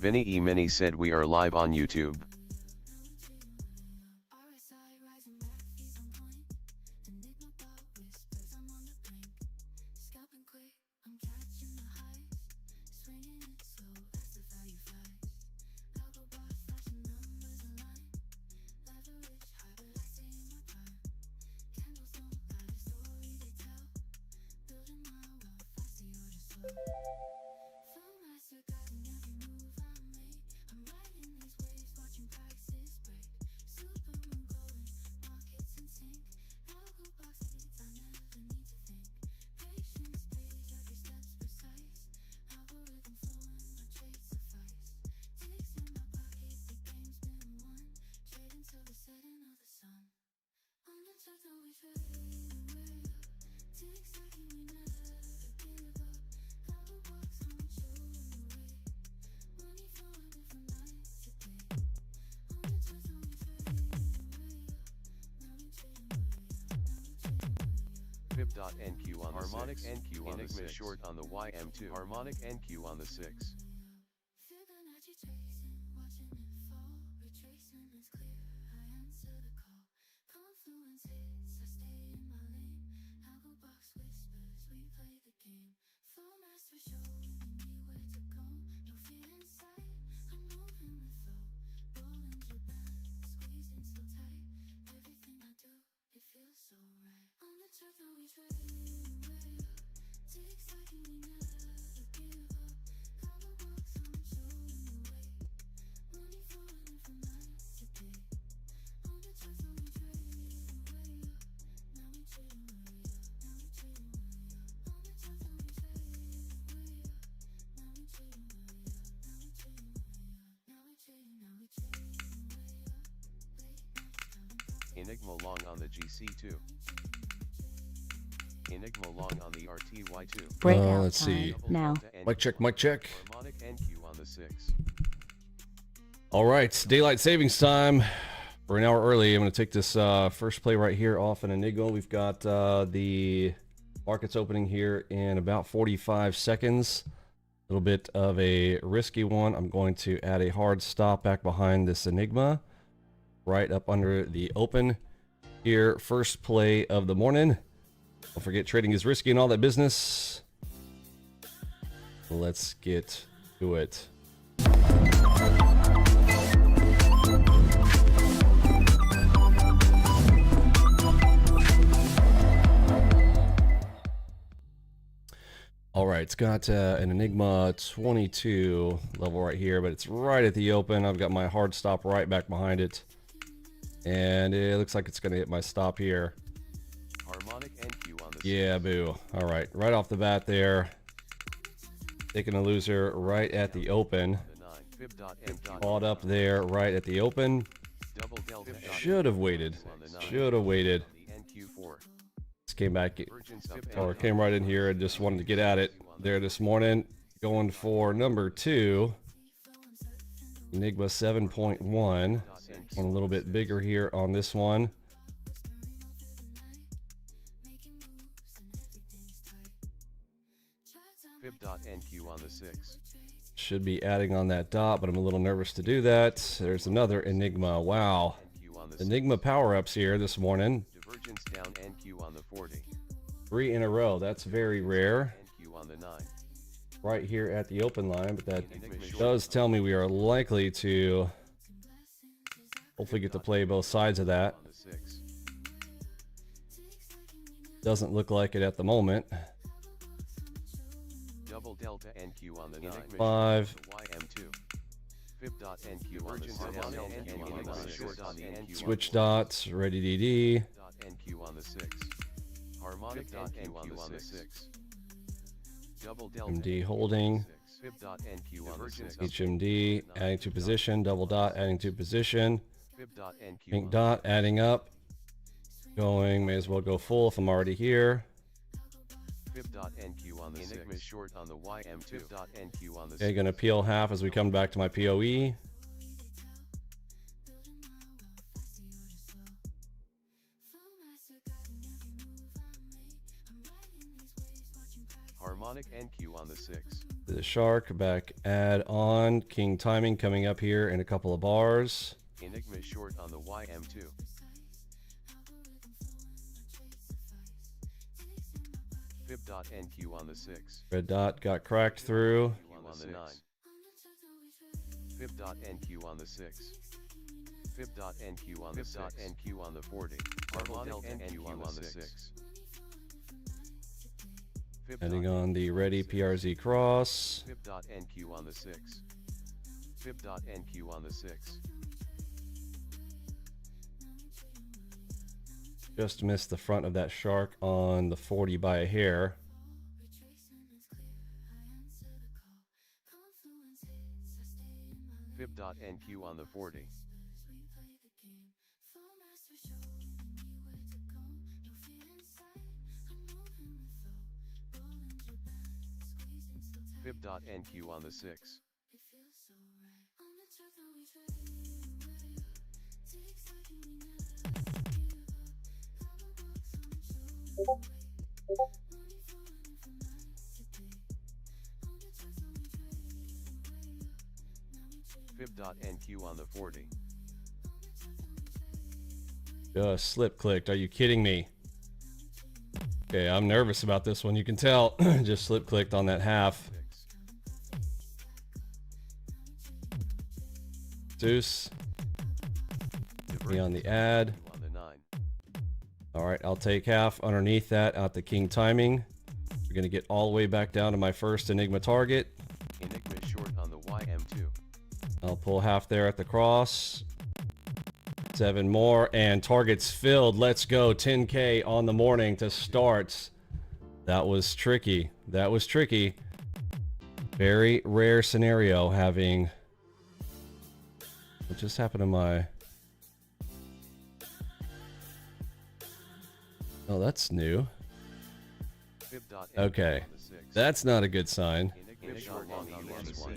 Vinny Emini said we are live on YouTube. NQ on the harmonic 6. NQ on Enigma the 6. Short on the YM2 harmonic NQ on the 6. Enigma long on the GC2. Enigma long on the RTY2. Breakout let's see. Now. Mic check, mic check. Harmonic NQ on the 6. All right, daylight savings time. We're an hour early. I'm going to take this first play right here off an Enigma. We've got the markets opening here in about 45 seconds. A little bit of a risky one. I'm going to add a hard stop back behind this Enigma, right up under the open here. First play of the morning. Don't forget, trading is risky and all that business. Let's get to it. All right, it's got an Enigma 22 level right here, but it's right at the open. I've got my hard stop right back behind it, and it looks like it's going to hit my stop here. Harmonic NQ on the 6. Yeah, boo. All right, right off the bat there, taking a loser right at the open. Caught up there right at the open. Should have waited. Should have waited. Came back or came right in here and just wanted to get at it there this morning. Going for number 2, Enigma 7.1. One a little bit bigger here on this one. Fib.NQ on the 6. Should be adding on that dot, but I'm a little nervous to do that. There's another Enigma. Wow. Enigma power-ups here this morning. Divergence down NQ on the 40. 3 in a row. That's very rare. NQ on the 9. Right here at the open line, but that does tell me we are likely to hopefully get to play both sides of that. Doesn't look like it at the moment. Double delta NQ on the 9. 5. YM2. Fib.NQ on the 6. Switch dots. Ready DD. NQ on the 6. Harmonic NQ on the 6. Double delta MD holding. Fib.NQ on the 6. HMD adding to position. Double dot adding to position. Fib.NQ Pink dot adding up. Going. May as well go full if I'm already here. Fib.NQ on the 6. Short on the YM2. Fib.NQ on the 6. Okay, gonna peel half as we come back to my POE. Harmonic NQ on the 6. The shark back add on. King timing coming up here in a couple of bars. Enigma short on the YM2. Fib.NQ on the 6. Red dot got cracked through. On the 9. Fib.NQ on the 6. Fib.NQ on the 6. Fib.NQ on the 40. Harmonic NQ on the 6. Heading on the ready PRZ cross. Fib.NQ on the 6. Fib.NQ on the 6. Just missed the front of that shark on the 40 by a hair. Fib.NQ on the 40. Fib.NQ on the 6. Fib.NQ on the 40. Just slip clicked. Are you kidding me? Okay, I'm nervous about this one. You can tell. Just slip clicked on that half. Deuce. Me on the ad. All right, I'll take half underneath that at the king timing. We're going to get all the way back down to my first Enigma target. Enigma short on the YM2. I'll pull half there at the cross. 7 more and targets filled. Let's go. 10K on the morning to start. That was tricky. That was tricky. Very rare scenario having... What just happened to my... Oh, that's new. Okay, that's not a good sign.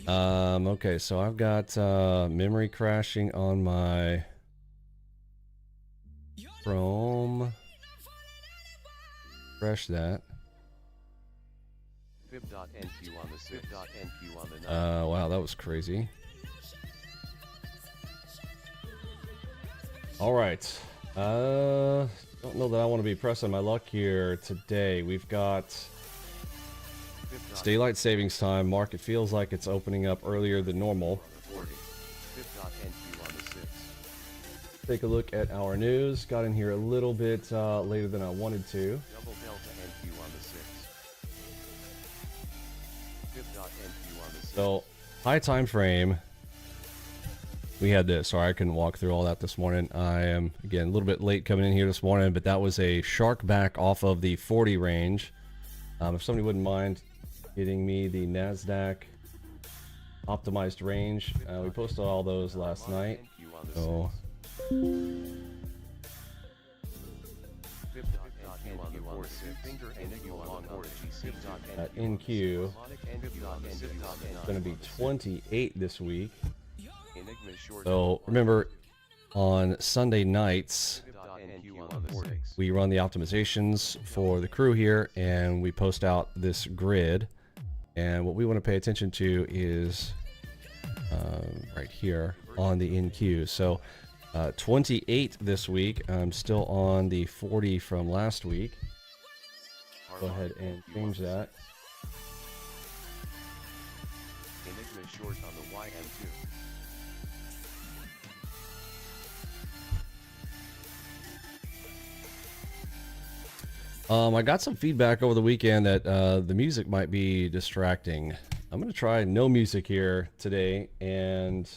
Okay, so I've got memory crashing on my Chrome. Crash that. Wow, that was crazy. All right. Don't know that I want to be pressing my luck here today. We've got it's daylight savings time. Market feels like it's opening up earlier than normal. Take a look at our news. Got in here a little bit later than I wanted to. So high time frame. We had this. Sorry, I couldn't walk through all that this morning. I am, again, a little bit late coming in here this morning, but that was a shark back off of the 40 range. If somebody wouldn't mind getting me the NASDAQ optimized range. We posted all those last night. So, at NQ, it's going to be 28 this week. So remember, on Sunday nights, we run the optimizations for the crew here, and we post out this grid. And what we want to pay attention to is right here on the NQ. So 28 this week. I'm still on the 40 from last week. Go ahead and change that. Enigma short on the YM2. I got some feedback over the weekend that the music might be distracting. I'm gonna try no music here today, and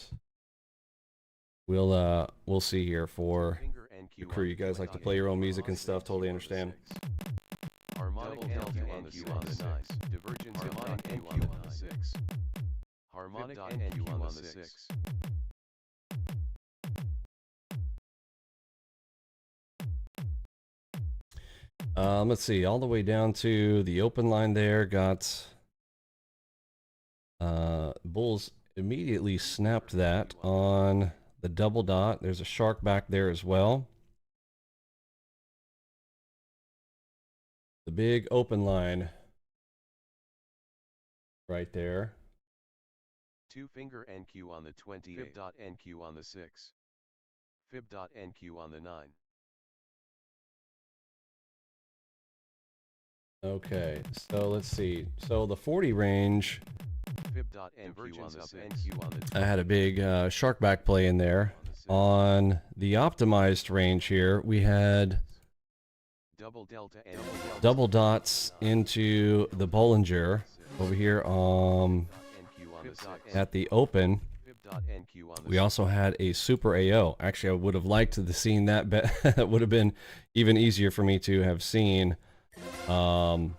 we'll see here for the crew. You guys like to play your own music and stuff, totally understand. Harmonic NQ on the 6. Divergence harmonic NQ on the 6. Harmonic NQ on the 6. Let's see, all the way down to the open line there, got bulls immediately snapped that on the double dot. There's a shark back there as well. The big open line right there. 2-finger NQ on the 28. Fib.NQ on the 6. Fib.NQ on the 9. Okay, so let's see. So the 40 range, I had a big shark back play in there. On the optimized range here, we had double dots into the Bollinger over here at the open. We also had a super AO. Actually, I would have liked to have seen that. That would have been even easier for me to have seen. So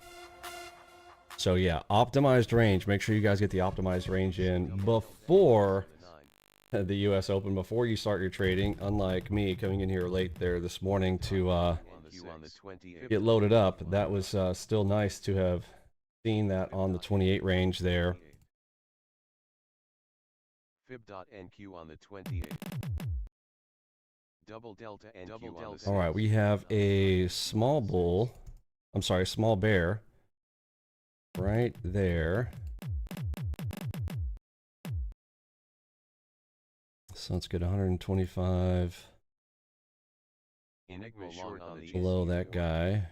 yeah, optimized range. Make sure you guys get the optimized range in before the US Open, before you start your trading. Unlike me coming in here late there this morning to get loaded up. That was still nice to have seen that on the 28 range there. Fib.NQ on the 28. Double delta NQ on the 6. All right, we have a small bull. I'm sorry, small bear right there. So let's get 125 below that guy.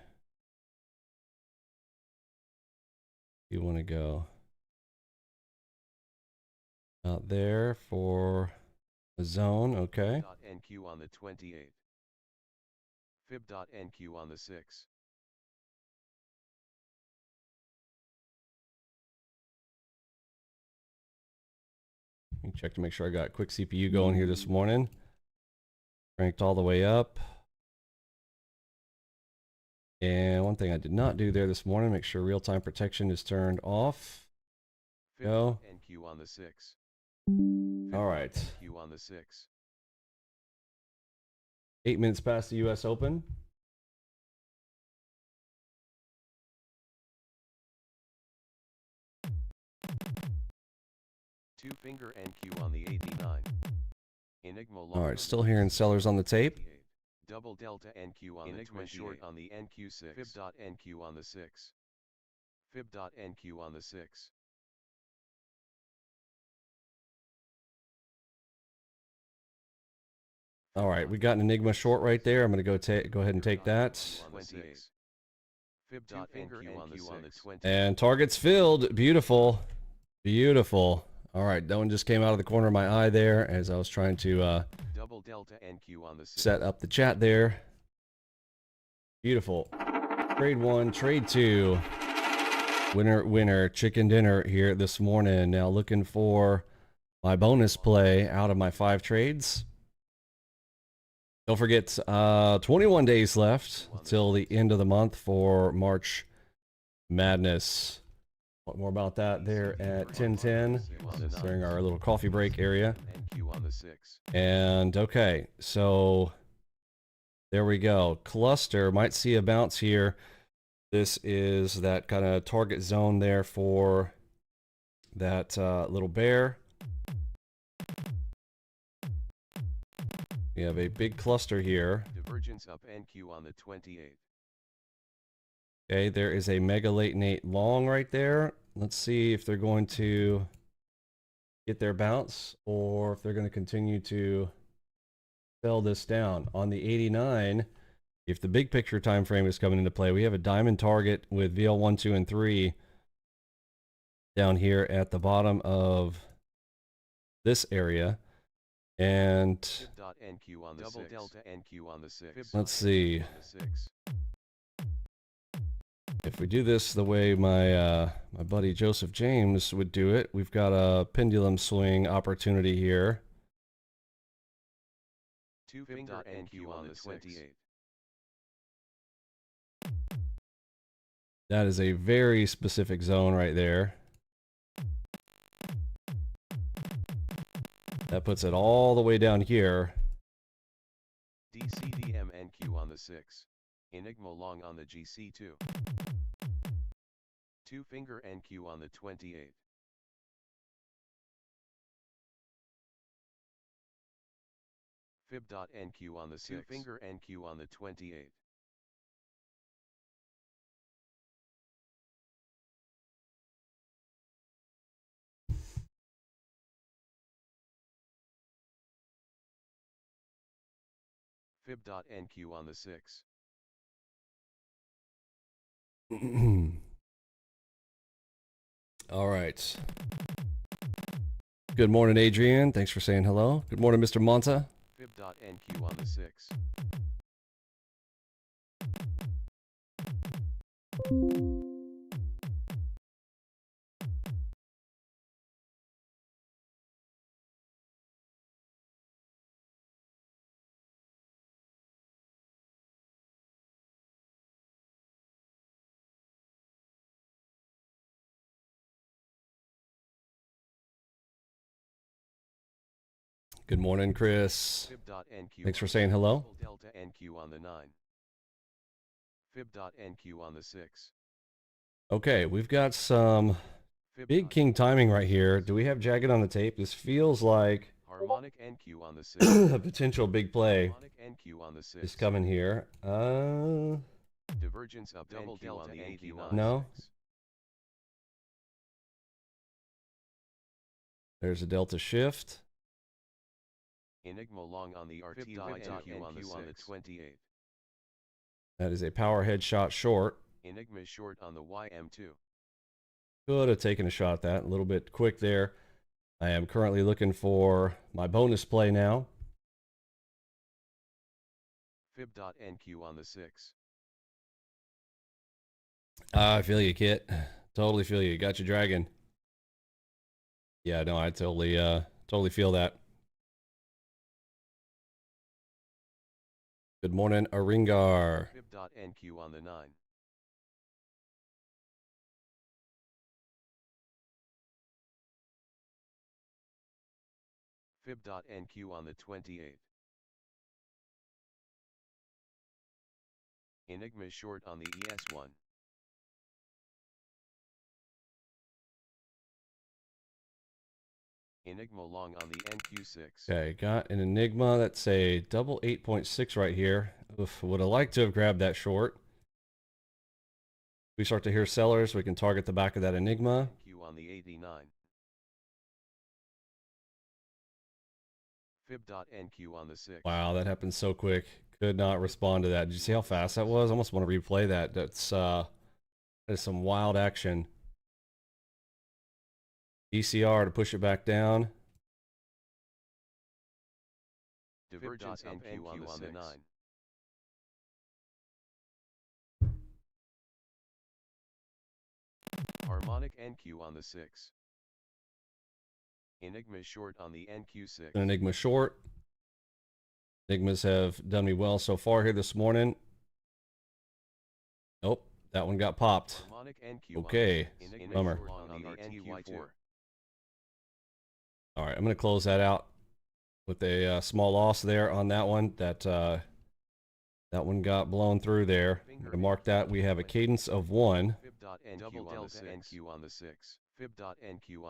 You want to go out there for a zone, okay. Fib.NQ on the 28. Fib.NQ on the 6. Check to make sure I got quick CPU going here this morning. Cranked all the way up. And one thing I did not do there this morning, make sure real-time protection is turned off. Go. NQ on the 6. All right. NQ on the 6. 8 minutes past the US Open. Two-finger NQ on the 89. Enigma long. All right, still hearing sellers on the tape. Double delta NQ on the 28. Short on the NQ6. Fib.NQ on the 6. Fib.NQ on the 6. All right, we got an Enigma short right there. I'm going to go ahead and take that. Fib.NQ on the 6. And targets filled. Beautiful. Beautiful. All right, that one just came out of the corner of my eye there as I was trying to double delta NQ on the 6. Set up the chat there. Beautiful. Trade 1, trade 2. Winner, winner, chicken dinner here this morning. Now looking for my bonus play out of my 5 trades. Don't forget, 21 days left until the end of the month for March Madness. What more about that there at 10:10 during our little coffee break area. And okay, so there we go. Cluster might see a bounce here. This is that kind of target zone there for that little bear. We have a big cluster here. Divergence up NQ on the 28. Okay, there is a mega late Nate long right there. Let's see if they're going to get their bounce or if they're going to continue to sell this down. On the 89, if the big picture time frame is coming into play, we have a diamond target with VL1, 2, and 3 down here at the bottom of this area. And let's see. If we do this the way my my buddy Joseph James would do it, we've got a pendulum swing opportunity here. 2-finger NQ on the 28. That is a very specific zone right there. That puts it all the way down here. DCDM NQ on the 6. Enigma long on the GC2. 2-finger NQ on the 28. Fib.NQ on the 6. 2-finger NQ on the 28. Fib.NQ on the 6. All right. Good morning, Adrian. Thanks for saying hello. Good morning, Mr. Monta. Fib.NQ on the 6. Good morning, Chris. Thanks for saying hello. Delta NQ on the 9. Fib.NQ on the 6. Okay, we've got some big king timing right here. Do we have jagged on the tape? This feels like Harmonic NQ on the 6. a potential big play NQ on the 6. is coming here. Divergence of double delta NQ on no. the 6. There's a delta shift. Enigma long on the RT NQ on the 28. That is a power headshot short. Enigma short on the YM2. Could have taken a shot at that. A little bit quick there. I am currently looking for my bonus play now. Fib.NQ on the 6. I feel you, Kit. Totally feel you. Got you, Dragon. Yeah, no, I totally feel that. Good morning, Aringar. Fib.NQ on the 9. Fib.NQ on the 28. Enigma short on the ES1. Enigma long on the NQ6. Okay, got an Enigma. That's a double 8.6 right here. Oof, would have liked to have grabbed that short. We start to hear sellers, we can target the back of that Enigma. NQ on the 89. Fib.NQ on the 6. Wow, that happened so quick. Could not respond to that. Did you see how fast that was? I almost want to replay that. That is some wild action. ECR to push it back down. Divergence NQ on the 9. Harmonic NQ on the 6. Enigma short on the NQ6. An Enigma short. Enigmas have done me well so far here this morning. Nope, that one got popped. Harmonic NQ okay, bummer. on the NQ4. All right, I'm going to close that out with a small loss there on that one. That one got blown through there. I'm going to mark that. We have a cadence of 1. If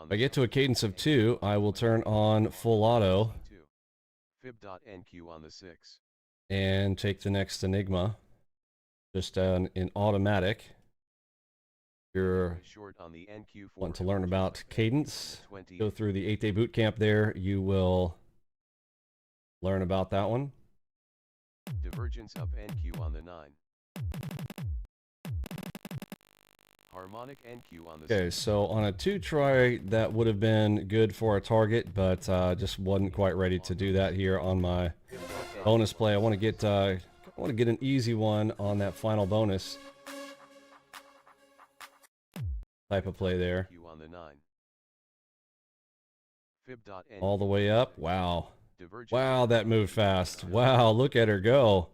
I get to a cadence of 2, I will turn on full auto and take the next Enigma just in automatic. If you're want to learn about cadence, go through the 8-day boot camp there. You will learn about that one. Divergence up NQ on the 9. Harmonic NQ on the 6. Okay, so on a 2 try, that would have been good for a target, but just wasn't quite ready to do that here on my bonus play. I want to get an easy one on that final bonus. type of play there. NQ on the 9. Fib.NQ All the way up. Wow. Divergence Wow, that moved fast. Wow, look at her go.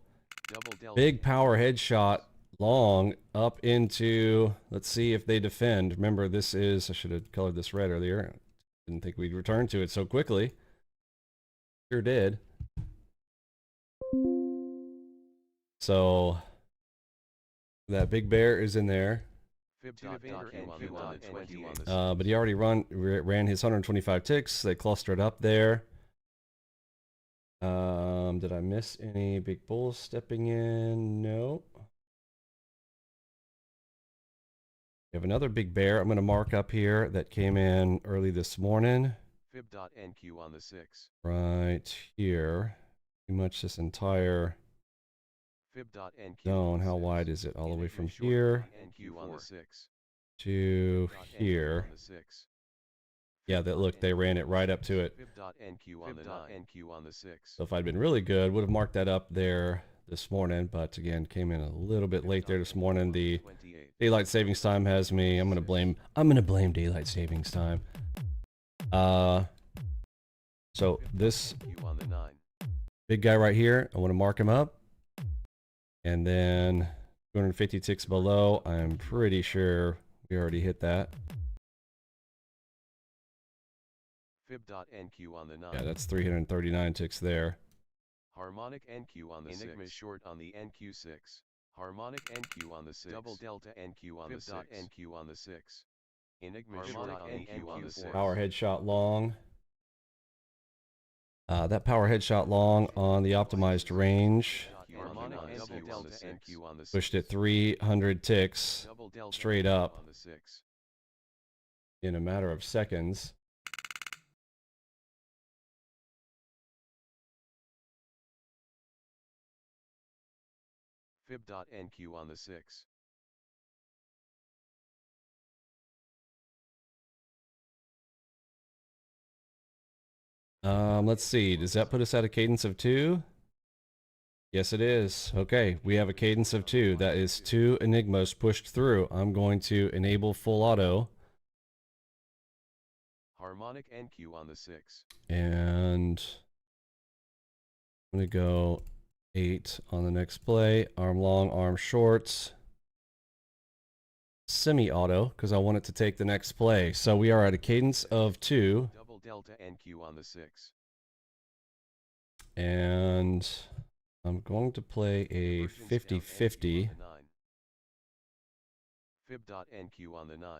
double delta Big power headshot long up into, let's see if they defend. Remember, this is, I should have colored this red earlier. Didn't think we'd return to it so quickly. Sure did. So that big bear is in there. Fib.NQ on the 20. But he already ran his 125 ticks. They clustered up there. Did I miss any big bulls stepping in? No. We have another big bear I'm going to mark up here that came in early this morning. Fib.NQ on the 6. Right here. Pretty much this entire Fib.NQ zone. How wide is it? All the way from here NQ on the 6. to here. Yeah, that look, they ran it right up to it. Fib.NQ on the 9. NQ on the 6. So if I'd been really good, would have marked that up there this morning, but again, came in a little bit late there this morning. The daylight savings time has me. I'm gonna blame daylight savings time. So this big guy right here, I want to mark him up, and then 250 ticks below. I'm pretty sure we already hit that. Fib.NQ on the 9. Yeah, that's 339 ticks there. Harmonic NQ on the Enigma 6. Short on the NQ6. Harmonic NQ on the 6. Double delta NQ on the 6. NQ on the 6. Enigma short on the NQ on the 6. Power headshot long. That power headshot long on the optimized range. Pushed it 300 ticks straight up in a matter of seconds. Fib.NQ on the 6. Let's see. Does that put us at a cadence of 2? Yes, it is. Okay, we have a cadence of 2. That is 2 Enigmas pushed through. I'm going to enable full auto. Harmonic NQ on the 6. And I'm going to go 8 on the next play. Arm long, arm short. Semi-auto, because I want it to take the next play. So we are at a cadence of 2. Double delta NQ on the 6. And I'm going to play a 50-50. Fib.NQ on the 9.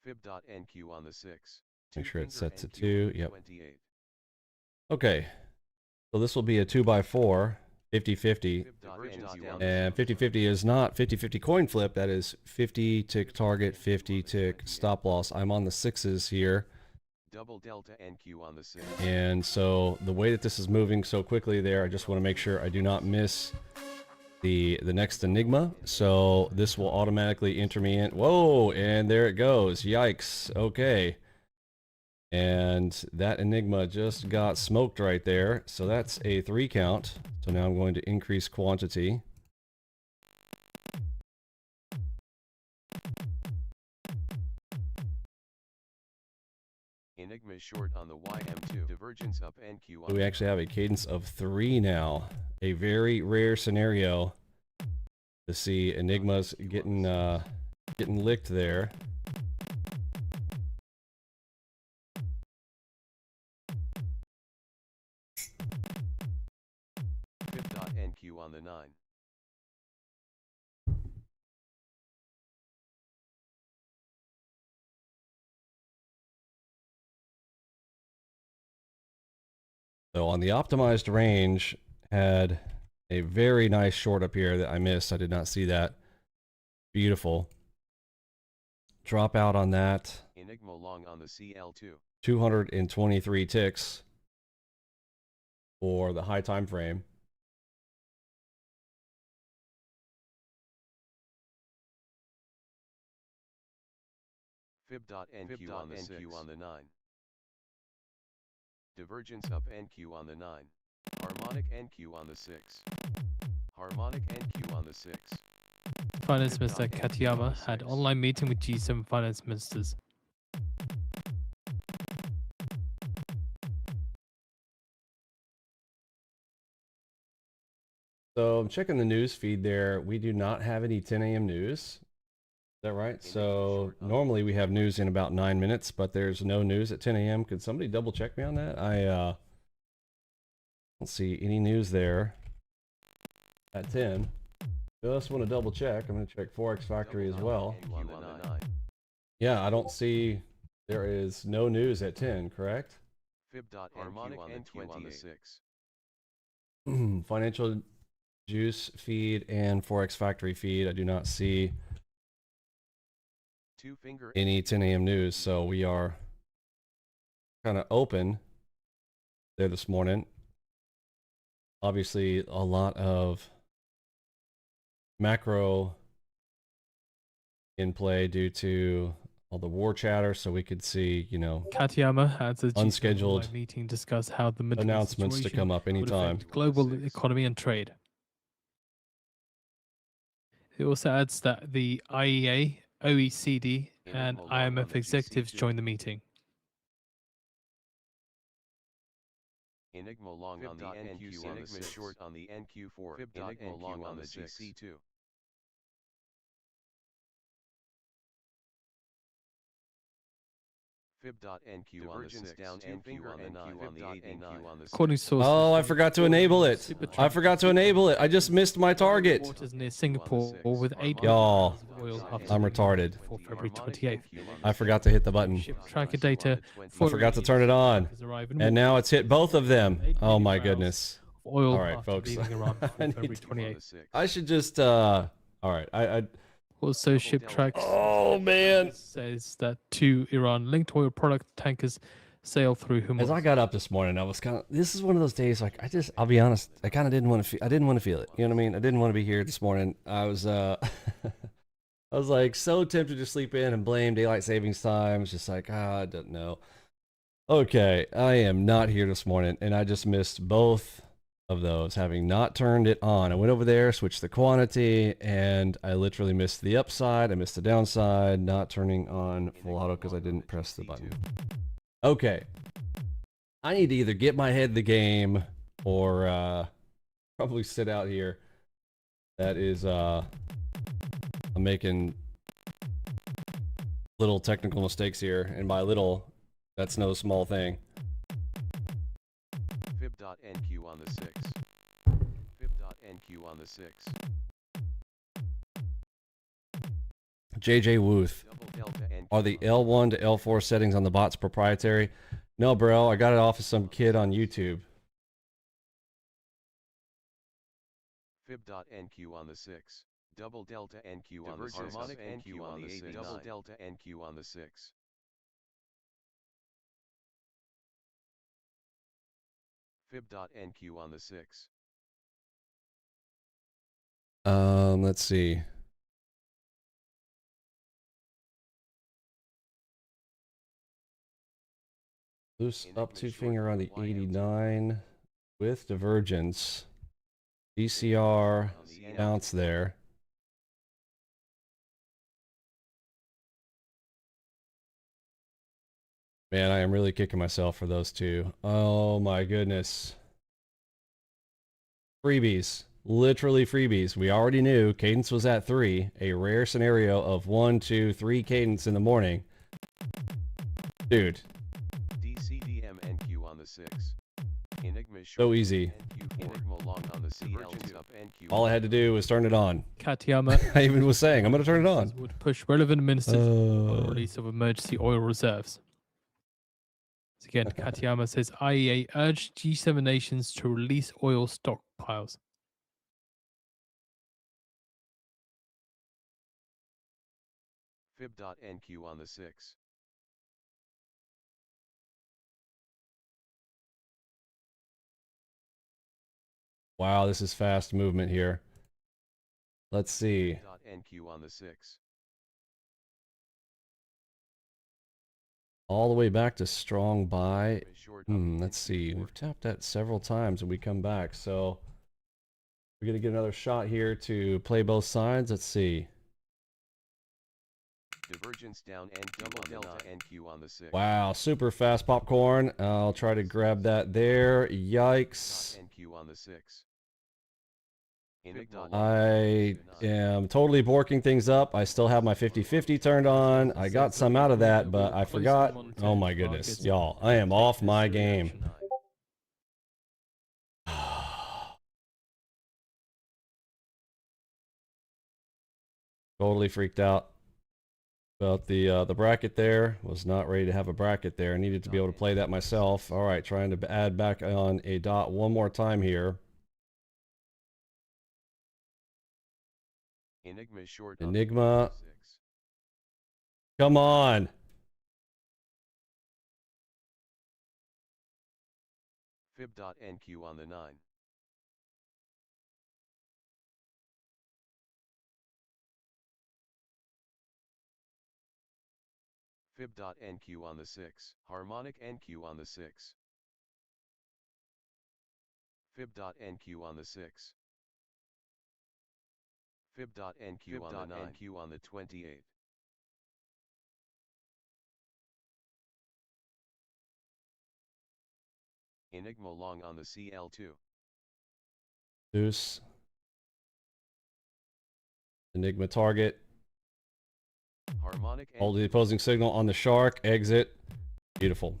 Fib.NQ on the 6. Make sure it sets at 2. Yep. Okay. So this will be a 2x4, 50-50. And 50-50 is not 50-50 coin flip. That is 50 tick target, 50 tick stop loss. I'm on the 6s here. Double delta NQ on the 6. And so the way that this is moving so quickly there, I just want to make sure I do not miss the next Enigma. So this will automatically enter me in. Whoa, and there it goes. Yikes. Okay. And that Enigma just got smoked right there. So that's a 3 count. So now I'm going to increase quantity. Enigma short on the YM2. Divergence up NQ on. So we actually have a cadence of 3 now. A very rare scenario to see Enigmas getting licked there. Fib.NQ on the 9. So on the optimized range, had a very nice short up here that I missed. I did not see that. Beautiful. Drop out on that. Enigma long on the CL2. 223 ticks for the high time frame. Fib.NQ on the 6. On the 9. Divergence up NQ on the 9. Harmonic NQ on the 6. Harmonic NQ on the 6. Finance Minister Katayama had online meeting with G7 finance ministers. So I'm checking the news feed there. We do not have any 10 a.m. news. Is that right? So normally we have news in about 9 minutes, but there's no news at 10 a.m. Could somebody double check me on that? I don't see any news there at 10. Just want to double check. I'm going to check Forex Factory as well. Yeah, I don't see. There is no news at 10, correct? Harmonic NQ on the 6. Financial Juice feed and Forex Factory feed. I do not see any 10 a.m. news, so we are kind of open there this morning. Obviously, a lot of macro in play due to all the war chatter, so we could see, you know, Katayama had a unscheduled meeting discuss how the Middle East announcements to come up anytime. Global economy and trade. It also adds that the IEA, OECD, and IMF executives joined the meeting. Enigma long on the NQ, Enigma short on the NQ4, Enigma long on the GC2. Fib.NQ on the 6, down NQ on the 9, on the 8, NQ on the 6. According to sources, Oh, I forgot to enable it. I forgot to enable it. I just missed my target. waters near Singapore with 8 Y'all, oil I'm retarded. for February 28th. I forgot to hit the button. Ship tracker data I forgot to turn it on. And now it's hit both of them. Oh my goodness. Oil All right, folks. I should just all right. I also ship tracks. Oh man. Says that 2 Iran-linked oil product tankers sail through Hormuz. As I got up this morning, I was kind of. This is one of those days. Like I'll be honest. I kind of didn't want to. I didn't want to feel it. You know what I mean? I didn't want to be here this morning. I was. I was like so tempted to sleep in and blame daylight savings time. I was just like, I don't know. Okay, I am not here this morning, and I just missed both of those, having not turned it on. I went over there, switched the quantity, and I literally missed the upside. I missed the downside, not turning on full auto because I didn't press the button. Okay. I need to either get my head in the game or probably sit out here. That is, I'm making little technical mistakes here, and by little, that's no small thing. Fib.NQ on the 6. Fib.NQ on the 6. JJ Wooth. Are the L1 to L4 settings on the bots proprietary? No, bro. I got it off of some kid on YouTube. Fib.NQ on the 6. Double delta NQ on the 6. Harmonic NQ on the 6. Double delta NQ on the 6. Fib.NQ on the 6. Let's see. Loose up 2 finger on the 89 with divergence. DCR bounce there. Man, I am really kicking myself for those two. Oh my goodness. Freebies. Literally freebies. We already knew cadence was at 3. A rare scenario of 1, 2, 3 cadence in the morning. Dude. DCDM-NQ on the 6. Enigma So easy. Enigma long on the CL2 up NQ. All I had to do was turn it on. Katayama I even was saying, I'm going to turn it on. would push relevant ministers for the release of emergency oil reserves. So again, Katayama says IEA urged G7 nations to release oil stockpiles. Fib.NQ on the 6. Wow, this is fast movement here. Let's see. NQ on the 6. All the way back to strong buy. Let's see. We've tapped that several times and we come back. So We're going to get another shot here to play both sides. Let's see. Divergence down NQ on the 9, NQ on the 6. Wow, super fast popcorn. I'll try to grab that there. Yikes. NQ on the 6. I am totally borking things up. I still have my 50-50 turned on. I got some out of that, but I forgot. Oh my goodness, y'all. I am off my game. Totally freaked out about the bracket there. Was not ready to have a bracket there. I needed to be able to play that myself. All right, trying to add back on a dot one more time here. Enigma short. Enigma. Come on. Fib.NQ on the 9. Fib.NQ on the 6. Harmonic NQ on the 6. Fib.NQ on the 6. Fib.NQ on the 9. NQ on the 28. Enigma long on the CL2. Deuce. Enigma target. Harmonic. Hold the opposing signal on the shark. Exit. Beautiful.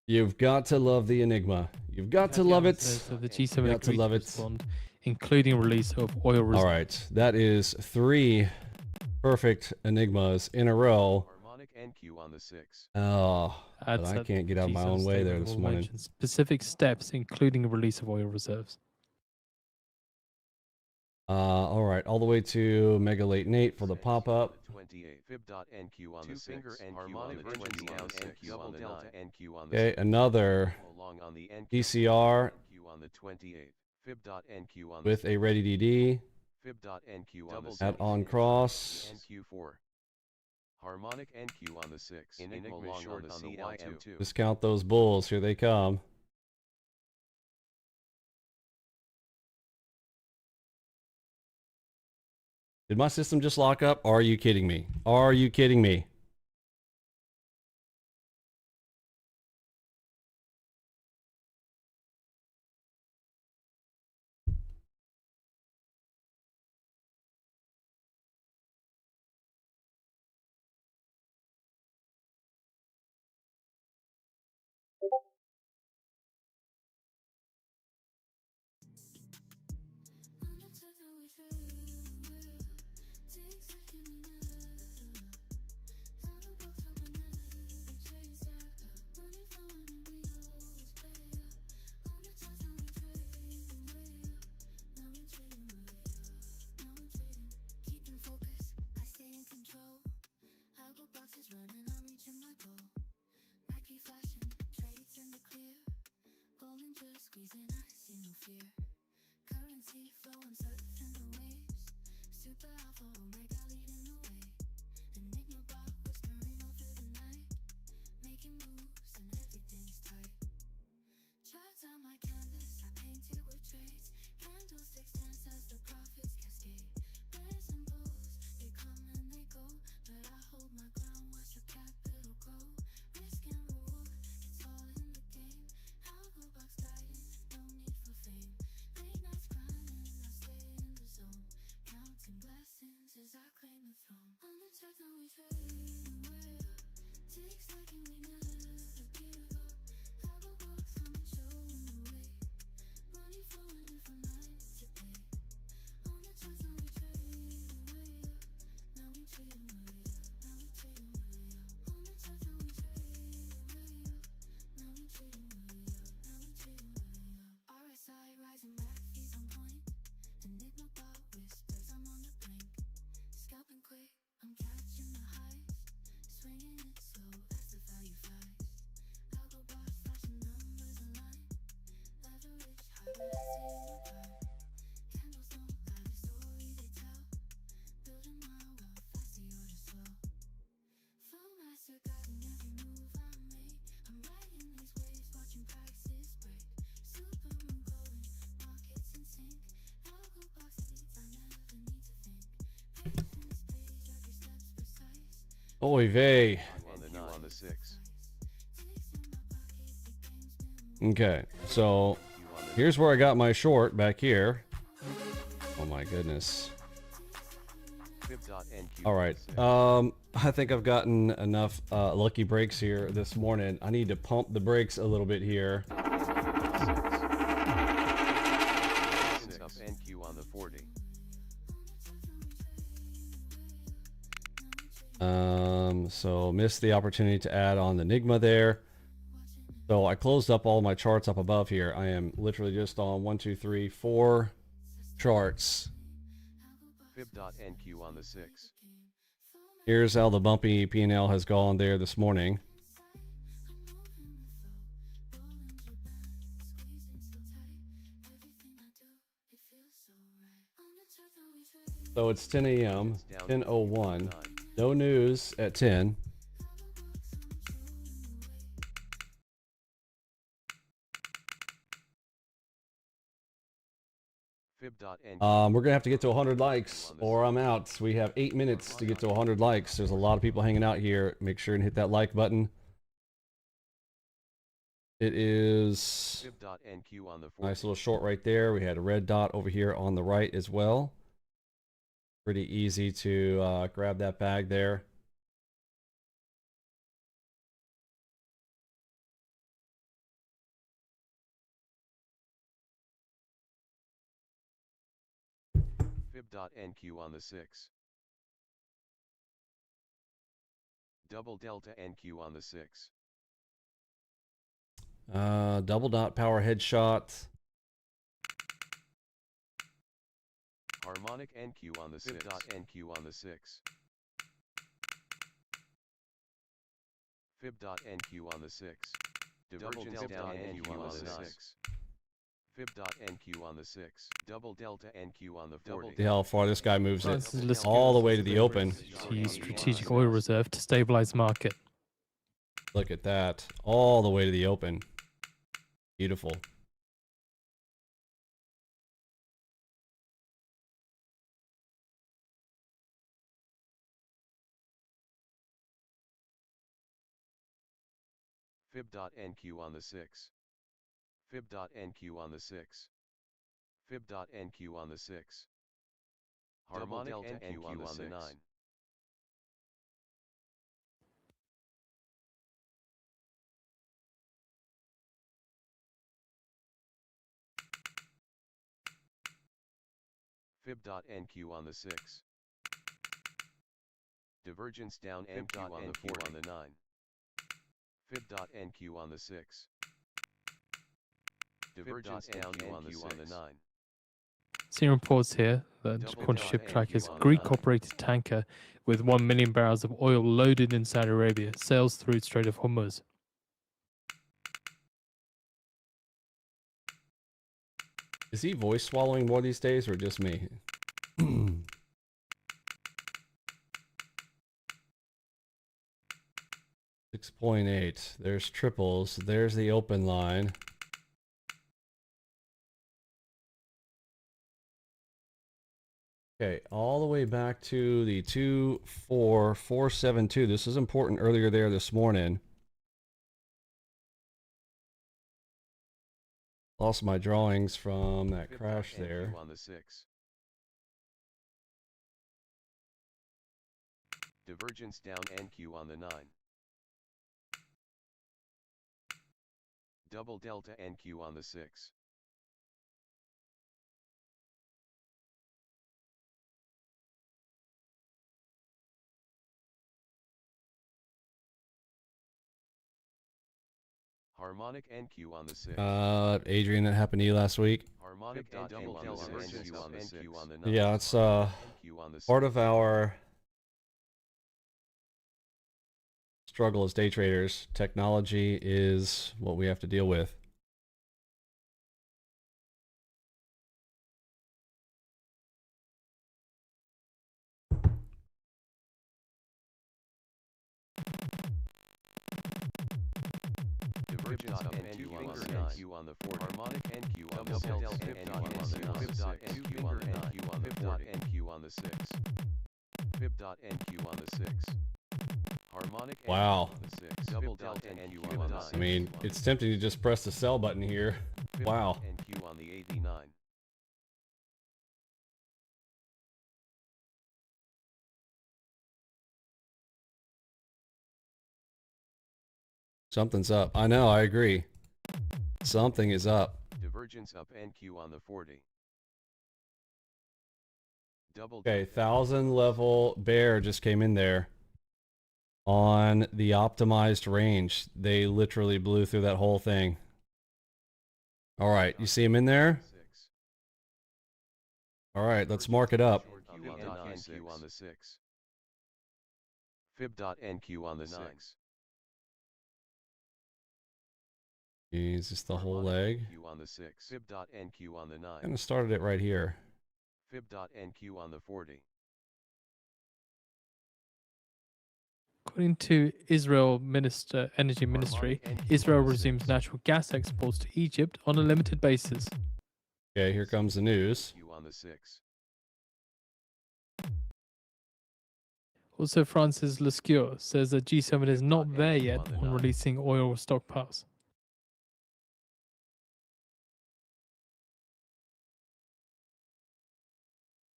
You've got to love the Enigma. You've got to love it. So the G7 got to love it. respond, including release of oil reserves. All right, that is 3 perfect Enigmas in a row. Harmonic NQ on the 6. Oh, but I can't get out of my own way there this morning. Specific steps, including release of oil reserves. All right, all the way to Mega Late Nate for the pop-up. 28. Fib.NQ on the 6. Harmonic NQ on the 9. NQ on the Okay, another PCR on the 28. Fib.NQ on with a ready DD. Fib.NQ on the At on cross. NQ4. Harmonic NQ on the 6. Enigma long on the CL2. Discount those bulls. Here they come. Did my system just lock up? Are you kidding me? Are you kidding me? Oy vey. On the 9 on the 6. Okay, so here's where I got my short back here. Oh my goodness. All right. I think I've gotten enough lucky breaks here this morning. I need to pump the brakes a little bit here. NQ on the 40. So missed the opportunity to add on the Enigma there. So I closed up all my charts up above here. I am literally just on 1, 2, 3, 4 charts. Fib.NQ on the 6. Here's how the bumpy P&L has gone there this morning. So it's 10 a.m., 10:01. No news at 10. We're gonna have to get to 100 likes or I'm out. We have 8 minutes to get to 100 likes. There's a lot of people hanging out here. Make sure and hit that like button. It is nice little short right there. We had a red dot over here on the right as well. Pretty easy to grab that bag there. Fib.NQ on the 6. Double delta NQ on the 6. Double dot power headshot. Harmonic NQ on the 6. Fib.NQ on the 6. Fib.NQ on the 6. Divergence down NQ on the 6. Fib.NQ on the 6. Double delta NQ on the 40. See how far this guy moves This is it. listed All the way to the open. to use strategic oil reserve to stabilize the market. Look at that. All the way to the open. Beautiful. Fib.NQ on the 6. Fib.NQ on the 6. Fib.NQ on the 6. Harmonic NQ on the 9. Fib.NQ on the 6. Divergence down NQ on the 4 on the 9. Fib.NQ on the 6. Divergence down NQ on the 9. Seeing reports here that according to ship trackers, Greek-operated tanker with 1 million barrels of oil loaded in Saudi Arabia sails through Strait of Hormuz. Is he voice swallowing more these days or just me? 6.8. There's triples. There's the open line. Okay, all the way back to the 24472. This is important earlier there this morning. Lost my drawings from that crash there. On the 6. Divergence down NQ on the 9. Double delta NQ on the 6. Harmonic NQ on the 6. Adrian, that happened to you last week. Harmonic double delta NQ on the 6. On the 9. Yeah, it's part of our struggle as day traders. Technology is what we have to deal with. Divergence up NQ on the 4. Harmonic NQ on the 6. Fib.NQ on the 9. Fib.NQ on the 6. Fib.NQ on the 6. Harmonic Wow. NQ on the 6. Double delta NQ on the 6. I mean, it's tempting to just press the sell button here. Wow. NQ on the 89. Something's up. I know, I agree. Something is up. Divergence up NQ on the 40. Double Okay, delta 1,000 level bear just came in there on the optimized range. They literally blew through that whole thing. All right, you see him in there? All right, let's mark it up. NQ on the 6. Fib.NQ on the 6. Is this the whole leg? NQ on the 6. Fib.NQ on the 9. Kind of started it right here. Fib.NQ on the 40. According to Israel Energy Ministry, Israel resumes natural gas exports to Egypt on a limited basis. Okay, here comes the news. On the 6. Also, Francis Lescure says that G7 is not there yet on releasing oil stockpiles.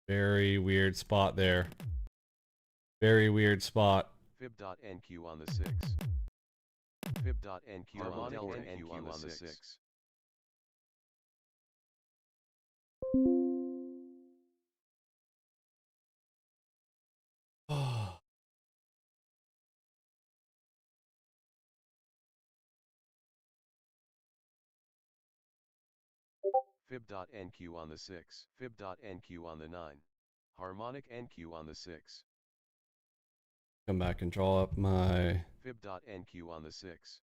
Very weird spot there. Very weird spot. Fib.NQ on the 6. Fib.NQ on the 6. Fib.NQ on the 6. Fib.NQ on the 9. Harmonic NQ on the 6. Come back and draw up my Fib.NQ on the 6.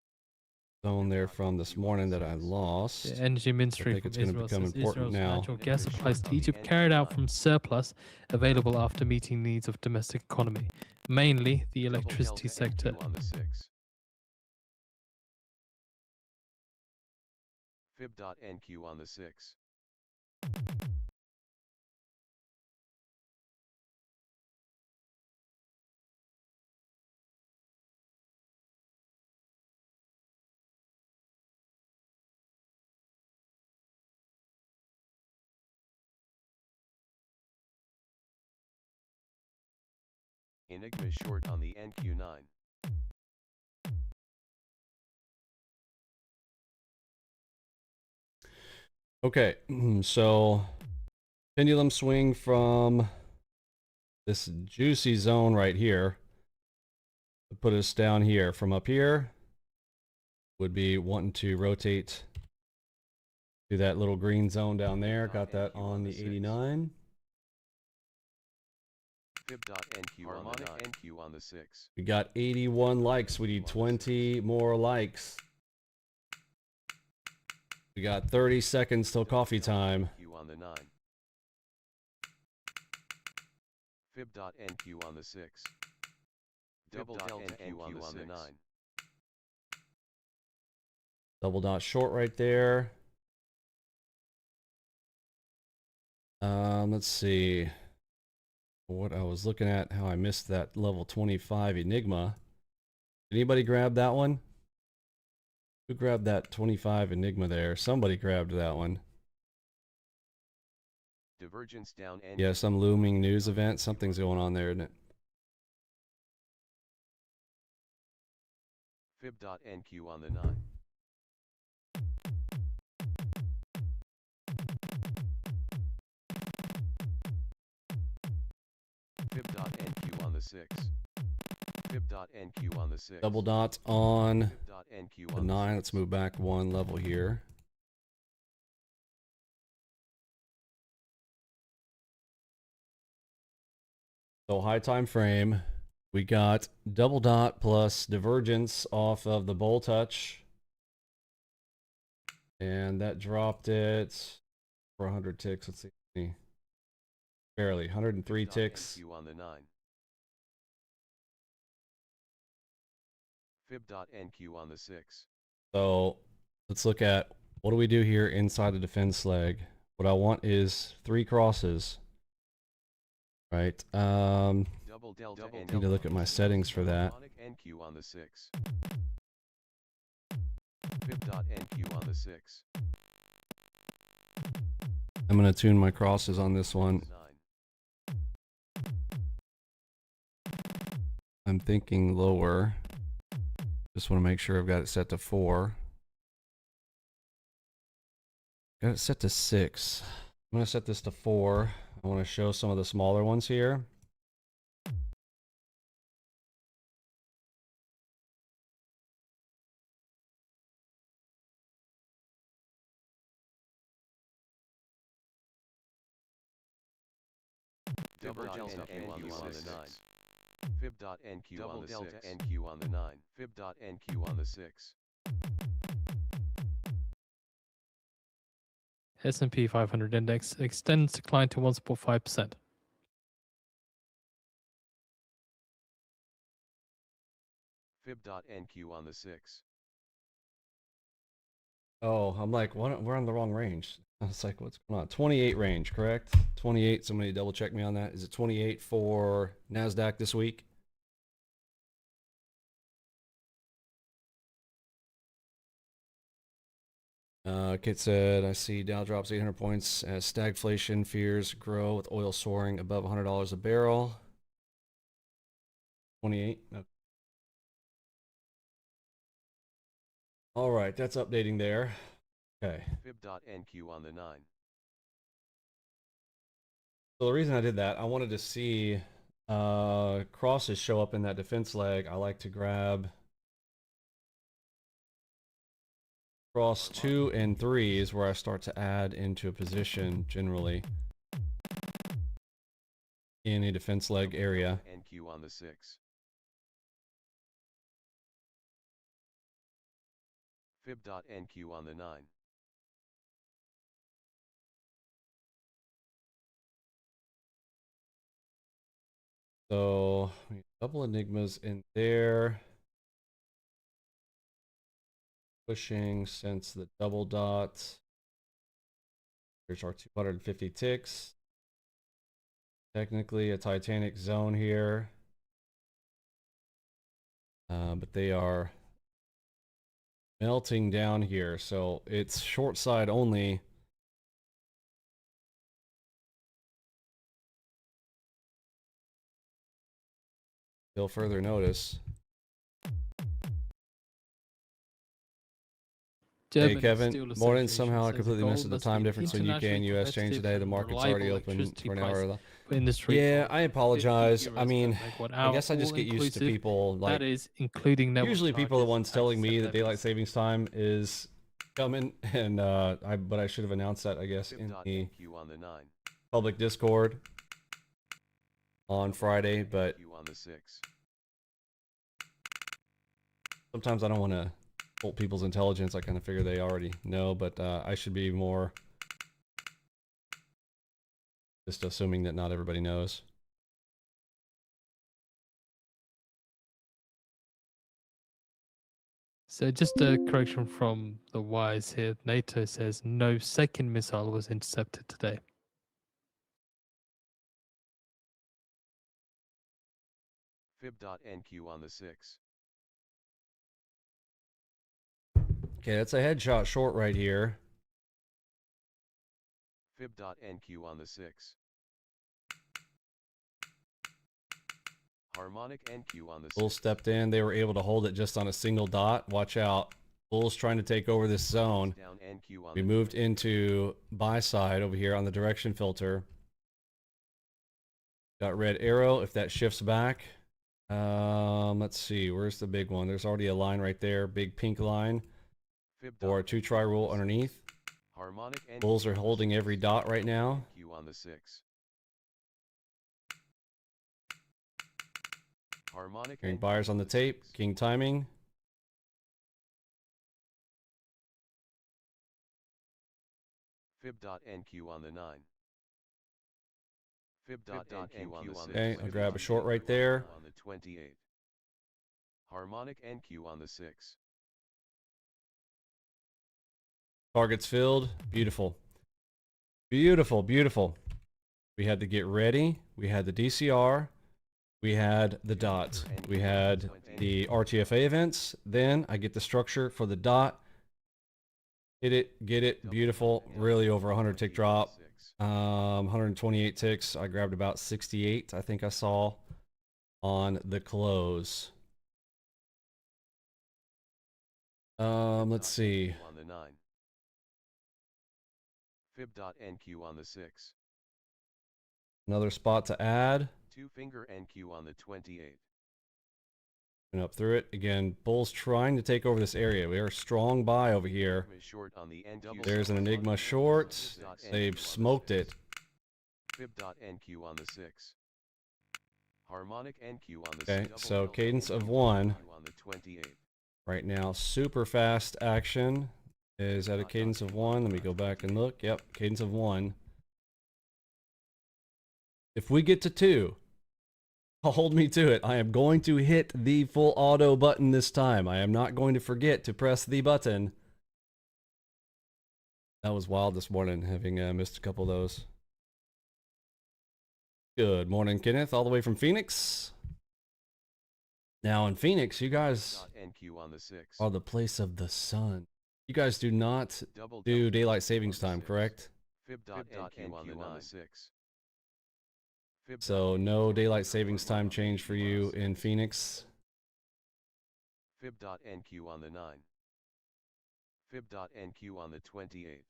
zone there from this morning that I lost. The Energy Ministry I think from it's going to Israel become says important Israel's now. natural gas supplies to Egypt carried out from surplus available after meeting needs of domestic economy, mainly the electricity sector. On the 6. Fib.NQ on the 6. Enigma short on the NQ9. Okay, so pendulum swing from this juicy zone right here. Put us down here. From up here, would be wanting to rotate to that little green zone down there. Got that on the 89. Fib.NQ harmonic NQ on the 6. We got 81 likes. We need 20 more likes. We got 30 seconds till coffee time. On the 9. Fib.NQ on the 6. Double delta NQ on the 9. Double dot short right there. Let's see what I was looking at, how I missed that level 25 Enigma. Did anybody grab that one? Who grabbed that 25 Enigma there? Somebody grabbed that one. Divergence down NQ. Yeah, some looming news event. Something's going on there, isn't it? Fib.NQ on the 9. Fib.NQ on the 6. Fib.NQ on the 6. Double dot on Fib.NQ the on 9. Let's move back one level here. So high time frame, we got double dot plus divergence off of the bull touch. And that dropped it for 100 ticks. Let's see. Barely 103 ticks. on the 9. Fib.NQ on the 6. So let's look at what do we do here inside the defense leg. What I want is 3 crosses. Right. Double Double delta I need to look at my settings for that. Harmonic NQ on the 6. Fib.NQ on the 6. I'm going to tune my crosses on this one. 9. I'm thinking lower. Just want to make sure I've got it set to 4. Got it set to 6. I'm going to set this to 4. I want to show some of the smaller ones here. Double delta NQ on the 9. Fib.NQ on the 6. NQ on the 9. Fib.NQ on the 6. S&P 500 index extends decline to 1.5%. Fib.NQ on the 6. Oh, I'm like, what? We're on the wrong range. I was like, what's going on? 28 range, correct? 28. Somebody double check me on that. Is it 28 for NASDAQ this week? Kit said, I see Dow drops 800 points as stagflation fears grow with oil soaring above $100 a barrel. 28. Okay. All right, that's updating there. Okay. Fib.NQ on the 9. So the reason I did that, I wanted to see crosses show up in that defense leg. I like to grab cross 2 and 3 is where I start to add into a position generally in a defense leg area. NQ on the 6. Fib.NQ on the 9. So double enigmas in there. Pushing since the double dot. Here's our 250 ticks. Technically a Titanic zone here. But they are melting down here. So it's short side only. Till further notice. Hey Kevin, morning. Somehow I completely missed the time difference between UK and US change today. The market's already open for an hour. Yeah, I apologize. I mean, I guess I just get used to people like, that is including usually people are the ones telling me that daylight savings time is coming, and but I should have announced that, I guess, in the public Discord on Friday. But sometimes I don't want to hold people's intelligence. I kind of figure they already know, but I should be more just assuming that not everybody knows. So just a correction from the wise here. NATO says no second missile was intercepted today. Fib.NQ on the 6. Okay, that's a headshot short right here. Fib.NQ on the 6. Harmonic NQ on the 6. Bulls stepped in. They were able to hold it just on a single dot. Watch out. Bulls trying to take over this zone. We moved into buy side over here on the direction filter. Got red arrow. If that shifts back, let's see. Where's the big one? There's already a line right there. Big pink line. Or a 2-try rule underneath. Bulls are holding every dot right now. On the 6. Hearing buyers on the tape. King timing. Fib.NQ on the 9. Fib.NQ on the 6. Okay, I'll grab a short right there. On the 28. Harmonic NQ on the 6. Targets filled. Beautiful. Beautiful, beautiful. We had to get ready. We had the DCR. we had the dot. We had the RTFA events. Then I get the structure for the dot. Hit it, get it, beautiful. Really over 100 tick drop. 128 ticks. I grabbed about 68, I think I saw on the close. Let's see. On the 9. Fib.NQ on the 6. Another spot to add. 2-finger NQ on the 28. And up through it. Again, bulls trying to take over this area. We are strong buy over here. Short on the NQ. There's an Enigma short. They've smoked it. Fib.NQ on the 6. Harmonic NQ on the 6. Okay, so cadence of 1. On the 28. Right now, super fast action is at a cadence of 1. Let me go back and look. Yep, cadence of 1. If we get to 2, hold me to it. I am going to hit the full auto button this time. I am not going to forget to press the button. That was wild this morning, having missed a couple of those. Good morning, Kenneth, all the way from Phoenix. Now in Phoenix, you guys are the place of the sun. You guys do not do daylight savings time, correct? Fib.NQ on the 6. So no daylight savings time change for you in Phoenix. Fib.NQ on the 9. Fib.NQ on the 28.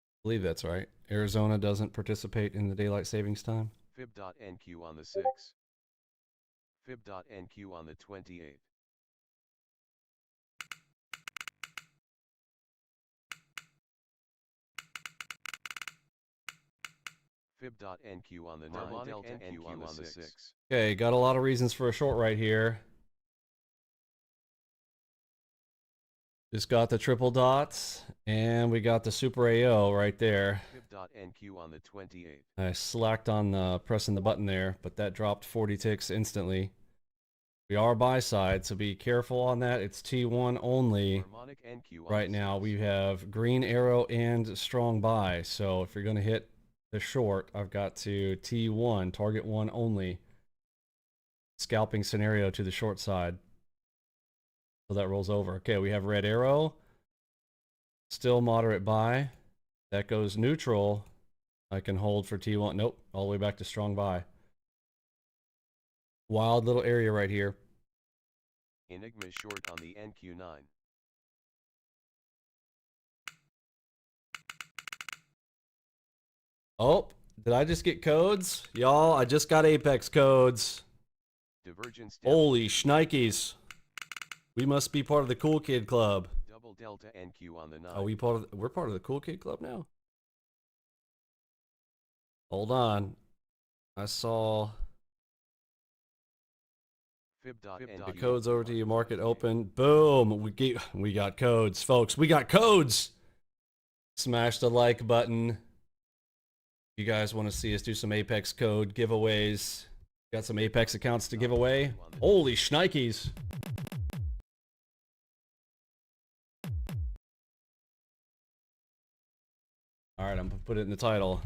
I believe that's right. Arizona doesn't participate in the daylight savings time. Fib.NQ on the 6. Fib.NQ on the 28. Fib.NQ on the 9. Delta NQ on the 6. Okay, got a lot of reasons for a short right here. Just got the triple dots, and we got the super AO right there. Fib.NQ on the 28. I slacked on pressing the button there, but that dropped 40 ticks instantly. We are buy side, so be careful on that. It's T1 only. Right now we have green arrow and strong buy, so if you're going to hit the short, I've got to T1, target 1 only. Scalping scenario to the short side. So that rolls over. Okay, we have red arrow. Still moderate buy. That goes neutral. I can hold for T1. Nope, all the way back to strong buy. Wild little area right here. Enigma short on the NQ9. Oh, did I just get codes? Y'all, I just got Apex codes. Divergence. Holy shnikes. We must be part of the cool kid club. Double Delta NQ on the 9. Are we part of we're part of the cool kid club now? Hold on. I saw the codes over to you. Market open. Boom. We got codes, folks. We got codes. Smash the like button. You guys want to see us do some Apex code giveaways? Got some Apex accounts to give away. Holy shnikes. All right, I'm gonna put it in the title.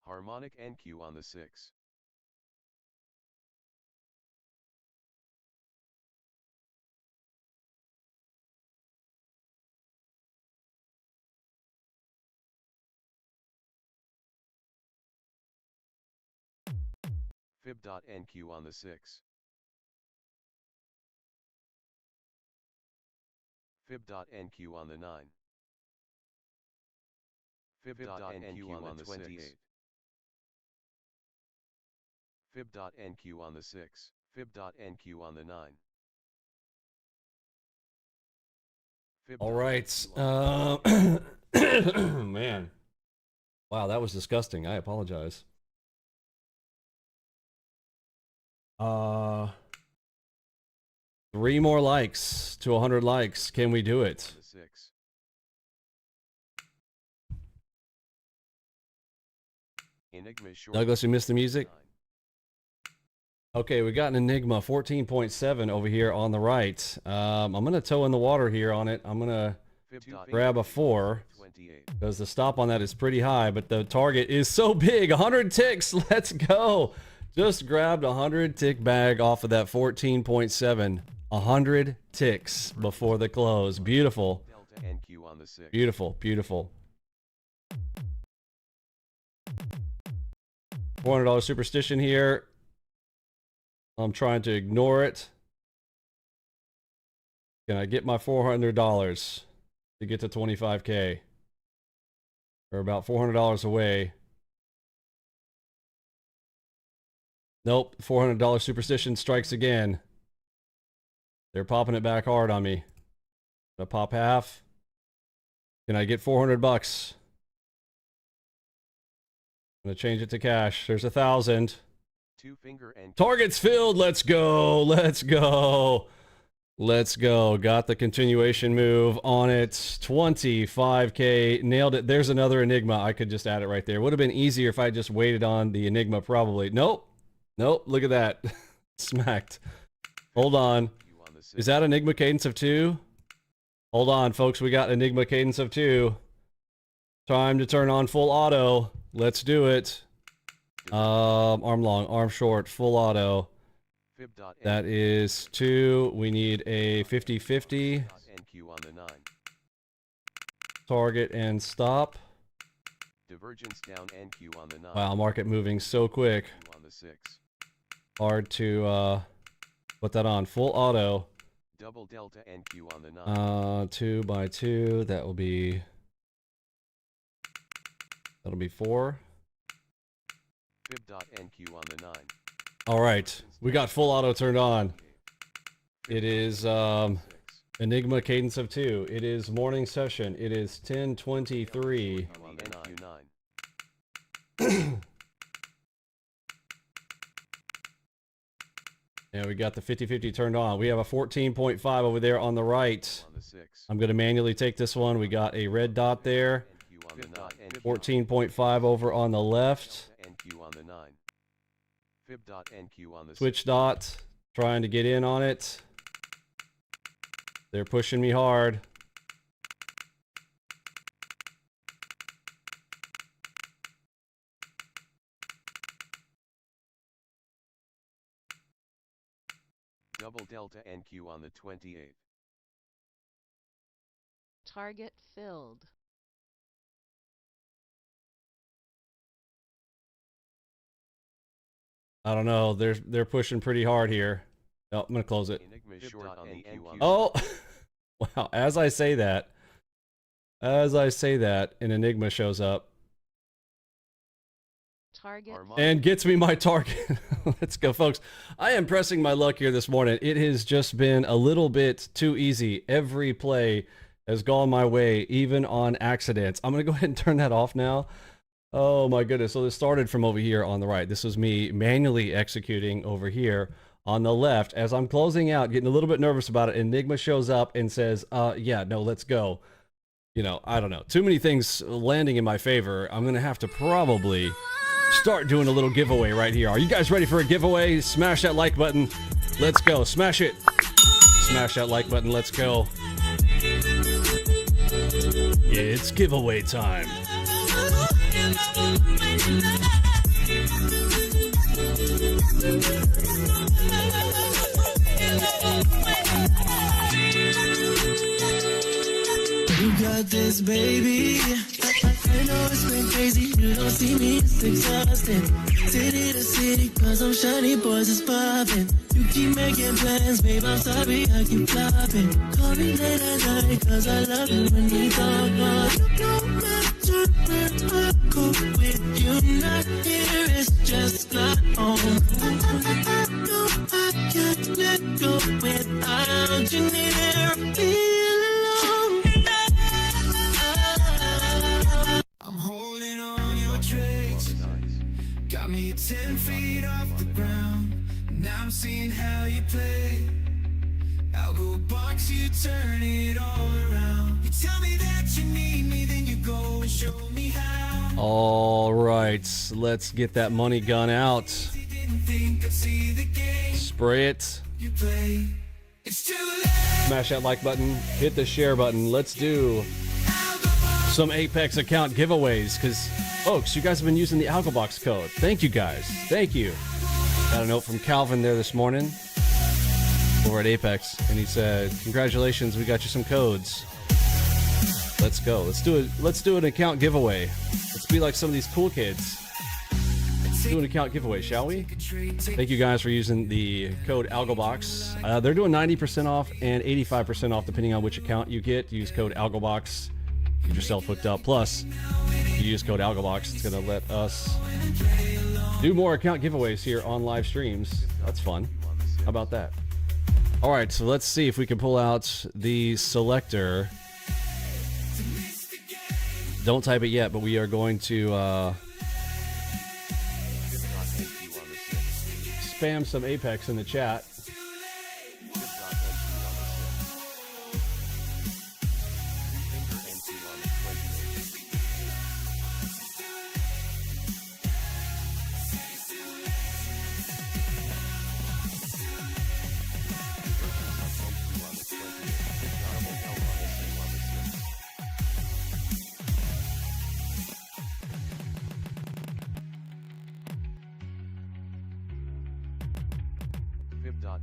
Harmonic NQ on the 6. Fib.NQ on the 6. Fib.NQ on the 9. Fib.NQ on the 28. Fib.NQ on the 6. Fib.NQ on the 9. All right. Man. Wow, that was disgusting. I apologize. 3 more likes to 100 likes. Can we do it? Douglas, you missed the music? Okay, we got an Enigma 14.7 over here on the right. I'm going to toe in the water here on it. I'm going to grab a 4 because the stop on that is pretty high, but the target is so big. 100 ticks. Let's go. Just grabbed a 100 tick bag off of that 14.7. 100 ticks before the close. Beautiful. Beautiful, beautiful. $400 superstition here. I'm trying to ignore it. Can I get my $400 to get to 25K? We're about $400 away. Nope, $400 superstition strikes again. They're popping it back hard on me. Gonna pop half. Can I get 400 bucks? I'm gonna change it to cash. There's 1,000. Targets filled. Let's go. Let's go. Let's go. Got the continuation move on it. 25K. Nailed it. There's another Enigma. I could just add it right there. Would have been easier if I just waited on the Enigma probably. Nope. Nope. Look at that. Smacked. Hold on. Is that Enigma cadence of 2? Hold on, folks. We got Enigma cadence of 2. Time to turn on full auto. Let's do it. Arm long, arm short, full auto. That is 2. We need a 50-50. Target and stop. Divergence down NQ on the 9. Wow, market moving so quick. Hard to put that on. Full auto. Double delta NQ on the 9. 2 by 2. That'll be 4. Fib.NQ on the 9. All right, we got full auto turned on. It is Enigma cadence of 2. It is morning session. It is 10:23. And we got the 50-50 turned on. We have a 14.5 over there on the right. I'm going to manually take this one. We got a red dot there. 14.5 over on the left. Switch dot. Trying to get in on it. They're pushing me hard. Double delta NQ on the 28. Target filled. I don't know. They're pushing pretty hard here. Oh, I'm gonna close it. Oh, wow! As I say that, an Enigma shows up Target and gets me my target. Let's go, folks. I am pressing my luck here this morning. It has just been a little bit too easy. Every play has gone my way, even on accidents. I'm gonna go ahead and turn that off now. Oh my goodness. So this started from over here on the right. This was me manually executing over here on the left. As I'm closing out, getting a little bit nervous about it, Enigma shows up and says, yeah, no, let's go. You know, I don't know. Too many things landing in my favor. I'm going to have to probably start doing a little giveaway right here. Are you guys ready for a giveaway? Smash that like button. Let's go. Smash it. Smash that like button. Let's go. It's giveaway time. You got this, baby. I know it's been crazy. You don't see me, it's exhausting. City to city, cause I'm shiny, boys is popping. You keep making plans, babe, I'm sorry, I keep flopping. Call me late at night, cause I love it when we talk. No matter where I go with you, not here, it's just not home. No, I can't let go without you near. Feel alone. I'm holding on your tricks. Got me 10 feet off the ground. Now I'm seeing how you play. ALGO box, you turn it all around. You tell me that you need me, then you go and show me how. All right, let's get that money gun out. Spray it. You play Smash that like button, hit the share button. Let's do some Apex account giveaways because, folks, you guys have been using the ALGO box code. Thank you guys. Thank you. Got a note from Calvin there this morning over at Apex, and he said, "Congratulations, we got you some codes. Let's go. Let's do it. Let's do an account giveaway. Let's be like some of these cool kids. Let's do an account giveaway, shall we?" Thank you guys for using the code ALGOBOX. They're doing 90% off and 85% off depending on which account you get. Use code ALGOBOX. Get yourself hooked up. Plus, if you use code ALGOBOX, it's going to let us do more account giveaways here on live streams. That's fun. How about that? All right, so let's see if we can pull out the selector. Don't type it yet, but we are going to spam some Apex in the chat.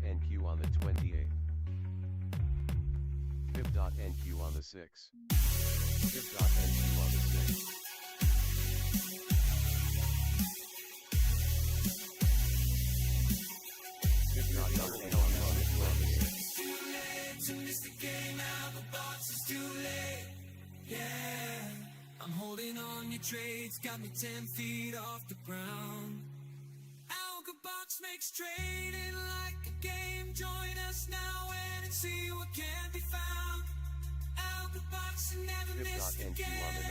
NQ on the 28th. Fib.NQ on the 6th. Fib.NQ on the 6th. Fib.NQ on the 6th. Too late to miss the game, ALGO box is too late. Yeah, I'm holding on your trades, got me 10 feet off the ground. ALGO box makes trading like a game. Join us now and see what can be found. ALGO box and never miss the Fib.NQ on the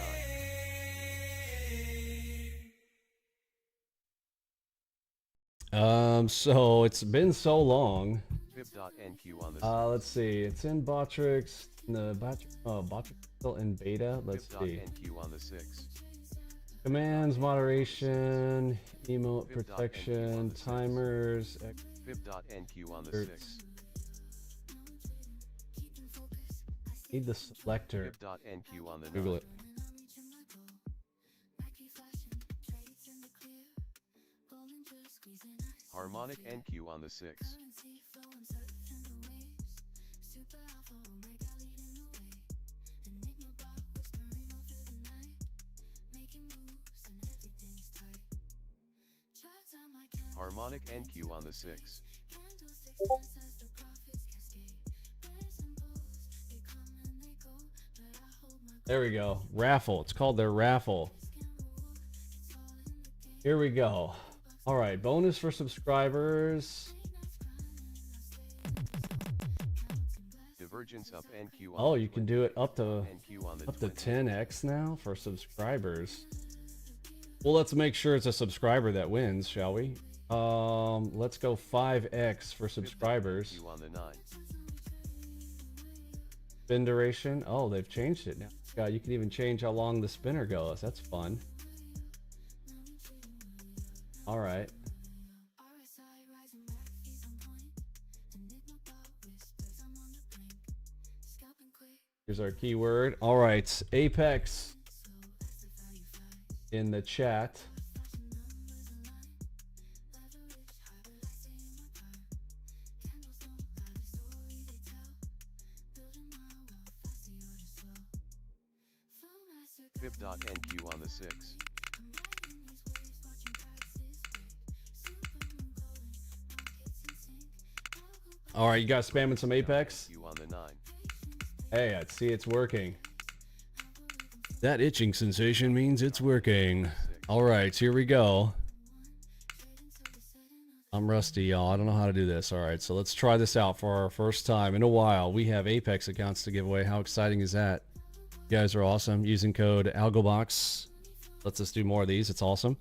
9th. So it's been so long. Fib.NQ on the 6th. Let's see. It's in Botrix. The Botrix still in beta. Let's see. Fib.NQ on the 6th. Commands, moderation, emote protection, timers. Fib.NQ on the 6th. Need the selector. Fib.NQ on the 9th. Google it. Harmonic NQ on the 6th. Harmonic NQ on the 6th. There we go. Raffle. It's called their raffle. Here we go. All right. Bonus for subscribers. Divergence up NQ on Oh, you can do it up to NQ on the up to 20th. 10x now for subscribers. Well, let's make sure it's a subscriber that wins, shall we? Let's go 5x for subscribers. NQ on the 9th. Spin duration. Oh, they've changed it now. God, you can even change how long the spinner goes. That's fun. All right. Here's our keyword. All right, Apex in the chat. Fib.NQ on the 6th. All right, you guys spamming some Apex? NQ on the 9th. Hey, I see it's working. That itching sensation means it's working. All right, here we go. I'm rusty, y'all. I don't know how to do this. All right, so let's try this out for our first time in a while. We have Apex accounts to give away. How exciting is that? You guys are awesome. Using code ALGOBOX lets us do more of these. It's awesome.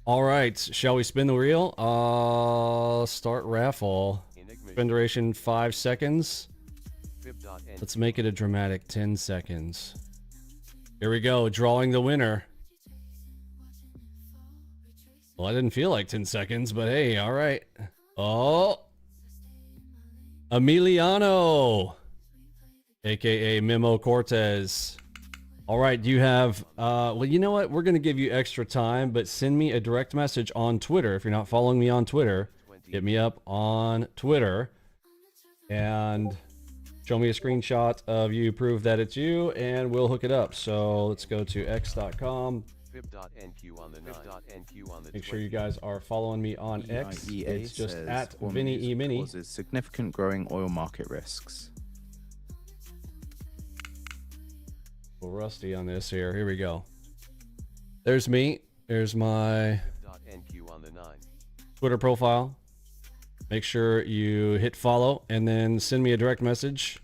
All right, shall we spin the wheel? Start raffle. Spin duration 5 seconds. Let's make it a dramatic 10 seconds. Here we go, drawing the winner. Well, I didn't feel like 10 seconds, but hey, all right. Oh. Emiliano, aka Memo Cortez. All right, do you have, well, you know what? We're going to give you extra time, but send me a direct message on Twitter. If you're not following me on Twitter, hit me up on Twitter and show me a screenshot of you, prove that it's you, and we'll hook it up. So let's go to x.com. Make sure you guys are following me on X. It's just at Vinny Emini. Causes significant growing oil market risks. A little rusty on this here. Here we go. There's me. There's my Twitter profile. Make sure you hit follow and then send me a direct message.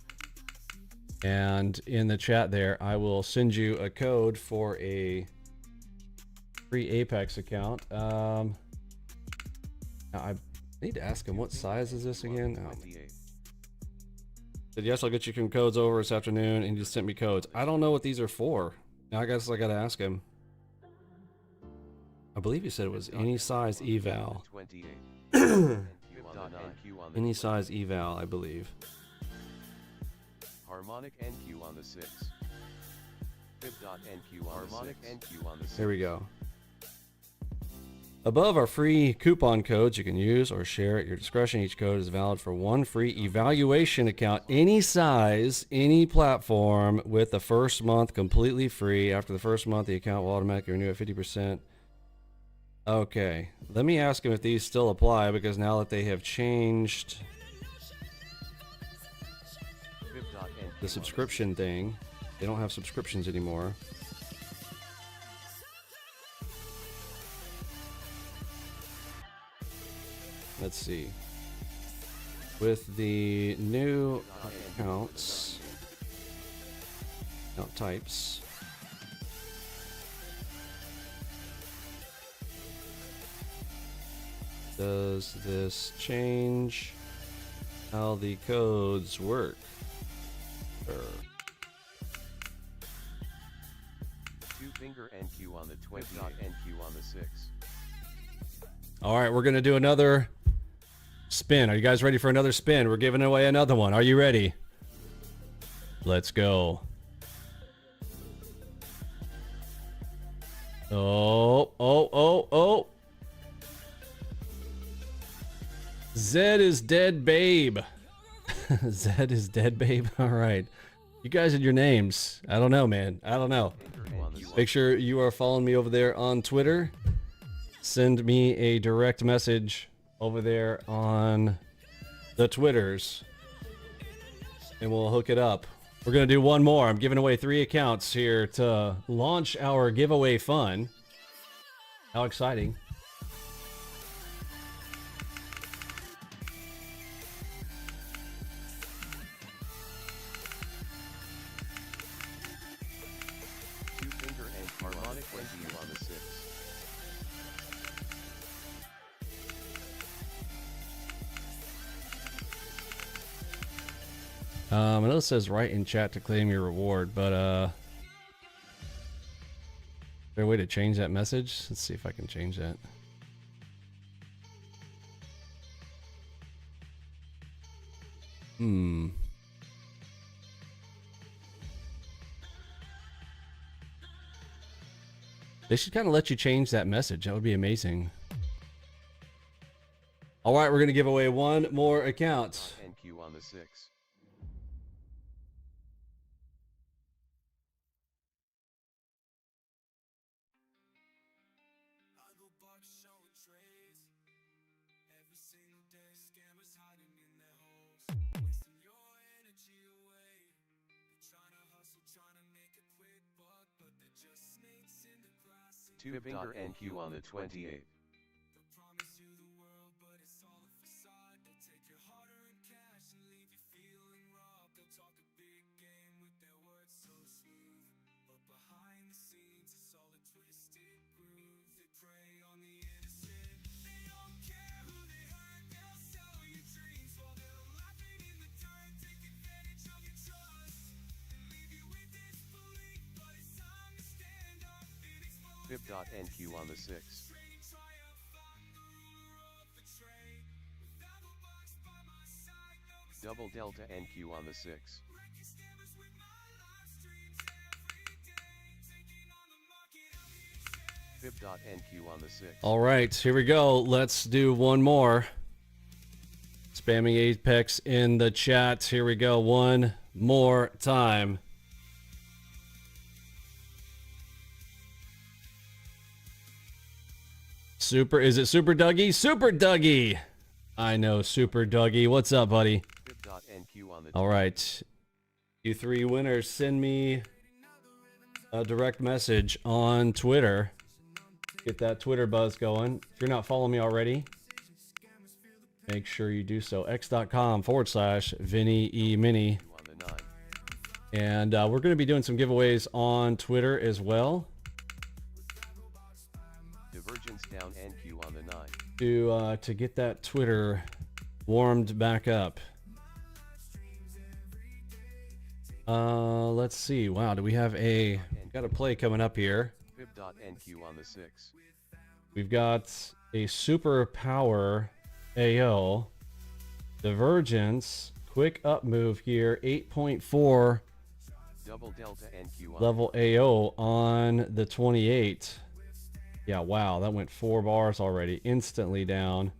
And in the chat there, I will send you a code for a free Apex account. Now I need to ask him, what size is this again? Oh. Said, yes, I'll get you some codes over this afternoon, and he just sent me codes. I don't know what these are for. Now I guess I gotta ask him. I believe he said it was any size eval. Any size eval, I believe. Harmonic NQ on the 6. Fib.NQ harmonic NQ on the 6. There we go. Above are free coupon codes you can use or share at your discretion. Each code is valid for one free evaluation account, any size, any platform, with the first month completely free. After the first month, the account will automatically renew at 50%. Okay, let me ask him if these still apply, because now that they have changed the subscription thing, they don't have subscriptions anymore. Let's see. With the new accounts, account types, does this change how the codes work? Two finger NQ on the 20. NQ on the 6. All right, we're gonna do another spin. Are you guys ready for another spin? We're giving away another one. Are you ready? Let's go. Oh. Zed is dead, babe. Zed is dead, babe. All right. You guys and your names. I don't know, man. I don't know. Make sure you are following me over there on Twitter. Send me a direct message over there on the Twitters, and we'll hook it up. We're gonna do one more. I'm giving away 3 accounts here to launch our giveaway fun. How exciting. Two finger and harmonic NQ on the 6. I know it says write in chat to claim your reward, but is there a way to change that message? Let's see if I can change that. They should kind of let you change that message. That would be amazing. All right, we're going to give away one more account. NQ on the 6. Two finger NQ on the 28. Fib.NQ on the 6. Double delta NQ on the 6. Fib.NQ on the 6. All right, here we go. Let's do one more. Spamming Apex in the chat. Here we go. One more time. Super, is it Super Dougie? Super Dougie! I know, Super Dougie. What's up, buddy? Fib.NQ on the All right. You three winners, send me a direct message on Twitter. Get that Twitter buzz going. If you're not following me already, make sure you do so. x.com/Vinny Emini. on the 9. And we're going to be doing some giveaways on Twitter as well. Divergence down NQ on the 9. To get that Twitter warmed back up. Let's see. Wow, do we have we've got a play coming up here. Fib.NQ on the 6. We've got a super power AO, divergence, quick up move here, 8.4 Double delta NQ on level AO on the 28. Yeah, wow, that went 4 bars already, instantly down.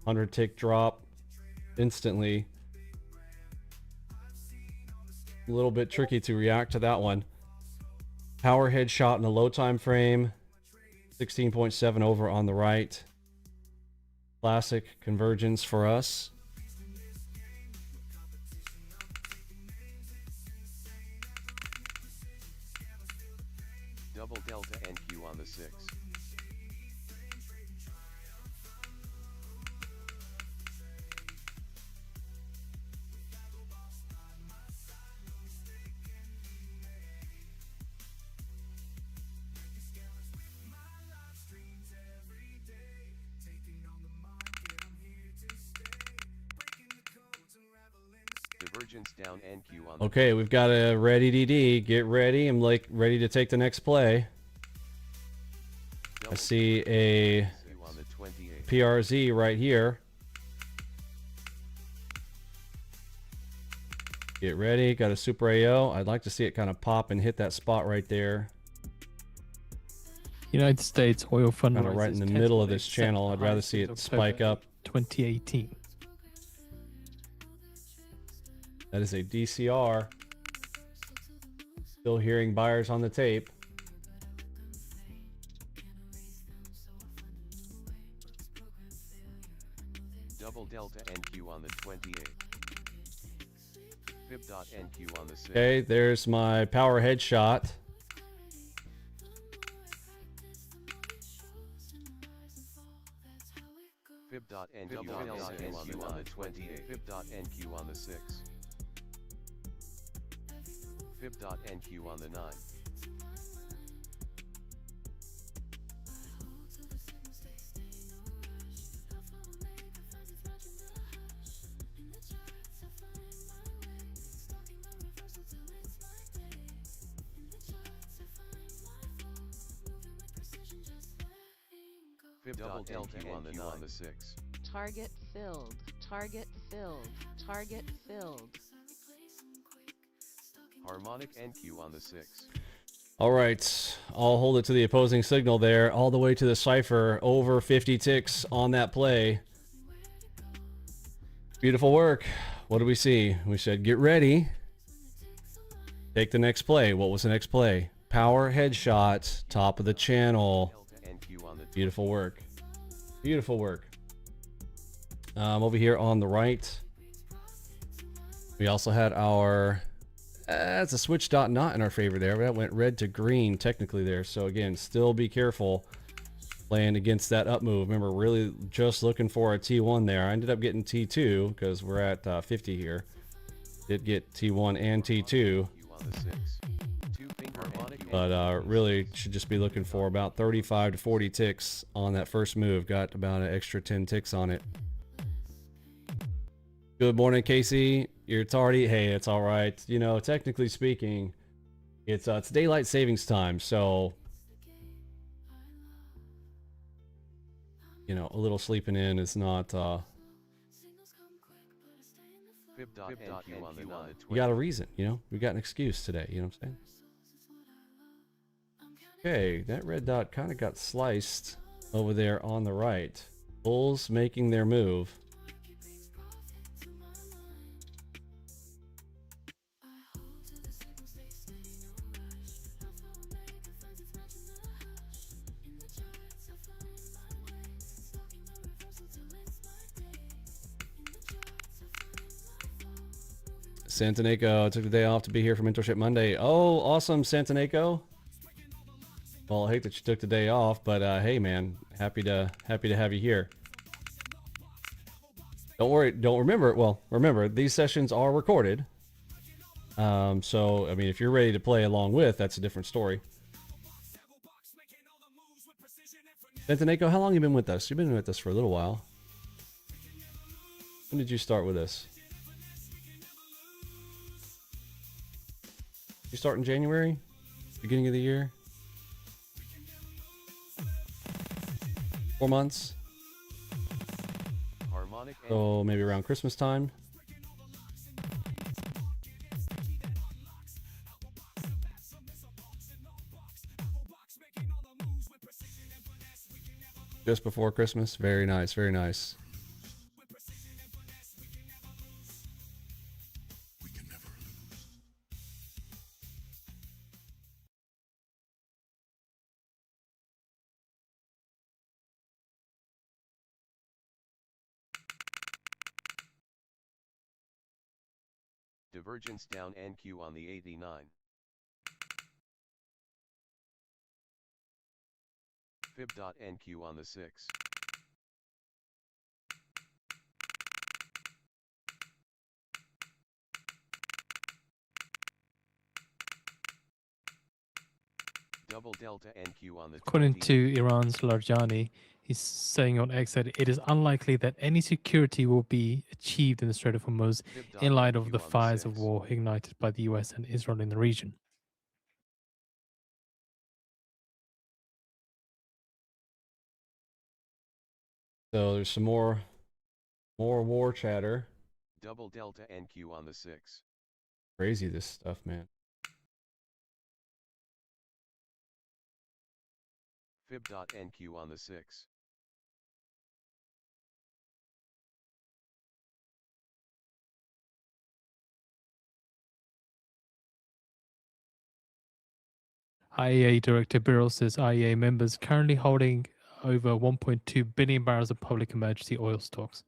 100 tick drop, instantly. A little bit tricky to react to that one. Power headshot in a low time frame, 16.7 over on the right. Classic convergence for us. double delta NQ on the 6. Divergence down NQ on the Okay, we've got a ready DD. Get ready. I'm like ready to take the next play. I see a NQ on the 28. PRZ right here. Get ready. Got a super AO. I'd like to see it kind of pop and hit that spot right there. United States oil fund Kind of right in the middle of this channel. I'd rather see it spike up. 2018. That is a DCR. Still hearing buyers on the tape. Double delta NQ on the 28. Fib.NQ on the 6. Okay, there's my power headshot. Fib.NQ on the 28. Fib.NQ on the 6. Fib.NQ on the 9. Fib.NQ on the 9 on the 6. Target filled. Target filled. Target filled. Harmonic NQ on the 6. All right, I'll hold it to the opposing signal there, all the way to the cipher. Over 50 ticks on that play. Beautiful work. What do we see? We said get ready. Take the next play. What was the next play? Power headshot, top of the channel. Delta NQ on the 2. Beautiful work. Beautiful work. Over here on the right, we also had our... That's a switch dot not in our favor there. That went red to green technically there. So again, still be careful playing against that up move. Remember, really just looking for a T1 there. I ended up getting T2 because we're at 50 here. Did get T1 and T2. on the 6. 2-finger harmonic But really should just be looking for about 35 to 40 ticks on that first move. Got about an extra 10 ticks on it. Good morning, Casey. You're tardy. Hey, it's all right. You know, technically speaking, it's daylight savings time, so you know, a little sleeping in is not Fib.NQ on the 9. You got a reason, you know? We got an excuse today, you know what I'm saying? Okay, that red dot kind of got sliced over there on the right. Bulls making their move. Santaneko took the day off to be here for Mentorship Monday. Oh, awesome, Santaneko. Well, I hate that you took the day off, but hey, man, happy to have you here. Don't worry. Remember these sessions are recorded. So I mean, if you're ready to play along with, that's a different story. Santaneko, how long have you been with us? You've been with us for a little while. When did you start with us? You start in January? Beginning of the year? 4 months? So maybe around Christmas time? Just before Christmas? Very nice, very nice. Divergence down NQ on the 89. Fib.NQ on the 6. Double delta NQ on the 20. According to Iran's Larjani, he's saying on X that it is unlikely that any security will be achieved in the Strait of Hormuz in light of the fires of war ignited by the US and Israel in the region. So there's some more war chatter. Double delta NQ on the 6. Crazy this stuff, man. Fib.NQ on the 6. IEA Director Birol says IEA members currently holding over 1.2 billion barrels of public emergency oil stocks.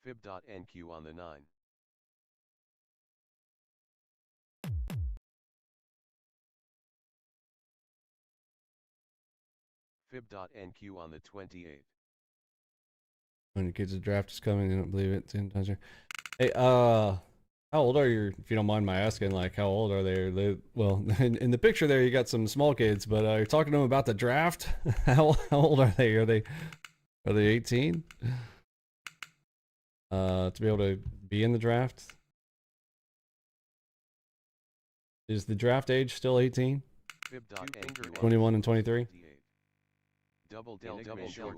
Fib.NQ on the 9. Fib.NQ on the 28. When the kids' draft is coming, they don't believe it. Tanja. Hey, how old are you? If you don't mind my asking, like, how old are they? Well, in the picture there, you got some small kids, but you're talking to them about the draft. How old are they? Are they 18? To be able to be in the draft. Is the draft age still 18? 21 and 23?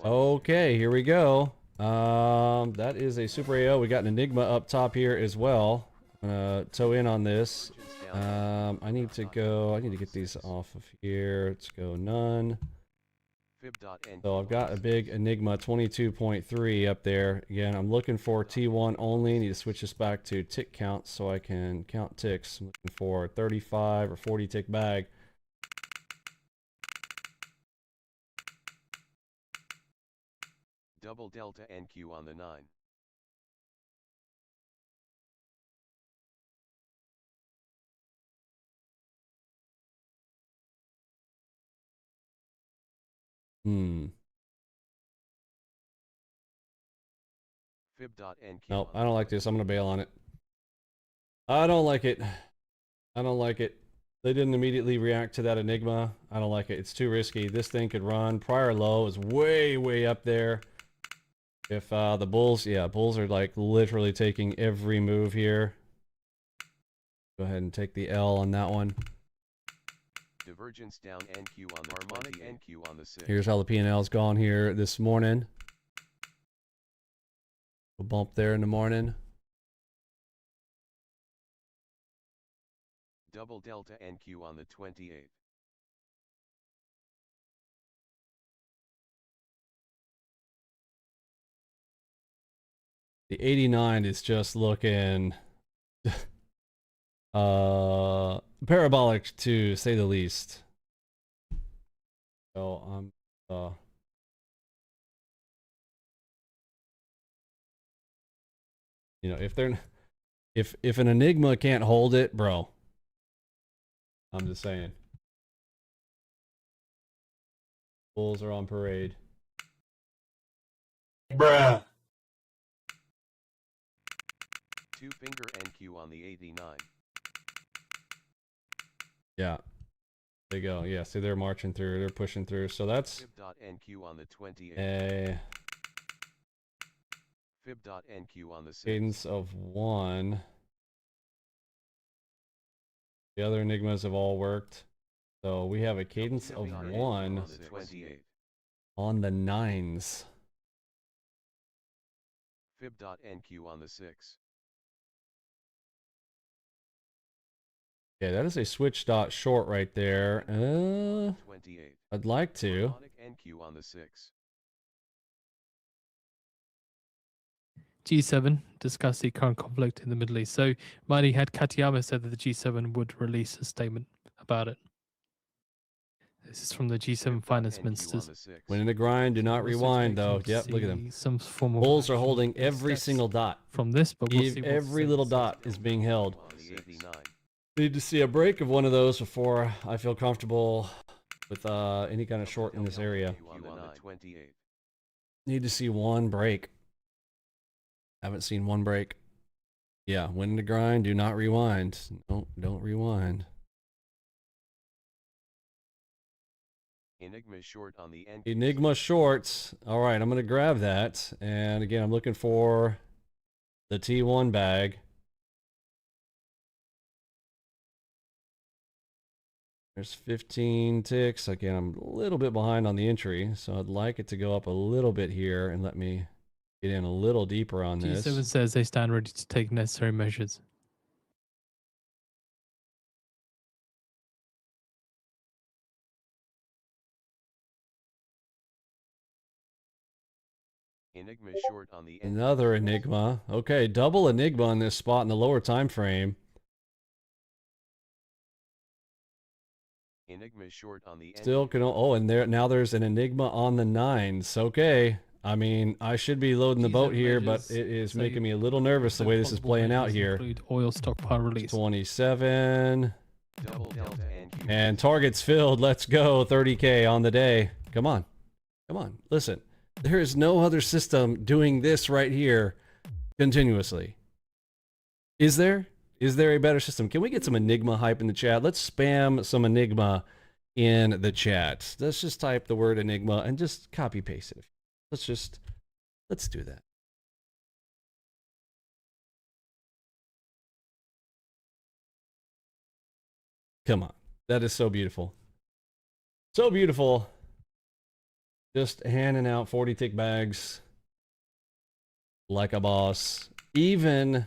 Okay, here we go. That is a Super AO. We got an Enigma up top here as well. Toe in on this. I need to get these off of here. Let's go none. So I've got a big Enigma 22.3 up there. Again, I'm looking for T1 only. I need to switch this back to tick count so I can count ticks. I'm looking for 35 or 40 tick bag. Double delta NQ on the 9. Fib.NQ. Nope, I don't like this. I'm gonna bail on it. I don't like it. I don't like it. They didn't immediately react to that Enigma. I don't like it. It's too risky. This thing could run. Prior low is way up there. If the bulls, yeah, bulls are like literally taking every move here. Go ahead and take the L on that one. Divergence down NQ on the harmonic NQ on the 6. Here's how the P&L's gone here this morning. A bump there in the morning. Double delta NQ on the 28. The 89 is just looking parabolic to say the least. So I'm you know, if an Enigma can't hold it, bro, I'm just saying. Bulls are on parade. Bruh. Two finger NQ on the 89. Yeah. There you go. Yeah, see they're marching through, they're pushing through. So that's Fib.NQ on the 28. a Fib.NQ on the 6. cadence of 1. The other Enigmas have all worked. So we have a cadence of 1 on the 9s. Fib.NQ on the 6. Yeah, that is a switch dot short right there. 28. I'd like to. Harmonic NQ on the 6. G7 discussed the current conflict in the Middle East. So, Marty had Katayama said that the G7 would release a statement about it. This is from the G7 finance ministers. When in the grind, do not rewind, though. Yep, look at them. Some form of Bulls are holding every steps single dot. from this, but we'll see Every little dot is being held. Need to see a break of one of those before I feel comfortable with any kind of short in this area. Need to see one break. Haven't seen one break. Yeah, when in the grind, do not rewind. Don't rewind. Enigma short on the NQ. Enigma shorts. All right, I'm going to grab that. And again, I'm looking for the T1 bag. There's 15 ticks. Again, I'm a little bit behind on the entry, so I'd like it to go up a little bit here and let me get in a little deeper on this. G7 says they stand ready to take necessary measures. Enigma short on the Another Enigma. Okay, double Enigma on this spot in the lower time frame. Enigma short on the Still can, oh, and there now there's an Enigma on the 9s. Okay. I mean, I should be loading the boat here, but it is making me a little nervous the way this is playing out here. Oil stockpile release. 27. And targets filled. Let's go. 30K on the day. Come on. Come on. Listen. There is no other system doing this right here continuously. Is there? Is there a better system? Can we get some Enigma hype in the chat? Let's spam some Enigma in the chat. Let's just type the word Enigma and just copy paste it. Let's do that. Come on. That is so beautiful. So beautiful. Just handing out 40 tick bags like a boss. Even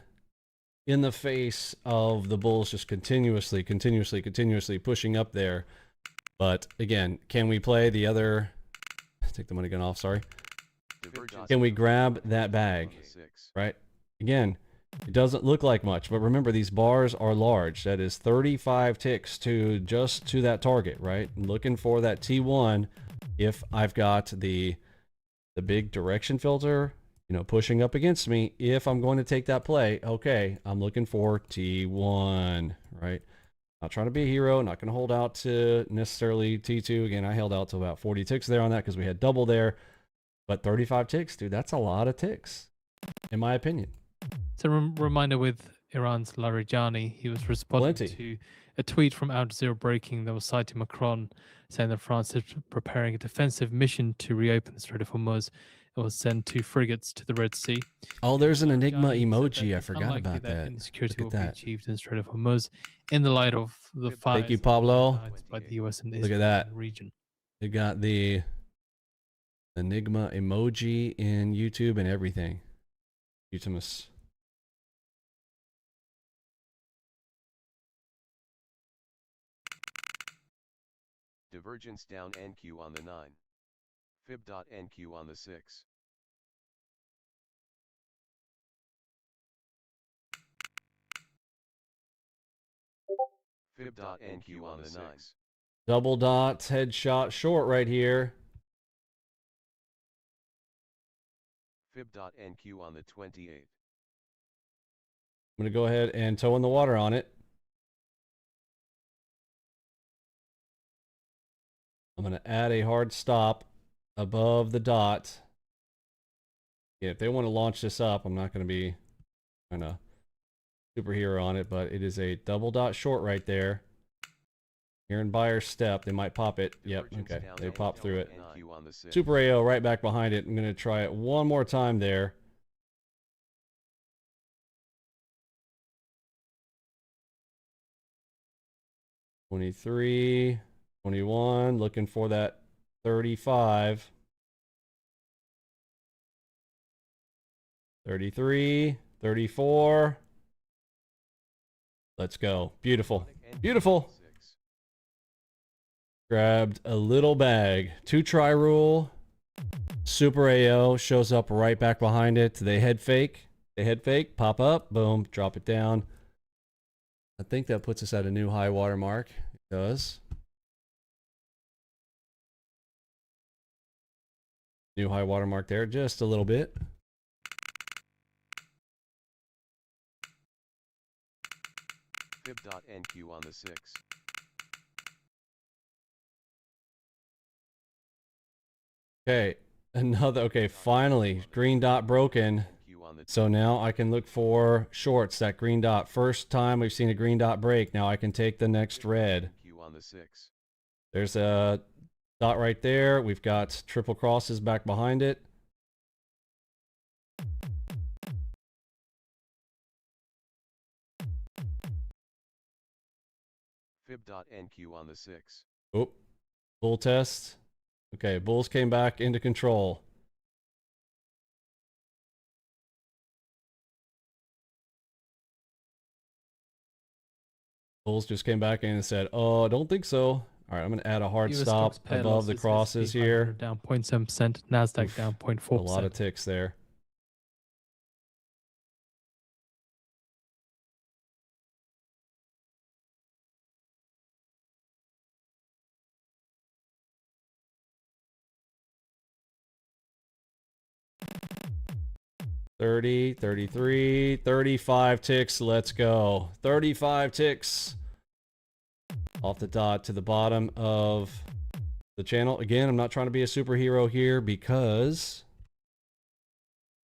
in the face of the bulls just continuously pushing up there. But again, can we play the other... Take the money gun off, sorry. Can we grab that bag? Right? Again, it doesn't look like much, but remember these bars are large. That is 35 ticks to just to that target, right? I'm looking for that T1 if I've got the big direction filter, you know, pushing up against me. If I'm going to take that play, okay, I'm looking for T1, right? Not trying to be a hero, not going to hold out to necessarily T2. Again, I held out to about 40 ticks there on that because we had double there. But 35 ticks, dude, that's a lot of ticks, in my opinion. It's a reminder with Iran's Larijani. He was responding to a tweet from Al Jazeera Breaking that was citing Macron, saying that France is preparing a defensive mission to reopen the Strait of Hormuz It was sent 2 frigates to the Red Sea. Oh, there's an Enigma Johnny said that emoji. I it's forgot unlikely about that. any security Look will at be that. achieved in the Strait of Hormuz in the light of the fires Thank you, Pablo. ignited by the US and Look at Israel that. in the region. They got the Enigma emoji in YouTube and everything. Utimus. Divergence down NQ on the 9. Fib.NQ on the 6. Fib.NQ on the 9. Double dots, headshot short right here. Fib.NQ on the 28. I'm going to go ahead and toe in the water on it. I'm going to add a hard stop above the dot. Yeah, if they want to launch this up, I'm not going to be kind of superhero on it, but it is a double dot short right there. Here in buyer's step, they might pop it. Yep, okay, they pop through it. Super AO right back behind it. I'm going to try it one more time there. $23, $21, looking for that $35. $33, $34. Let's go. Beautiful. Beautiful. Grabbed a little bag. 2 try rule. Super AO shows up right back behind it. They head fake. They head fake. Pop up. Boom. Drop it down. I think that puts us at a new high water mark. It does. New high water mark there. Just a little bit. Fib.NQ on the 6. Okay, another, okay, finally, green dot broken. So now I can look for shorts, that green dot. First time we've seen a green dot break. Now I can take the next red. There's a dot right there. We've got triple crosses back behind it. Fib.NQ on the 6. Oh, bull test. Okay, bulls came back into control. Bulls just came back in and said, oh, I don't think so. All right, I'm going to add a hard US stop stocks pair above the losses, crosses S&P here. 500 down 0.7%, Nasdaq Oof, down a 0.4%. lot of ticks there. $30, $33, $35 ticks. Let's go. 35 ticks off the dot to the bottom of the channel. Again, I'm not trying to be a superhero here because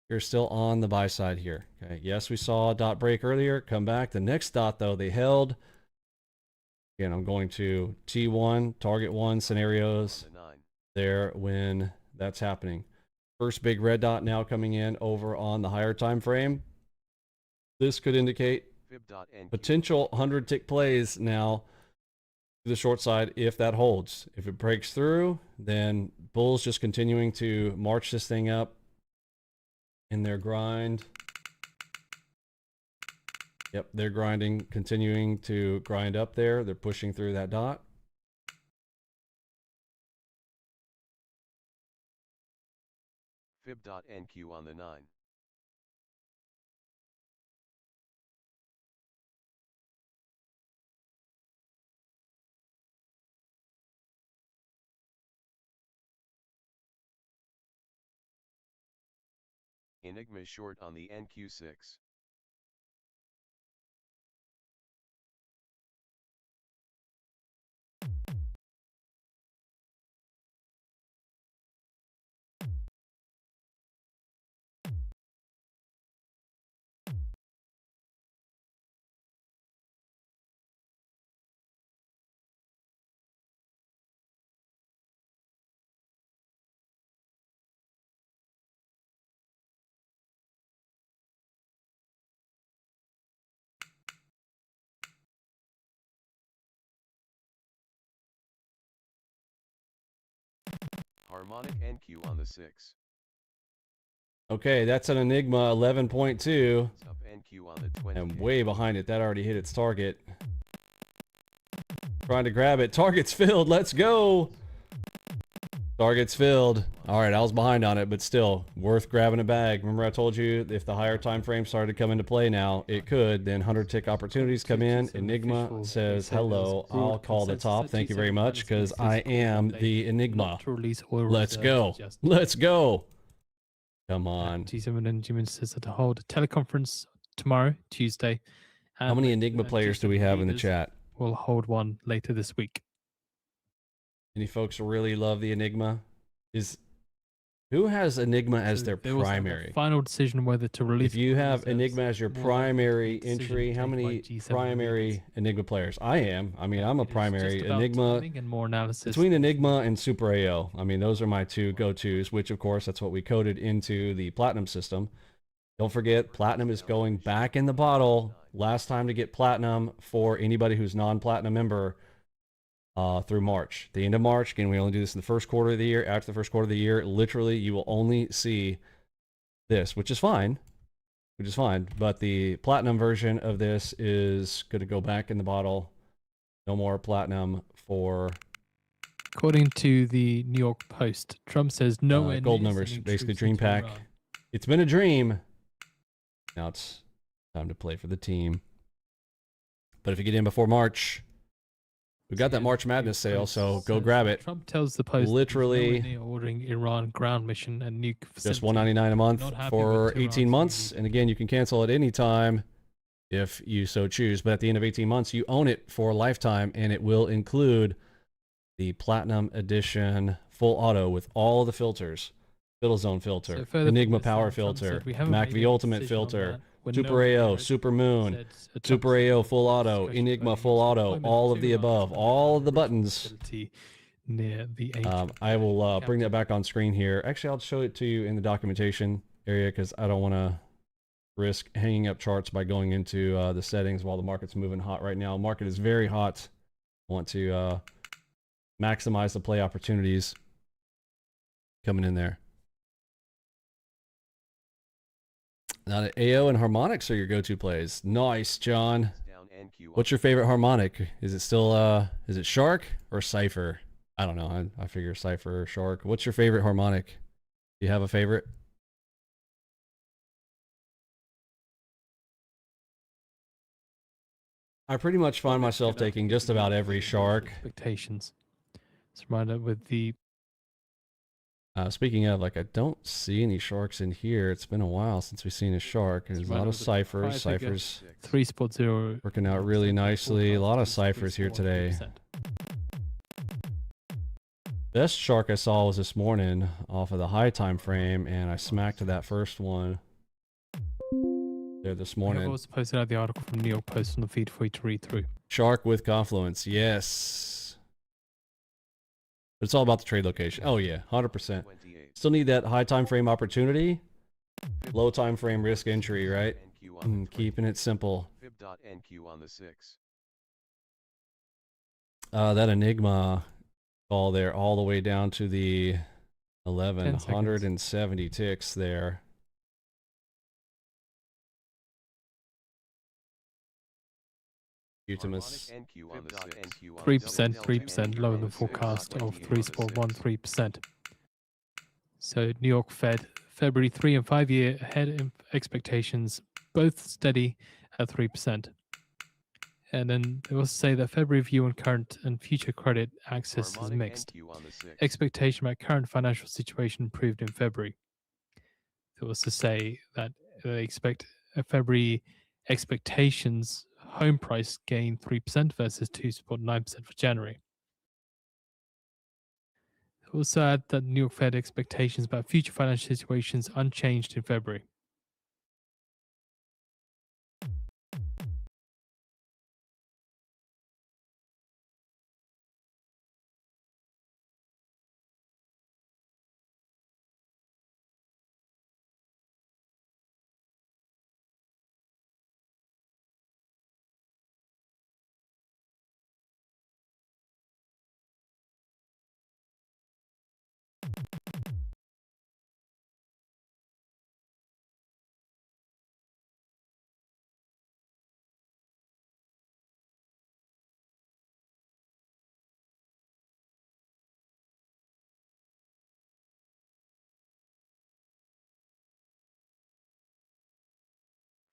you're still on the buy side here. Okay. Yes, we saw a dot break earlier. Come back. The next dot, though, they held. Again, I'm going to T1, target 1 scenarios there when that's happening. First big red dot now coming in over on the higher time frame. This could indicate potential 100 tick plays now to the short side if that holds. If it breaks through, then bulls just continuing to march this thing up in their grind. Yep, they're grinding, continuing to grind up there. They're pushing through that dot. Fib.NQ on the 9. Enigma short on the NQ6. Harmonic NQ on the 6. Okay, that's an Enigma 11.2. Up NQ on the 20. And way behind it. That already hit its target. Trying to grab it. Target's filled. Let's go. Target's filled. All right, I was behind on it, but still worth grabbing a bag. Remember I told you if the higher time frame started to come into play now, it could. Then 100 tick opportunities come in. Enigma says, hello, I'll call the top. Thank you very much, because I am the Enigma. Let's go. Let's go. Come on. G7 Energy Minister said to hold a teleconference tomorrow, Tuesday. How many Enigma players do we have in the chat? We'll hold one later this week. Any folks really love the Enigma? Who has Enigma as their primary? Final decision whether to release. If you have Enigma as your primary entry, how many primary Enigma players? I am. I mean, I'm a primary Enigma. And more analysis between Enigma and Super AO. I mean, those are my two go-tos, which of course, that's what we coded into the Platinum system. Don't forget, Platinum is going back in the bottle. Last time to get Platinum for anybody who's non-Platinum member through March. The end of March, again, we only do this in the first quarter of the year. After the first quarter of the year, literally, you will only see this, which is fine. But the Platinum version of this is going to go back in the bottle. No more Platinum for... According to the New York Post, Trump says no gold numbers, basically dream pack. It's been a dream. Now it's time to play for the team. But if you get in before March, we've got that March Madness sale, so go grab it. Trump tells the Post literally ordering Iran ground mission and nuke just $199 a month for 18 months. And again, you can cancel at any time if you so choose. But at the end of 18 months, you own it for a lifetime, and it will include the Platinum Edition full auto with all the filters. Fiddle Zone filter, Enigma Power filter, MACV Ultimate filter, Super AO, Super Moon, Super AO full auto, Enigma full auto, all of the above, all of the buttons. I will bring that back on screen here. Actually, I'll show it to you in the documentation area because I don't want to risk hanging up charts by going into the settings while the market's moving hot right now. The market is very hot. I want to maximize the play opportunities coming in there. Now the AO and harmonics are your go-to plays. Nice, John. What's your favorite harmonic? Is it still is it Shark or Cypher? I don't know. I figure Cypher or Shark. What's your favorite harmonic? Do you have a favorite? I pretty much find myself taking just about every Shark. Expectations. Let's remind it with the speaking of, like, I don't see any sharks in here. It's been a while since we've seen a shark. There's a lot of ciphers. Ciphers 3.0 working out really nicely. A lot of ciphers here today. Best shark I saw was this morning off of the high time frame, and I smacked that first one there this morning. I also posted out the article from New York Post on the feed for you to read through. Shark with Confluence, yes. But it's all about the trade location. Oh yeah, 100%. Still need that high time frame opportunity, low time frame risk entry, right? Keeping it simple. That Enigma call there all the way down to the 1170 ticks there. Utimus. 3%, lower than forecast of 3.13%. So New York Fed, February 3 and 5 year ahead expectations, both steady at 3%. And then they also say that February view on current and future credit access is mixed. Expectation about current financial situation improved in February. They also say that they expect a February expectations home price gain 3% versus 2.9% for January. They also add that New York Fed expectations about future financial situations unchanged in February.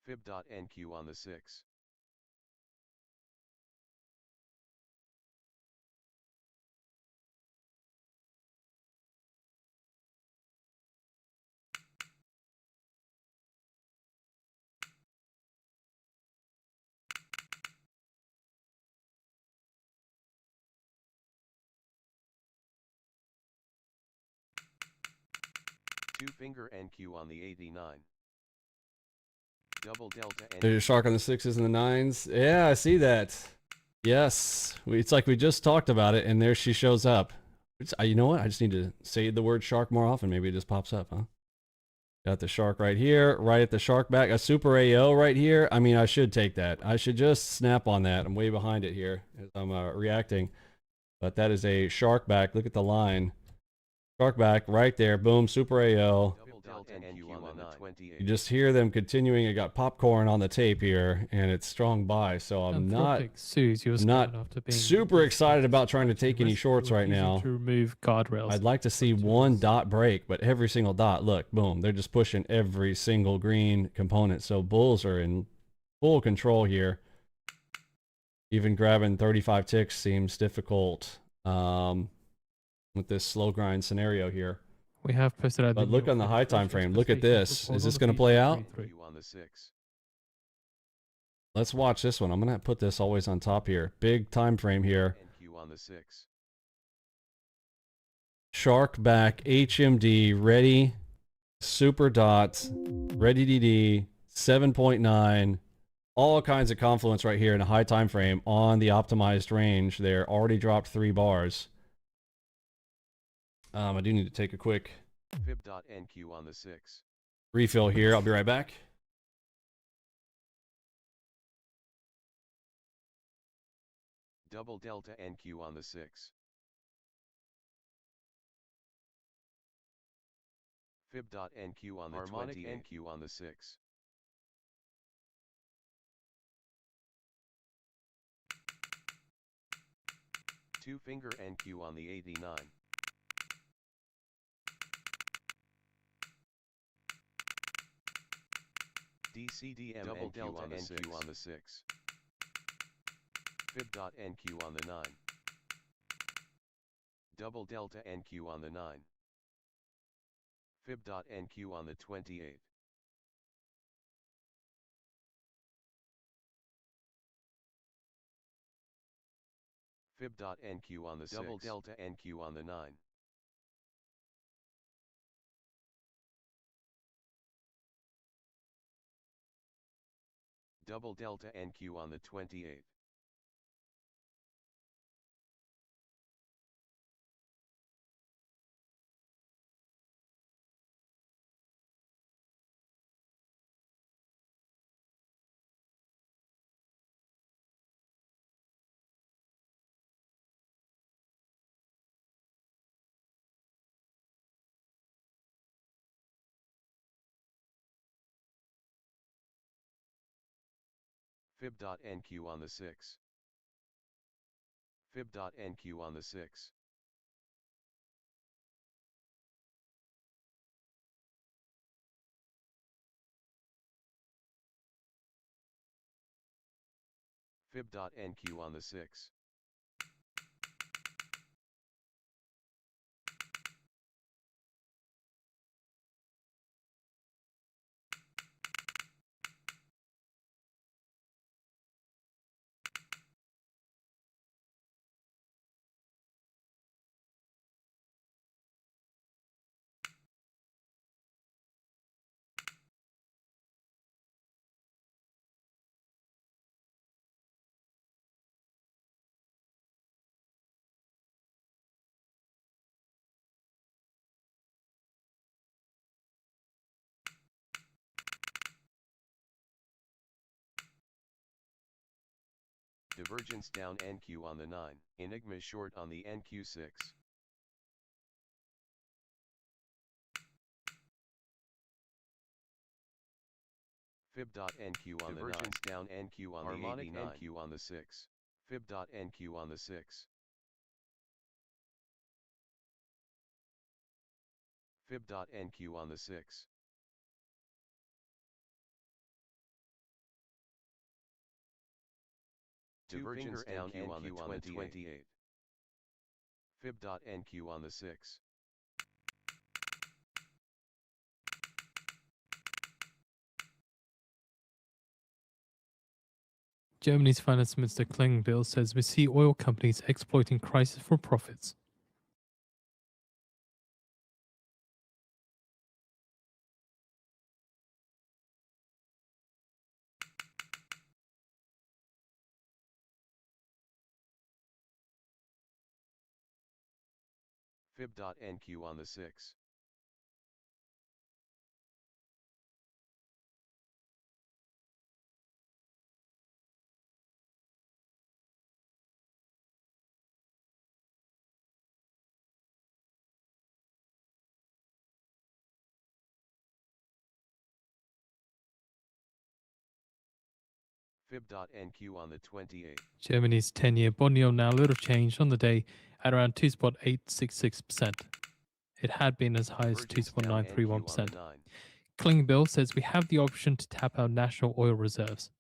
Fib.NQ on the 6. Two-finger NQ on the 89. Double delta NQ. There's a shark on the 6s and the 9s. Yeah, I see that. Yes. It's like we just talked about it, and there she shows up. You know what? I just need to say the word shark more often. Maybe it just pops up, huh? Got the shark right here, right at the shark back. A super AO right here. I mean, I should take that. I should just snap on that. I'm way behind it here as I'm reacting. But that is a shark back. Look at the line. Shark back right there. Boom, super AO. You just hear them continuing. It got popcorn on the tape here, and it's strong buy. So I'm not super excited about trying to take any shorts right now. To remove guardrails. I'd like to see one dot break, but every single dot, look, boom, they're just pushing every single green component. So bulls are in full control here. Even grabbing 35 ticks seems difficult with this slow grind scenario here. We have posted out. But look on the high time frame. Look at this. Is this going to play out? Let's watch this one. I'm going to put this always on top here. Big time frame here. Shark back, HMD, ready, super dot, ready DD, 7.9, all kinds of confluence right here in a high time frame on the optimized range there. Already dropped 3 bars. I do need to take a quick Fib.NQ on the 6. refill here. I'll be right back. Double delta NQ on the 6. Fib.NQ on the harmonic 28. NQ on the 6. Two-finger NQ on the 89. DCDM double NQ delta on the NQ 6. On the 6. Fib.NQ on the 9. Double delta NQ on the 9. Fib.NQ on the 28. Fib.NQ on the 6. Double delta NQ on the 9. Double delta NQ on the 28. Fib.NQ on the 6. Fib.NQ on the 6. Fib.NQ on the 6. Divergence down NQ on the 9, Enigma short on the NQ6. Fib.NQ on divergence the 9, down NQ on harmonic the 89, NQ on the 6. Fib.NQ on the 6. Fib.NQ on the 6. Divergence down NQ on the 28. Fib.NQ on the 6. Germany's Finance Minister Klingbeil says we see oil companies exploiting crisis for profits. Fib.NQ on the 6. Fib.NQ on the 28. Germany's 10-year bond yield now little changed on the day at around 2.866%. It had been as high as Divergence down NQ on the 2.931%. 9. Klingbeil says we have the option to tap our national oil reserves.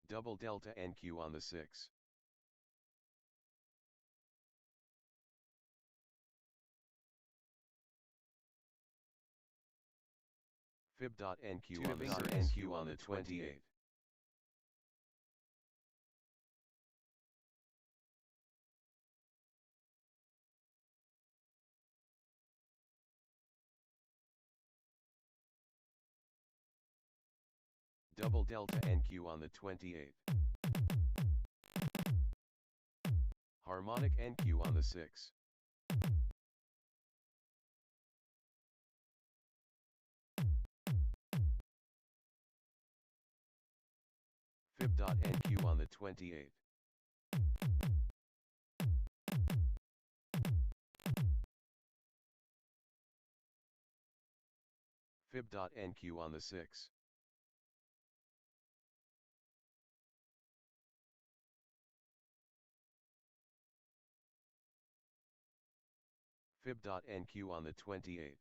Double delta NQ on the 6. Fib.NQ on the 6. NQ on the 28. Double delta NQ on the 28. Harmonic NQ on the 6. Fib.NQ on the 28. Fib.NQ on the 6. Fib.NQ on the 28.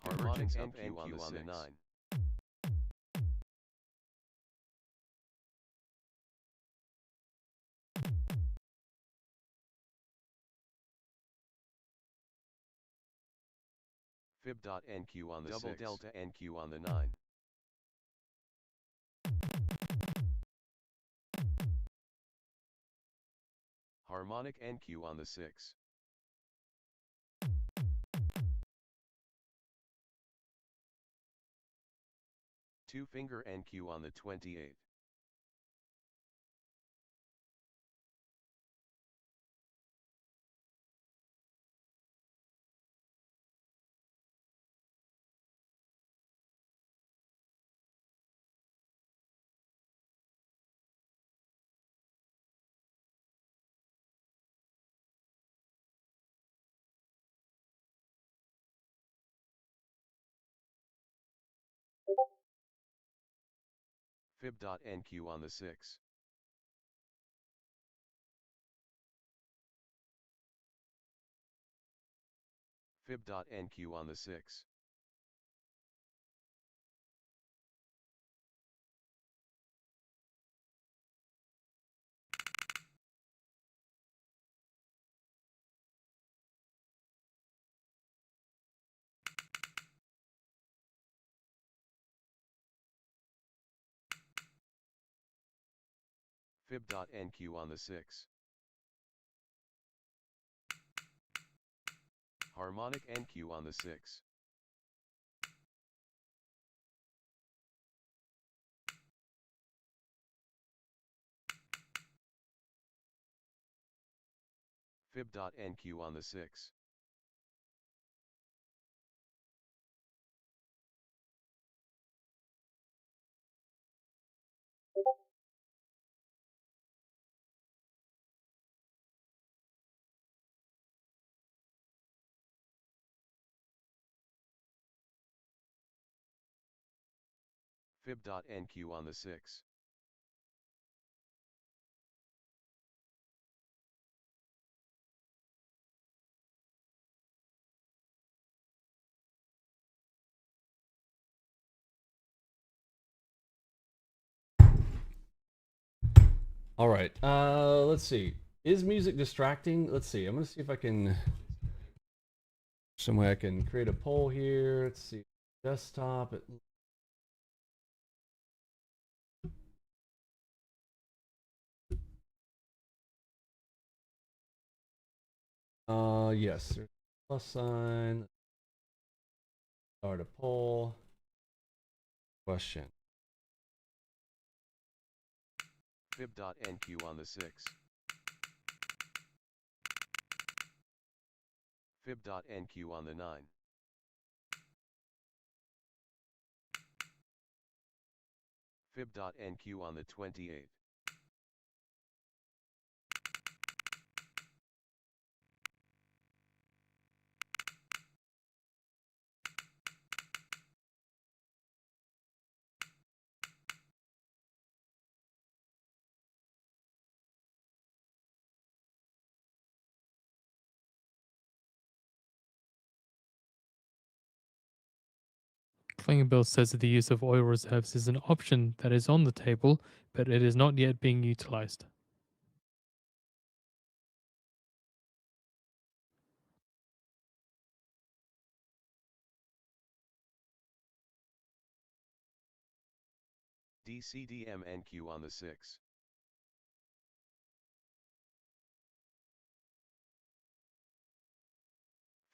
Harmonic NQ on the 9. Fib.NQ on the double 6. Delta NQ on the 9. Harmonic NQ on the 6. Two finger NQ on the 28. Fib.NQ on the 6. Fib.NQ on the 6. Fib.NQ on the 6. Harmonic NQ on the 6. Fib.NQ on the 6. Fib.NQ on the 6. All right. Let's see. Is music distracting? Let's see. I'm gonna see if I can. Some way I can create a poll here. Let's see. Desktop. Yes. There's a plus sign. Start a poll. Question. Fib.NQ on the 6. Fib.NQ on the 9. Fib.NQ on the 28. Klingenbill says that the use of oil reserves is an option that is on the table, but it is not yet being utilized. DCDMNQ on the 6.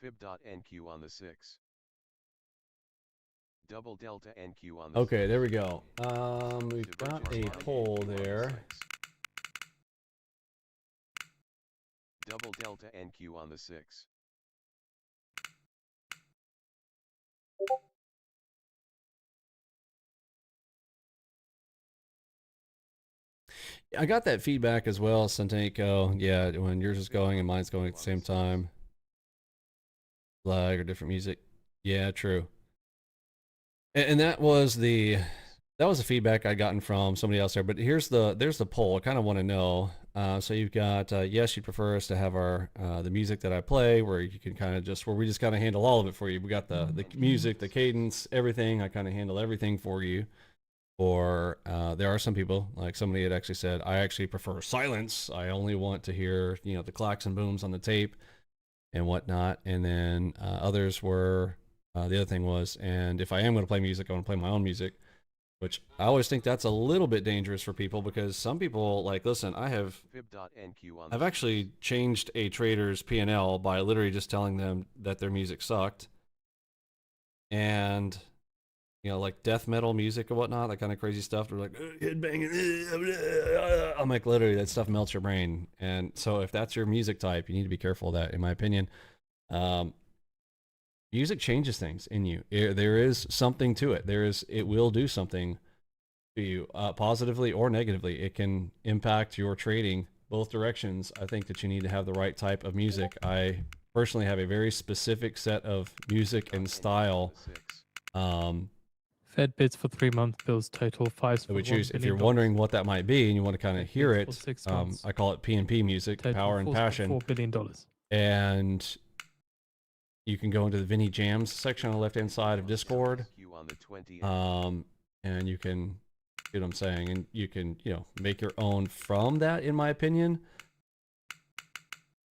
Fib.NQ on the 6. Double delta NQ on the Okay, 6. there we go. We've got a poll there. Double delta NQ on the 6. I got that feedback as well, Santanko. Yeah, when yours is going and mine's going at the same time. Lag or different music. Yeah, true. And that was the feedback I'd gotten from somebody else there. But there's the poll. I kind of want to know. So you've got yes, you prefer us to have our the music that I play, where you can kind of just we just kind of handle all of it for you. We got the music, the cadence, everything. I kind of handle everything for you. Or there are some people, like somebody had actually said, I actually prefer silence. I only want to hear, you know, the clacks and booms on the tape and whatnot. And then others were, the other thing was, and if I am going to play music, I want to play my own music, which I always think that's a little bit dangerous for people, because some people, like, listen, I've actually changed a trader's P&L by literally just telling them that their music sucked. And you know, like death metal music or whatnot, that kind of crazy stuff. They're like, headbanging. I'm like, literally, that stuff melts your brain. And so if that's your music type, you need to be careful of that, in my opinion. Music changes things in you. There is something to it. It will do something to you, positively or negatively. It can impact your trading both directions. I think that you need to have the right type of music. I personally have a very specific set of music and style. Fed bids for 3-month bills total $5.1 So we choose, if you're billion. wondering what that might be and you want to kind of Fed hear bids it, for 6 months. I call it P&P music, Total power and passion. $4.4 billion. And you can go into the Vinny Jams section on the left-hand side of Discord. And you can, see what I'm saying, and you can, you know, make your own from that, in my opinion.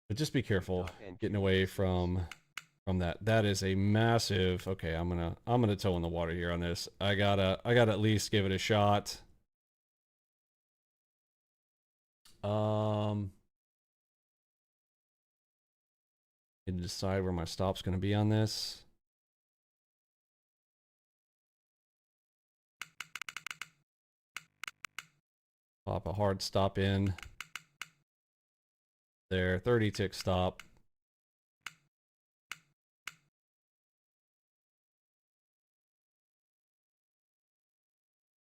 But just be careful getting away from that. That is a massive, okay, I'm gonna toe in the water here on this. I gotta at least give it a shot. Need to decide where my stop's gonna be on this. Pop a hard stop in there, 30 tick stop.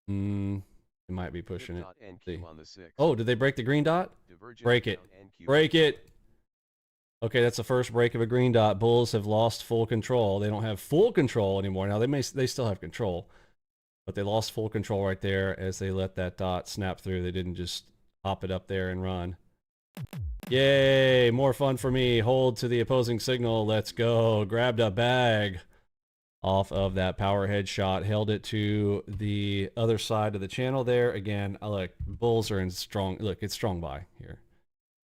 It might be pushing it. See. Oh, did they break the green dot? Break it. Break it. Okay, that's the first break of a green dot. Bulls have lost full control. They don't have full control anymore. Now they still have control, but they lost full control right there as they let that dot snap through. They didn't just hop it up there and run. Yay, more fun for me. Hold to the opposing signal. Let's go. Grabbed a bag. off of that power head shot, held it to the other side of the channel there. Again, I look, bulls are in strong, look, it's strong buy here.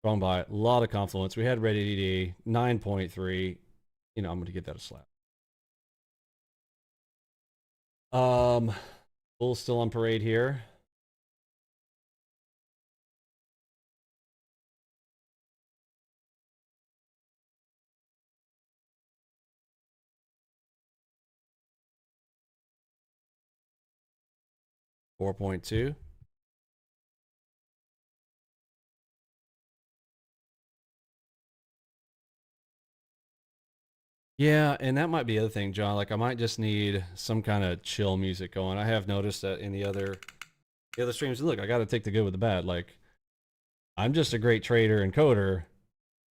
Strong buy, a lot of confluence. We had red EDD, 9.3. You know, I'm going to give that a slap. Bulls still on parade here. $4.2. Yeah, and that might be the other thing, John. Like, I might just need some kind of chill music going. I have noticed that in the other streams. Look, I got to take the good with the bad. Like, I'm just a great trader and coder.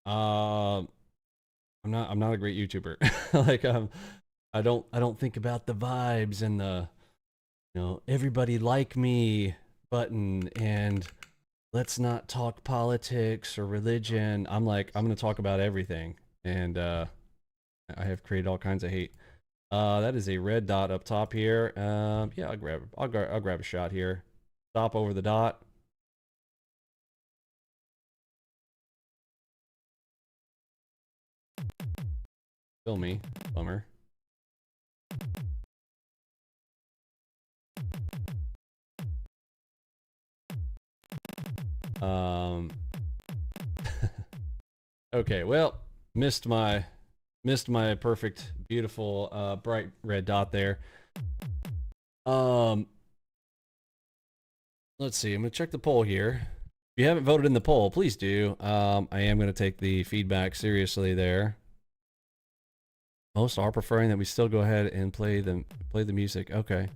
I'm not a great YouTuber. Like, I don't think about the vibes and the, you know, everybody like me button and let's not talk politics or religion. I'm like, I'm gonna talk about everything, and I have created all kinds of hate. That is a red dot up top here. Yeah, I'll grab a shot here. Stop over the dot. Kill me, bummer. Okay, well, missed my perfect, beautiful, bright red dot there. Let's see. I'm gonna check the poll here. If you haven't voted in the poll, please do. I am gonna take the feedback seriously there. Most are preferring that we still go ahead and play the music. Okay.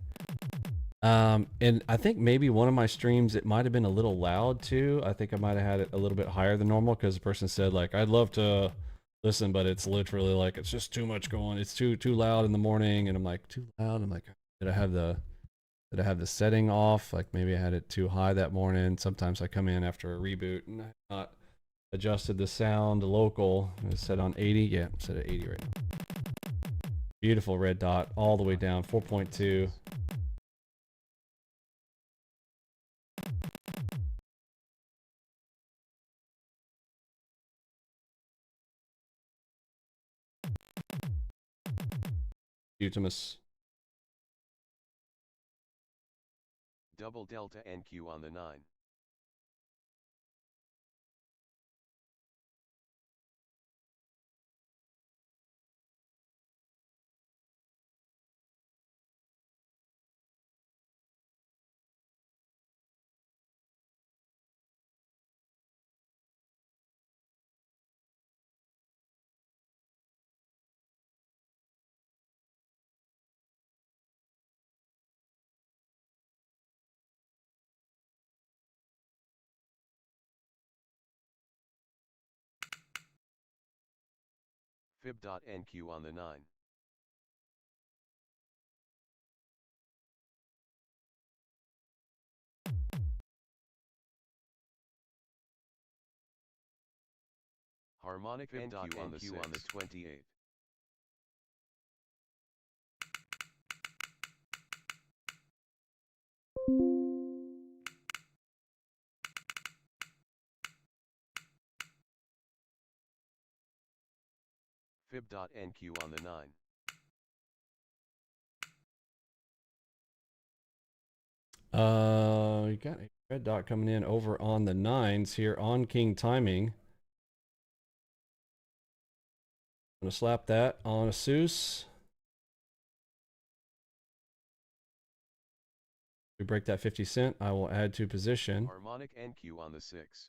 And I think maybe one of my streams, it might have been a little loud too. I think I might have had it a little bit higher than normal because the person said like, I'd love to listen, but it's literally like, it's just too much going. It's too loud in the morning. And I'm like, too loud. I'm like, did I have the setting off? Like maybe I had it too high that morning. Sometimes I come in after a reboot and I have not adjusted the sound local. It's set on 80. Yeah, I'm set at 80 right now. Beautiful red dot all the way down, 4.2. Utimus. Double delta NQ on the 9. Fib.NQ on the 9. Harmonic NQ on the 28. Fib.NQ on the 9. You got a red dot coming in over on the 9s here on King Timing. I'm gonna slap that on a Seuss. We break that 50 cent. I will add to position. Harmonic NQ on the 6.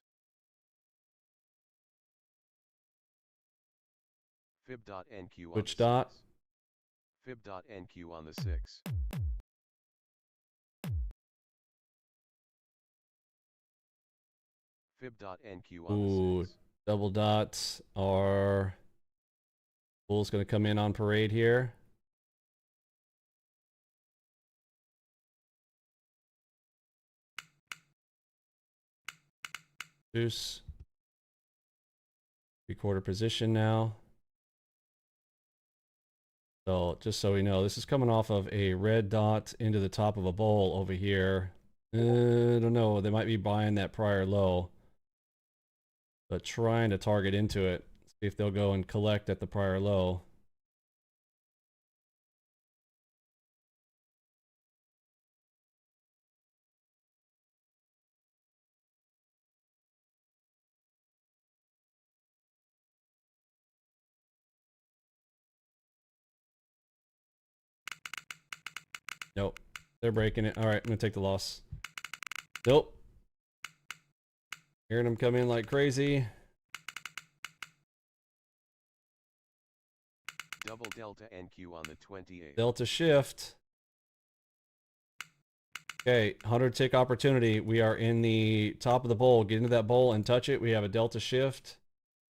Fib.NQ on Which the dot? 6. Fib.NQ on the 6. Fib.NQ on the 6. Double dots are Bull's going to come in on parade here. Deuce. 3/4 position now. So just so we know, this is coming off of a red dot into the top of a bowl over here. I don't know, they might be buying that prior low, but trying to target into it. See if they'll go and collect at the prior low. Nope. They're breaking it. All right, I'm going to take the loss. Nope. Hearing them come in like crazy. Double delta NQ on the 28th. Delta shift. Okay, 100 tick opportunity. We are in the top of the bowl. Get into that bowl and touch it. We have a delta shift.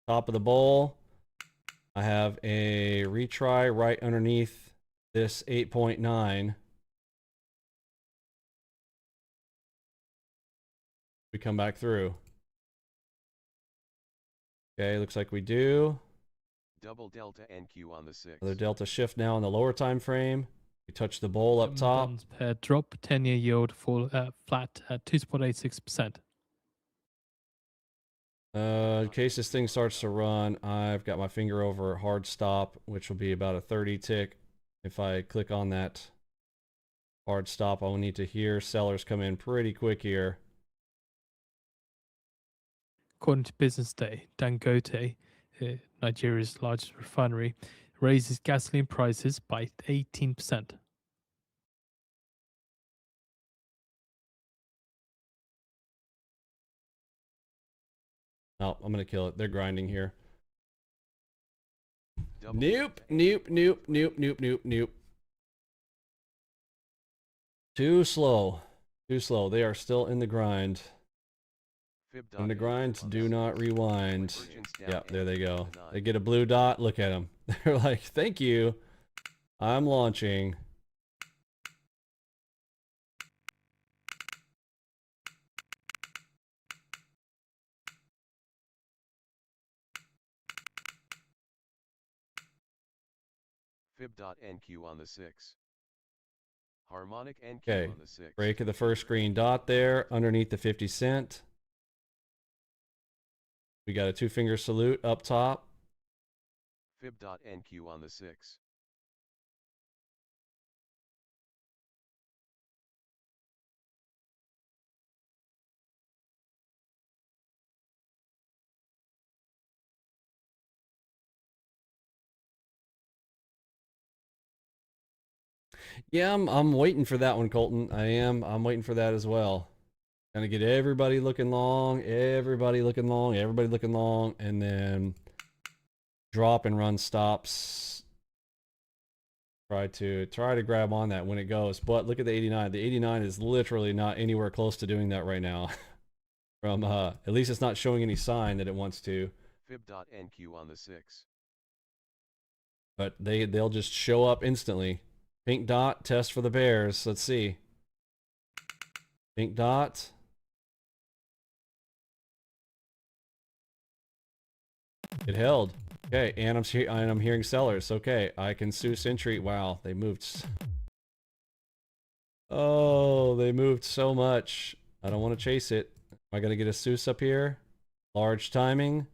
Top of the bowl. I have a retry right underneath this 8.9. We come back through. Okay, looks like we do. Double delta NQ on the 6th. Another delta shift now in the lower time frame. We touch the bowl up top. Bonds pair drop, 10-year yield full flat at 2.86%. In case this thing starts to run, I've got my finger over hard stop, which will be about a 30 tick. If I click on that hard stop, I will need to hear sellers come in pretty quick here. According to Business Day, Dangote, Nigeria's largest refinery, raises gasoline prices by 18%. Oh, I'm going to kill it. They're grinding here. Double Nope, nope, nope, nope, nope, nope, nope. Too slow. Too slow. They are still in the grind. And the grinds do not rewind. Yep, there they go. They get a blue dot. Look at them. They're like, thank you. I'm launching. Fib.NQ on the 6. Harmonic NQ Okay, on the 6. break of the first green dot there underneath the 50 cent. We got a 2-finger salute up top. Fib.NQ on the 6. Yeah, I'm waiting for that one, Colton. I'm waiting for that as well. Gonna get everybody looking long, everybody looking long, everybody looking long, and then drop and run stops. Try to grab on that when it goes. But look at the 89. The 89 is literally not anywhere close to doing that right now. From at least it's not showing any sign that it wants to. Fib.NQ on the 6. But they'll just show up instantly. Pink dot, test for the bears. Let's see. Pink dot. It held. Okay, and I'm hearing sellers. Okay, I can Seuss entry. Wow, they moved. Oh, they moved so much. I don't want to chase it. Am I gonna get a Seuss up here? Large timing.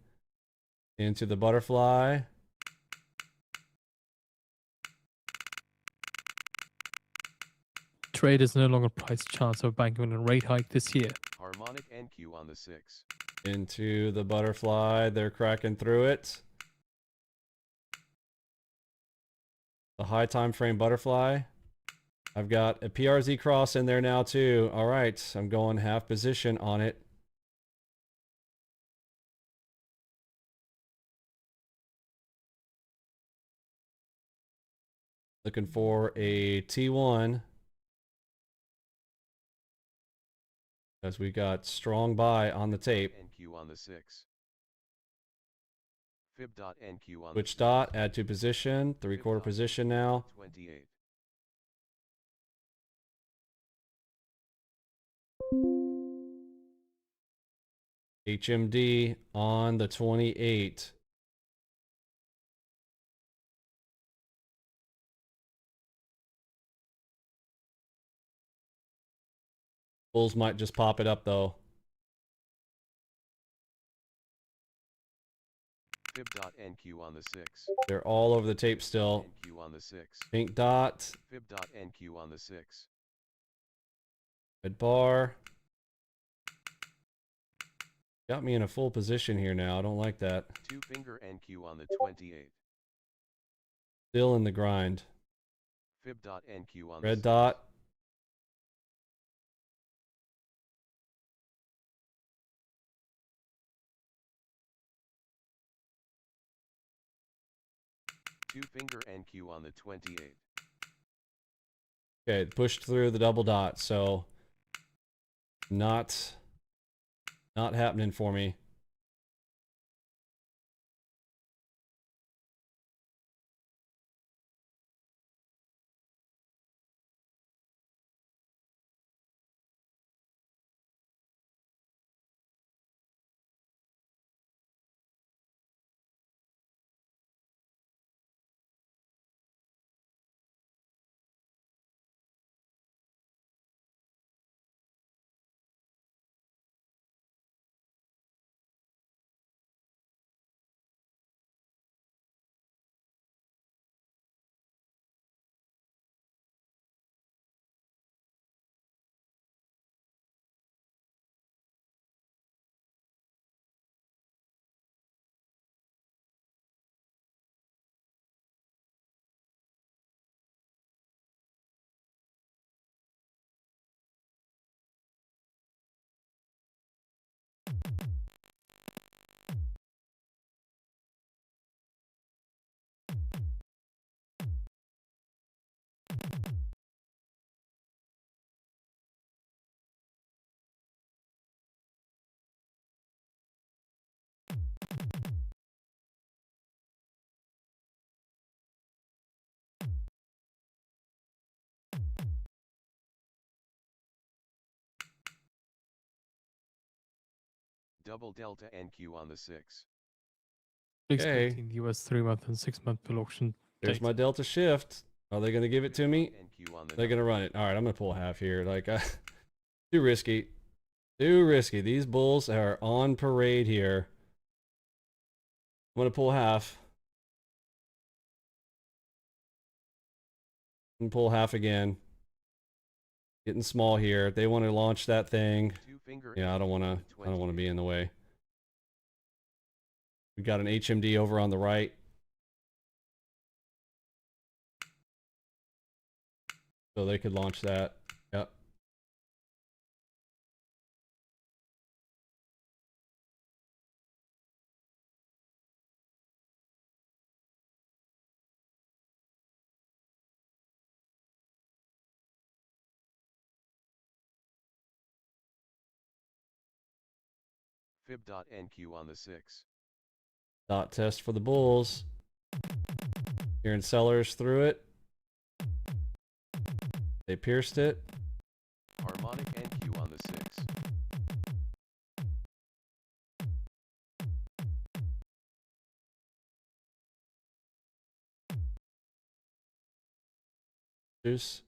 Into the butterfly. Traders no longer price chance of banking on a rate hike this year. Harmonic NQ on the 6. Into the butterfly. They're cracking through it. The high time frame butterfly. I've got a PRZ cross in there now too. All right, I'm going half position on it. Looking for a T1. As we got strong buy on the tape. NQ on the 6. Fib.NQ on Which the dot? Add to position. 3/4 position now. 28. HMD on the 28. Bulls might just pop it up though. Fib.NQ on the 6. They're all over the tape still. NQ on the 6. Pink dot. Fib.NQ on the 6. Red bar. Got me in a full position here now. I don't like that. 2-finger NQ on the 28. Still in the grind. Fib.NQ on the Red 6. dot. Two-finger NQ on the 28. Okay, it pushed through the double dot, so not happening for me. Double delta NQ on the 6. Expecting the US 3-month and 6-month bill auction There's date. my delta shift. Are they going to give it to me? NQ on the They're going to run it. All right, I'm going to pull half here. Like, too risky. Too risky. These bulls are on parade here. I'm going to pull half. And pull half again. Getting small here. They want to launch that thing. Yeah, I don't want to be in the way. We got an HMD over on the right. So they could launch that. Yep. Fib.NQ on the 6. Dot test for the bulls. Hearing sellers through it. They pierced it. Harmonic NQ on the 6. Juice.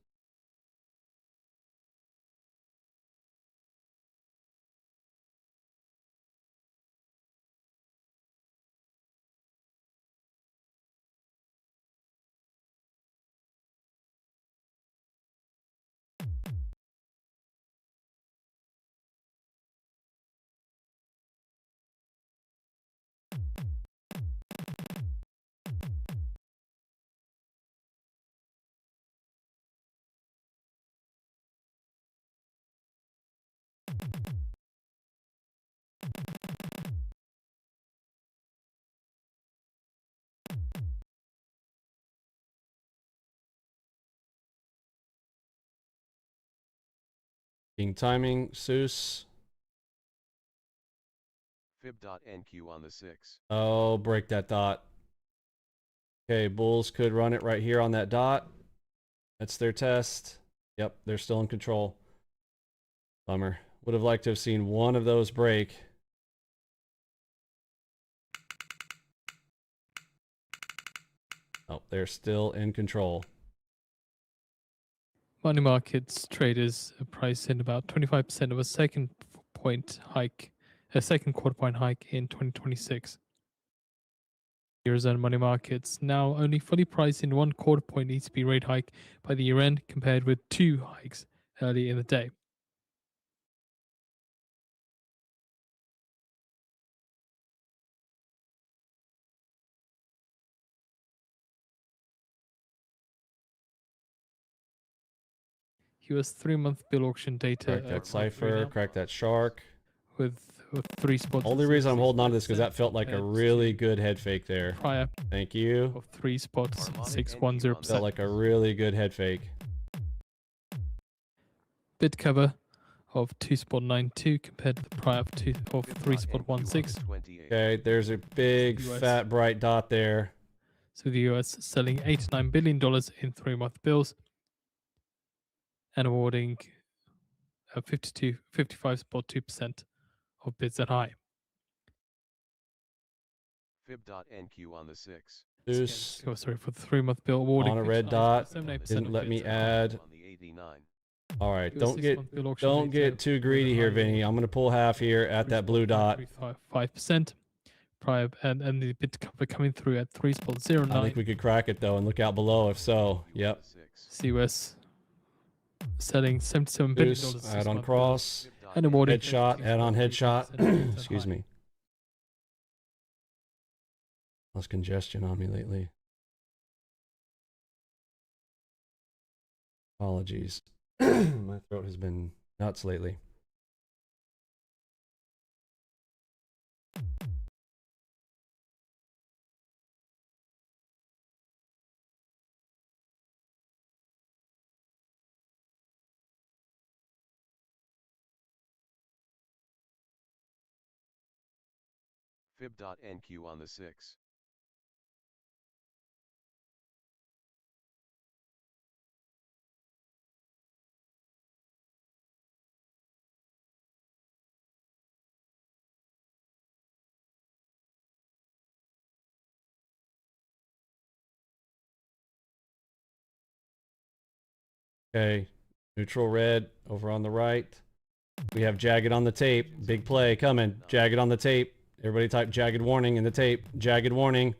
King timing, Seuss. Fib.NQ on the 6. Oh, break that dot. Okay, bulls could run it right here on that dot. That's their test. Yep, they're still in control. Bummer. Would have liked to have seen one of those break. Oh, they're still in control. Money markets traders are priced in about 25% of a second quarter point hike in 2026. Eurozone money markets now only fully priced in 1/4 point ECB rate hike by the year end, compared with 2 hikes early in the day. US 3-month bill auction data. Crack that cipher, crack that shark. With 3 spots. Only reason I'm holding on to this because that felt like a really good head fake there. Prior. Thank you. Of 3 spots, 610%. Felt like a really good head fake. Bid cover of 2.92 compared to the prior of 3.16. Okay, there's a big fat bright dot there. So the US selling $89 billion in 3-month bills and awarding 55.2% of bids at high. Fib.NQ on the 6. Deuce. Oh, sorry, for the 3-month bill awarding On a red dot. 78% Didn't of let bids me at high. add. On the 89. All right, US don't 6-month bill auction data get too greedy here, Vinny. I'm gonna pull half here at that blue dot. 5% prior, and the bid cover coming through at 3.09. I think we could crack it though and look out below if so. Yep. CUS selling $77 billion. Deuce, add on cross. And awarding Headshot, add on headshot. Excuse me. Less congestion on me lately. Apologies. My throat has been nuts lately. Fib.NQ on the 6. Okay, neutral red over on the right. We have jagged on the tape. Big play coming. Jagged on the tape. Everybody type jagged warning in the tape. Jagged warning.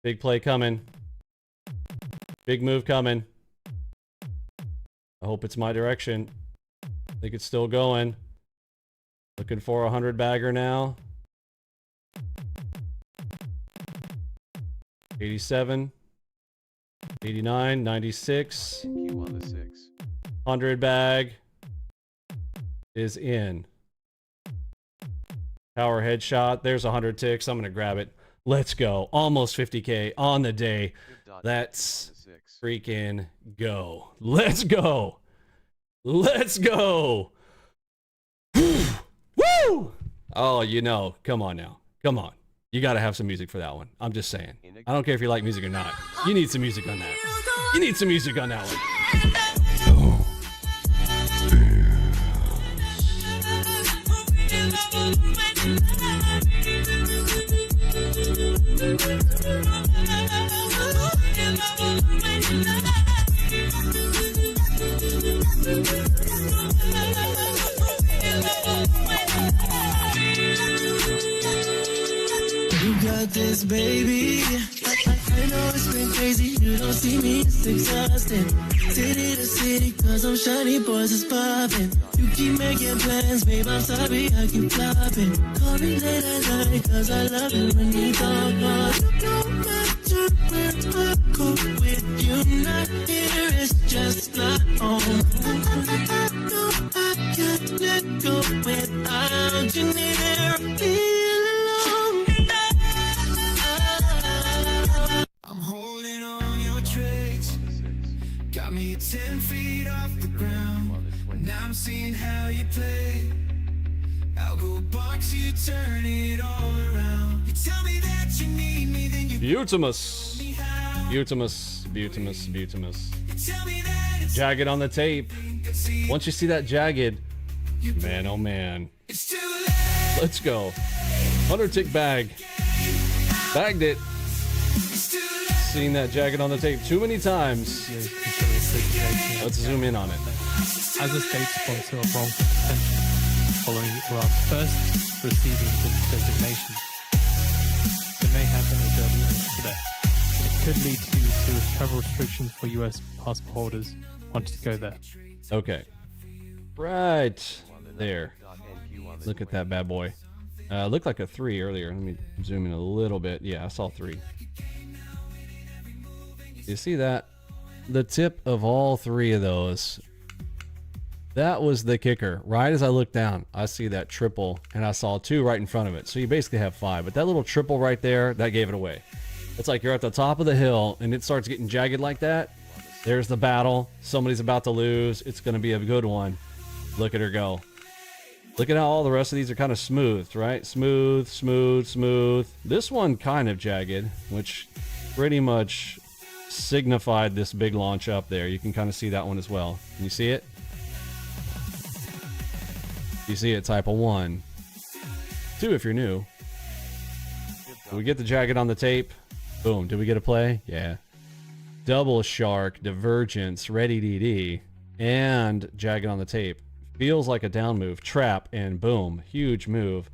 Big play coming. Big move coming. I hope it's my direction. I think it's still going. Looking for a 100 bagger now. 87. 89, 96. NQ on the 6. 100 bag is in. Power headshot. There's 100 ticks. I'm going to grab it. Let's go. Almost 50K on the day. Let's freaking go. Let's go. Let's go. Woo! Oh, you know. Come on now. Come on. You got to have some music for that one. I'm just saying. I don't care if you like music or not. You need some music on that. You need some music on that one. You got this, baby. I know it's been crazy. You don't see me, it's exhausting. City to city, cause I'm shiny, boys is popping. You keep making plans, babe, I'm sorry, I keep flopping. Call me late at night, cause I love it when you talk about it. No matter where I go with you, not here, it's just not on. I know I can't let go without you near me. I'm holding on your tricks. Got me 10 feet off the ground. Now I'm seeing how you play. ALGO box, you turn it all around. You tell me that you need me, then you Beautimus. Beautimus. Beautimus. Beautimus. Jagged on the tape. Once you see that jagged, man, oh man. Let's go. 100 tick bag. Bagged it. seen that jagged on the tape too many times. Yeah, consider a circulation. Let's zoom in on it. As a state sponsor of wrongful detention, following Iran's first receiving the designation, they may have an early today. It could lead to serious travel restrictions for US passport holders wanting to go there. Okay. Right there. Look at that bad boy. Looked like a 3 earlier. Let me zoom in a little bit. Yeah, I saw 3. You see that? The tip of all 3 of those. That was the kicker. Right as I looked down, I see that triple, and I saw 2 right in front of it. So you basically have 5. But that little triple right there, that gave it away. It's like you're at the top of the hill, and it starts getting jagged like that. There's the battle. Somebody's about to lose. It's going to be a good one. Look at her go. Look at how all the rest of these are kind of smooth, right? Smooth, smooth, smooth. This one kind of jagged, which pretty much signified this big launch up there. You can kind of see that one as well. Can you see it? You see it, type of 1. 2 if you're new. Did we get the jagged on the tape? Boom. Did we get a play? Yeah. Double shark, divergence, ready DD, and jagged on the tape. Feels like a down move, trap, and boom, huge move.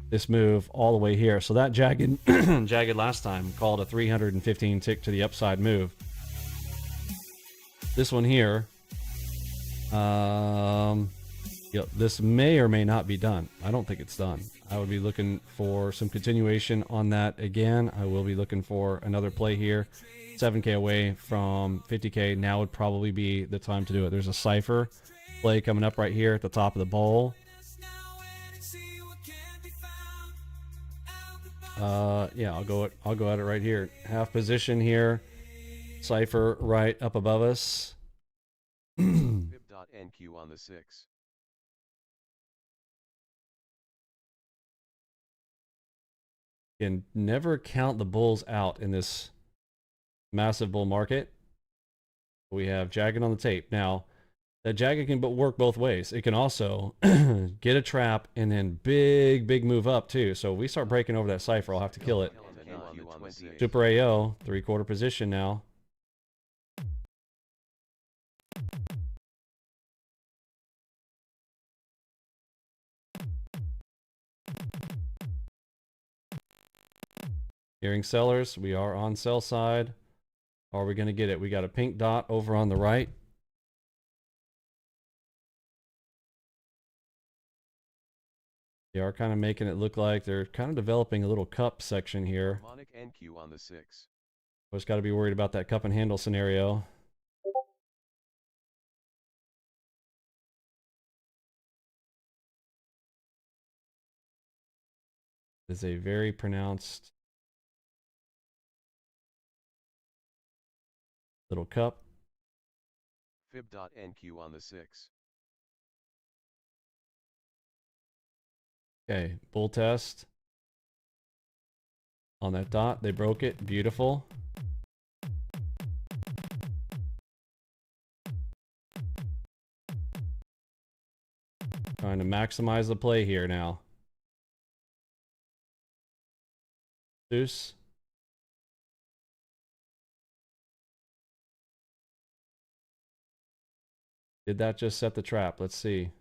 This move all the way here. So that jagged jagged last time called a 315 tick to the upside move. This one here, this may or may not be done. I don't think it's done. I would be looking for some continuation on that again. I will be looking for another play here. 7K away from 50K. Now would probably be the time to do it. There's a cipher play coming up right here at the top of the bowl. Yeah, I'll go at it right here. Half position here. Cipher right up above us. Fib.NQ on the 6. And never count the bulls out in this massive bull market. We have jagged on the tape. Now, that jagged can work both ways. It can also get a trap and then big move up too. So if we start breaking over that cipher, I'll have to kill it. Super AO, 3/4 position now. Hearing sellers, we are on sell side. Are we going to get it? We got a pink dot over on the right. They are kind of making it look like they're kind of developing a little cup section here. NQ on the 6. Just got to be worried about that cup and handle scenario. It's a very pronounced little cup. Fib.NQ on the 6. Okay, bull test. On that dot, they broke it. Beautiful. Trying to maximize the play here now. Deuce. Did that just set the trap? Let's see.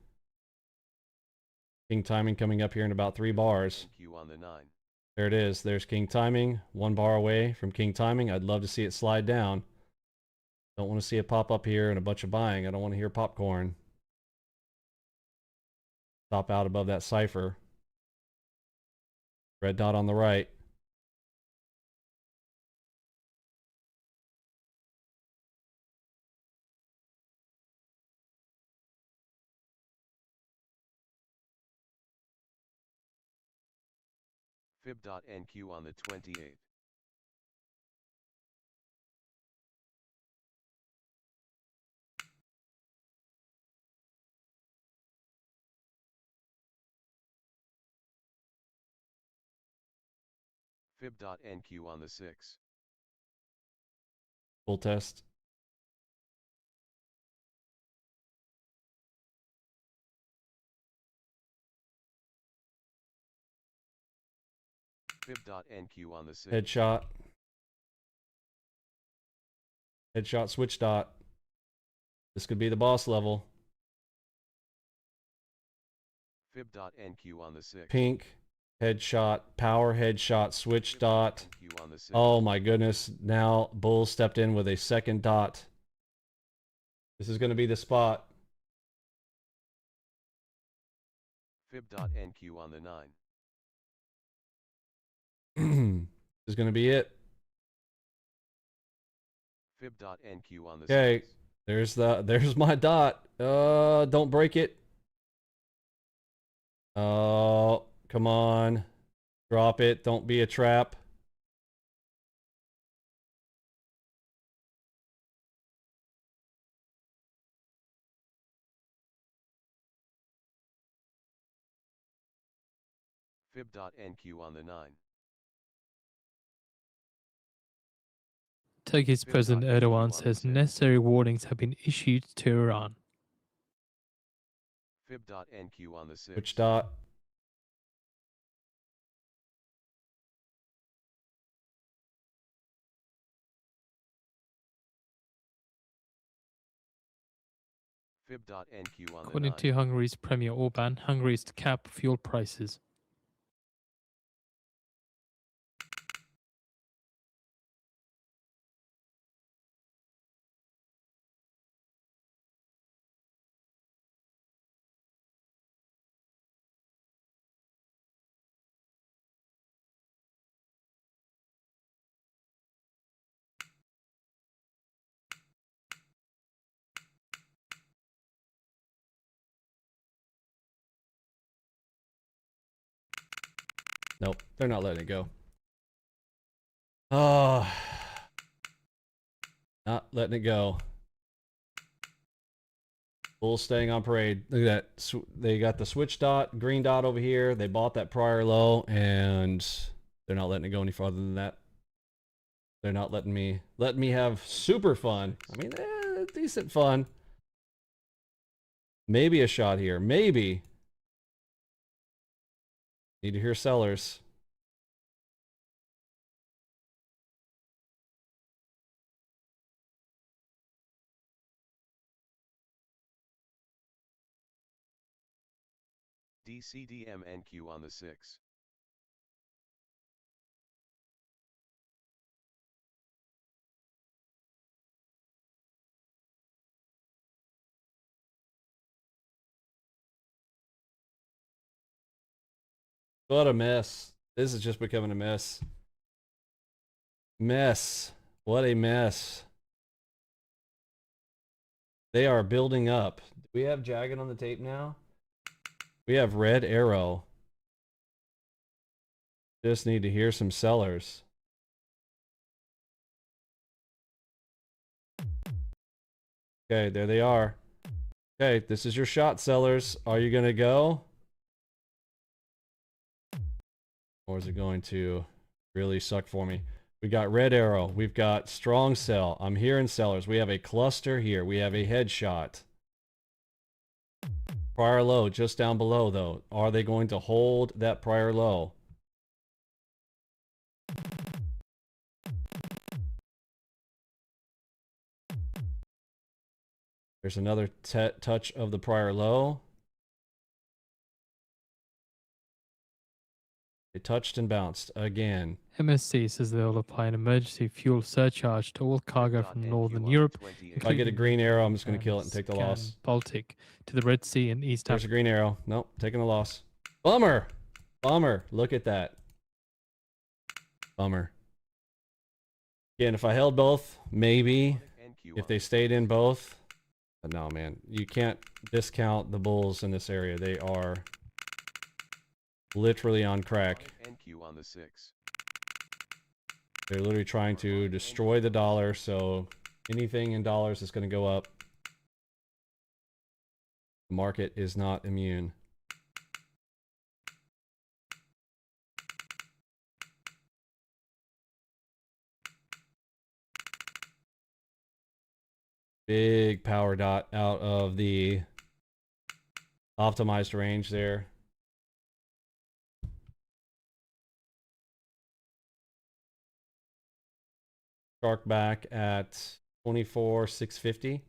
King timing coming up here in about 3 bars. On the 9. There it is. There's king timing. 1 bar away from king timing. I'd love to see it slide down. Don't want to see it pop up here and a bunch of buying. I don't want to hear popcorn. Top out above that cipher. Red dot on the right. Fib.NQ on the 28. Fib.NQ on the 6. Full test. Fib.NQ on the 6. Headshot. Headshot switch dot. This could be the boss level. Fib.NQ on the 6. Pink. Headshot. Power headshot. Switch dot. NQ on the 6. Oh my goodness. Now Bull stepped in with a second dot. This is going to be the spot. Fib.NQ on the 9. This is going to be it. Fib.NQ on the Okay. 6. There's my dot. Don't break it. Oh, come on. Drop it. Don't be a trap. Fib.NQ on the 9. Turkey's President Erdogan says necessary warnings have been issued to Iran. Fib.NQ on the 6. Which dot? Fib.NQ on the According 9. to Hungary's Premier Orban, Hungary is to cap fuel prices. Nope, they're not letting it go. Oh, not letting it go. Bulls staying on parade. Look at that. They got the switch dot, green dot over here. They bought that prior low, and they're not letting it go any farther than that. They're not letting me have super fun. I mean, decent fun. Maybe a shot here. Maybe. Need to hear sellers. DCDMNQ on the 6. What a mess. This is just becoming a mess. Mess. What a mess. They are building up. Do we have Jagged on the tape now? We have Red Arrow. Just need to hear some sellers. Okay, there they are. Okay, this is your shot, sellers. Are you going to go? Or is it going to really suck for me? We got Red Arrow. We've got Strong Sell. I'm hearing sellers. We have a cluster here. We have a headshot. Prior low just down below, though. Are they going to hold that prior low? There's another touch of the prior low. It touched and bounced again. MSC says they will apply an emergency fuel surcharge to all cargo from Northern Europe. If I get a green arrow, I'm just going to kill it and take the loss. Baltic to the Red Sea and East There's a green arrow. Nope, taking the loss. Bummer. Bummer. Look at that. Bummer. Again, if I held both, maybe. If they stayed in both. But no, man. You can't discount the bulls in this area. They are literally on crack. NQ on the 6. They're literally trying to destroy the dollar, so anything in dollars is going to go up. The market is not immune. Big power dot out of the optimized range there. Shark back at 24,650.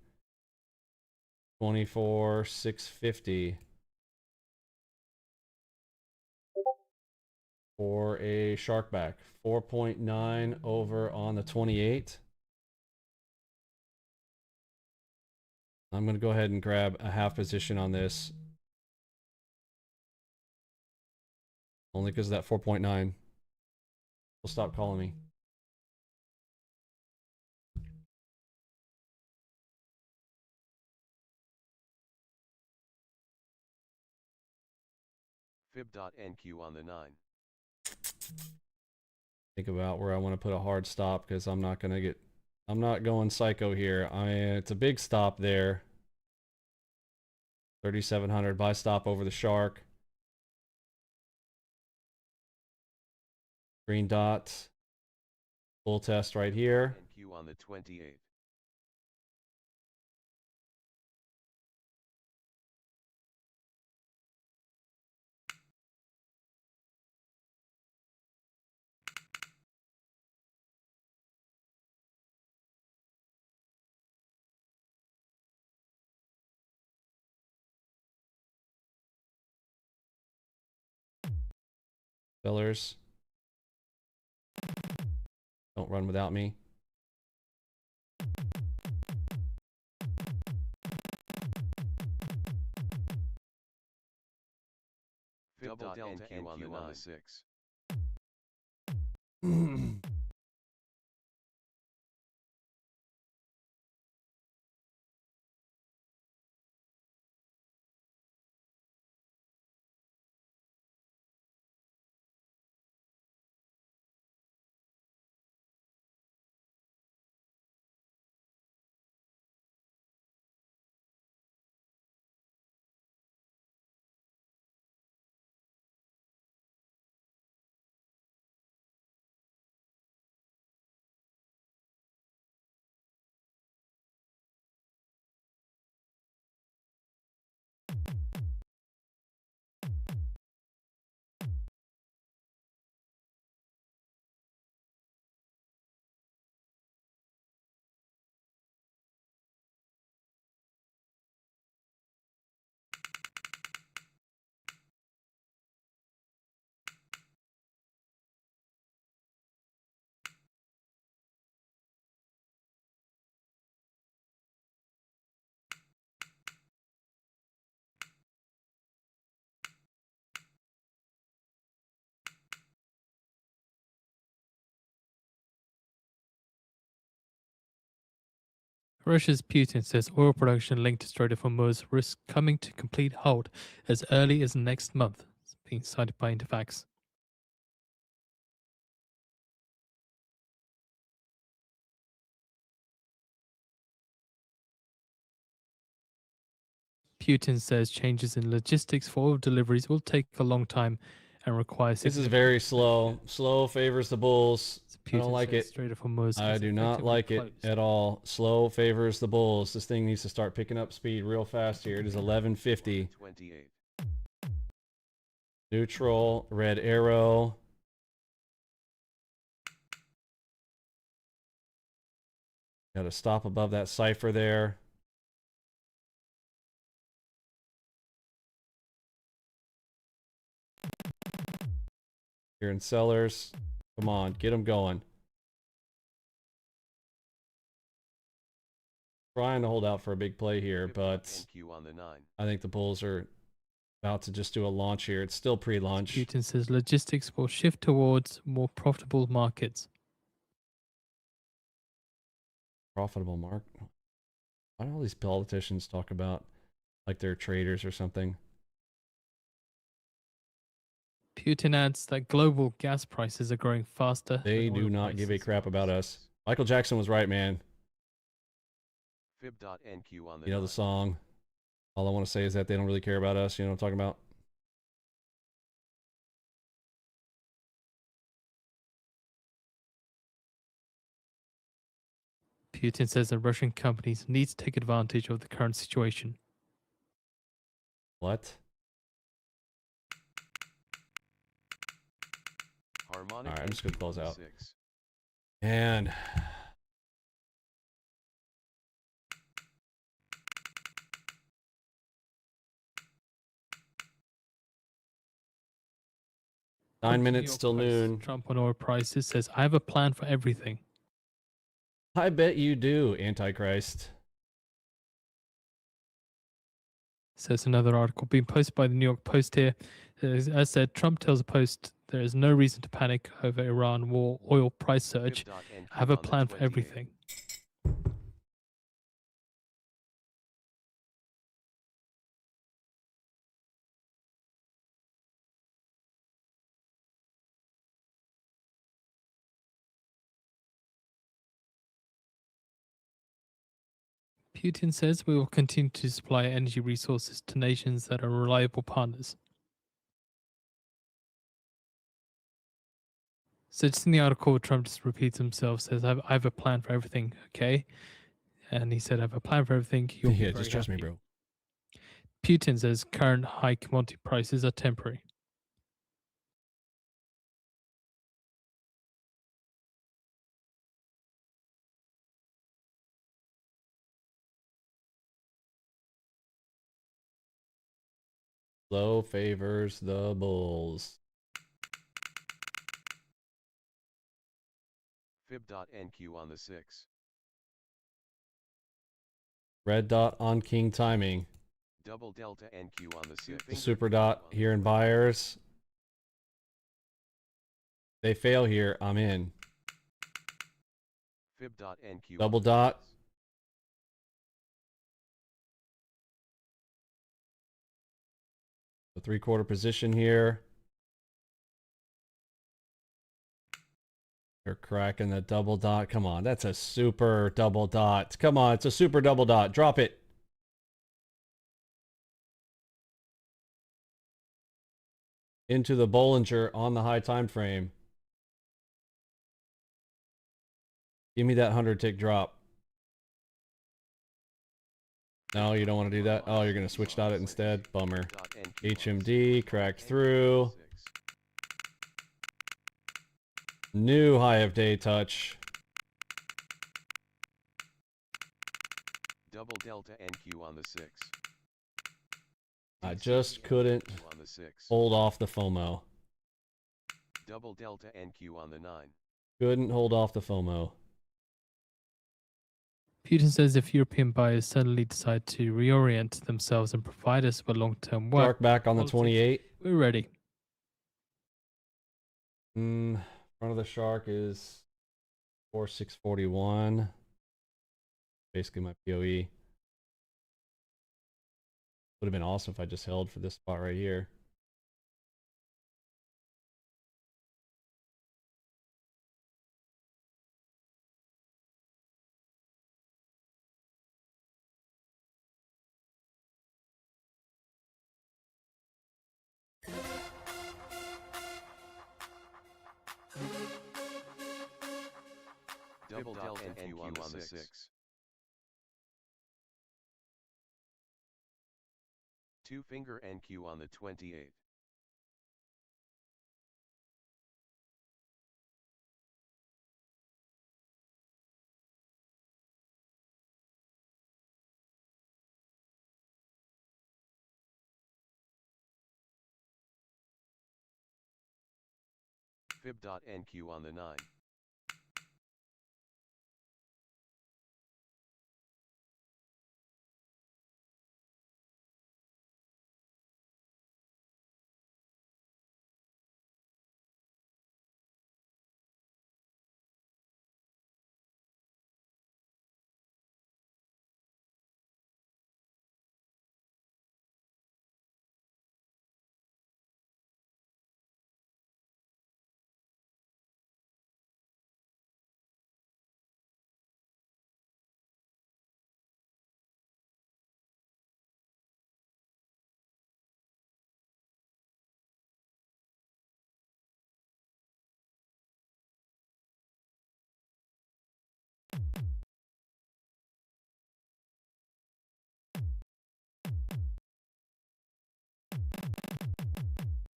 24,650 for a shark back. 4.9 over on the 28. I'm going to go ahead and grab a half position on this. Only because of that 4.9. Will stop calling me. Fib.NQ on the 9. Think about where I want to put a hard stop because I'm not going psycho here. It's a big stop there. 3,700 buy stop over the shark. Green dot. Full test right here. NQ on the 28. Fillers. Don't run without me. Fib.NQ on the 6. Russia's Putin says oil production linked to Strait of Hormuz risks coming to complete halt as early as next month. It's being cited by Interfax. Putin says changes in logistics for oil deliveries will take a long time and require. This is very slow. Slow favors the bulls. I don't like it. Strait of Hormuz I is do not effectively like it closed. at all. Slow favors the bulls. This thing needs to start picking up speed real fast here. It is 11:50. 28. Neutral, red arrow. Got to stop above that cipher there. Here in sellers. Come on, get them going. Trying to hold out for a big play here, but NQ on the 9. I think the bulls are about to just do a launch here. It's still pre-launch. Putin says logistics will shift towards more profitable markets. Profitable market. Why do all these politicians talk about like they're traders or something? Putin adds that global gas prices are growing faster. They than do oil not give a prices. crap about us. Michael Jackson was right, man. Fib.NQ on the You know 9. the song. All I want to say is that they don't really care about us. You know what I'm talking about? Putin says that Russian companies need to take advantage of the current situation. What? Harmonic All right, I'm just gonna NQ close on the out. 6. And 9 According to New minutes York till Post, noon. Trump on oil prices says, I have a plan for everything. I bet you do, Antichrist. Says another article being posted by the New York Post here. As said, Trump tells the Post there is no reason to panic over Iran war oil price surge. I have a plan for everything. Putin says we will continue to supply energy resources to nations that are reliable partners. So just in the article, Trump just repeats himself, says, I have a plan for everything, okay? And he said, I have a plan for everything. You'll be Yeah, very just trust me, happy. bro. Putin says current high commodity prices are temporary. Low favors the bulls. Fib.NQ on the 6. Red dot on king timing. Double delta NQ on the 6. The super dot here in buyers. They fail here. I'm in. Fib.NQ Double dot. The 3/4 position here. They're cracking the double dot. Come on, that's a super double dot. Come on, it's a super double dot. Drop it. Into the Bollinger on the high time frame. Give me that 100-tick drop. No, you don't want to do that. Oh, you're going to switch dot it instead. Bummer. HMD cracked through. New high of day touch. Double delta NQ on the 6. I just couldn't hold off the FOMO. Double delta NQ on the 9. Couldn't hold off the FOMO. Putin says if European buyers suddenly decide to reorient themselves and provide us with long-term work, Dark back on the politics, 28. we're ready. Front of the shark is 4641. Basically my POE. Would have been awesome if I just held for this spot right here. Double delta NQ on the 6. 2-finger NQ on the 28. Fib.NQ on the 9.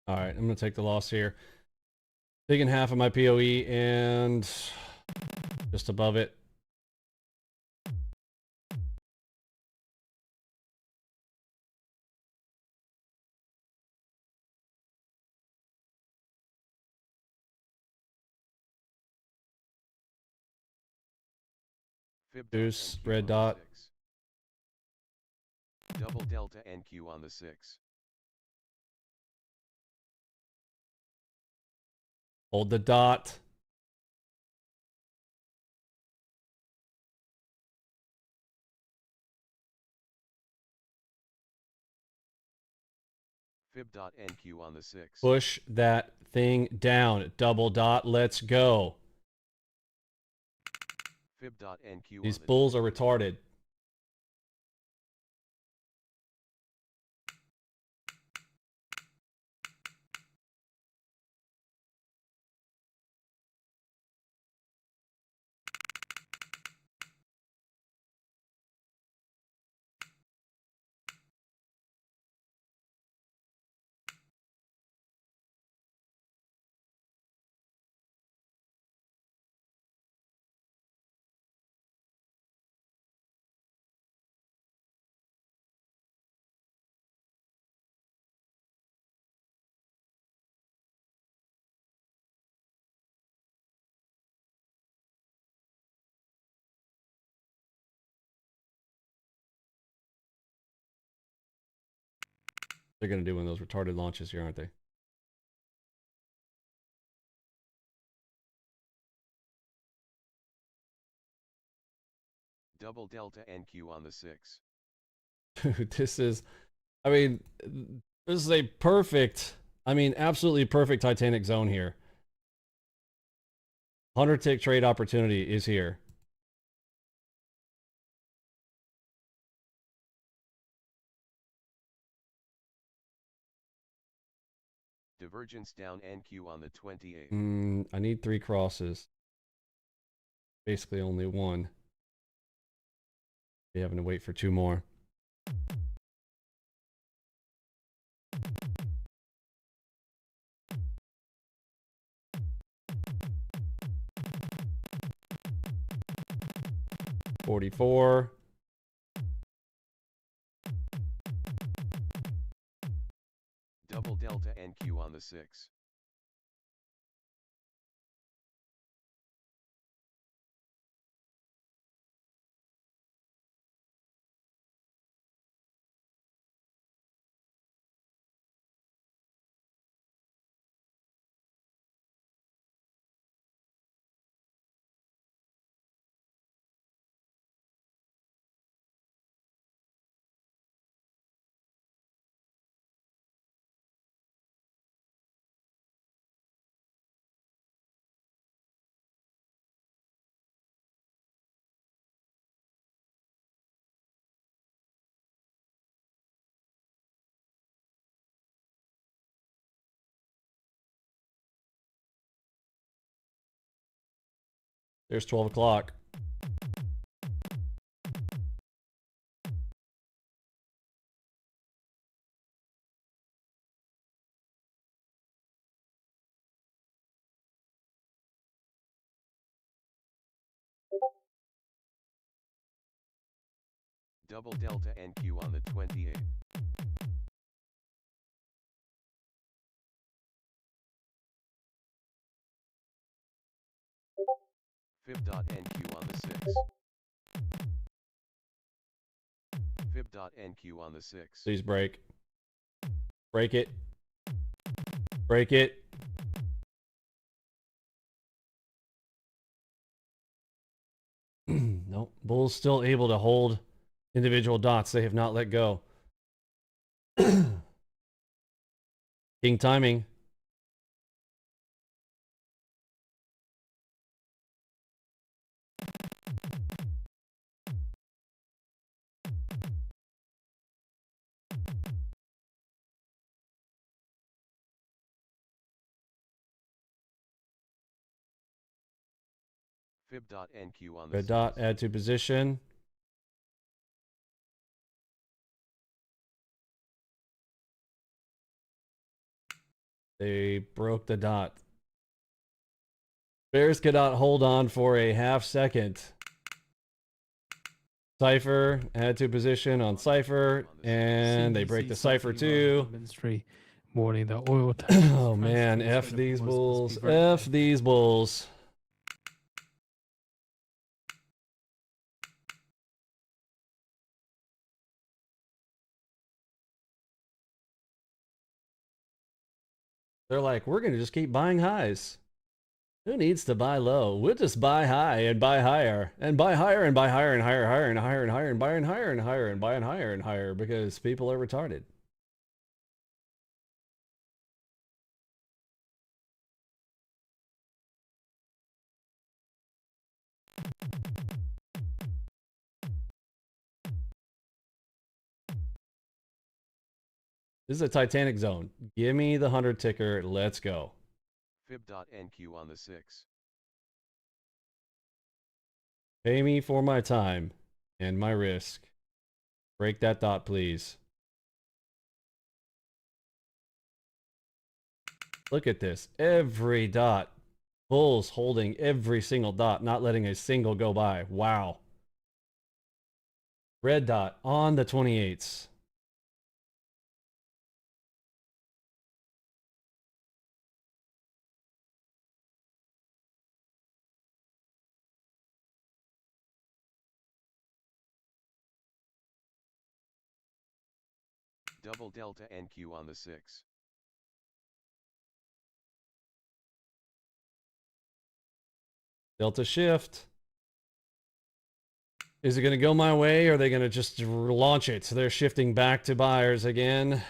All right, I'm going to take the loss here. Taking half of my POE and just above it. Deuce, red dot. Double delta NQ on the 6. Hold the dot. Fib dot NQ on the 6. Push that thing down. Double dot. Let's go. Fib dot NQ These on the bulls are 20. retarded. They're going to do one of those retarded launches here, aren't they? Double delta NQ on the 6. Dude, this is, I mean, this is a perfect, I mean, absolutely perfect Titanic zone here. 100-tick trade opportunity is here. Divergence down NQ on the 28. I need 3 crosses. Basically only 1. Be having to wait for 2 more. $44. Double delta NQ on the 6. There's 12 o'clock. Double delta NQ on the 28. Fib dot NQ on the 6. Fib dot NQ on the 6. Please break. Break it. Break it. Nope. Bulls still able to hold individual dots. They have not let go. King timing. Fib dot NQ on the Red 6. dot, add to position. They broke the dot. Bears cannot hold on for a half second. Cipher, add to position on Cipher, and they break the Cipher too. Ministry warning that oil. Oh man, F these bulls. F these bulls. They're like, we're going to just keep buying highs. Who needs to buy low? We'll just buy high and buy higher and buy higher and buy higher and higher, higher and higher and higher and buy and higher and higher and buy and higher and higher because people are retarded. This is a Titanic zone. Give me the 100 ticker. Let's go. Fib.NQ on the 6. Pay me for my time and my risk. Break that dot, please. Look at this. Every dot. Bulls holding every single dot, not letting a single go by. Wow. Red dot on the 28s. Double delta NQ on the 6. Delta shift. Is it going to go my way or are they going to just launch it? So they're shifting back to buyers again.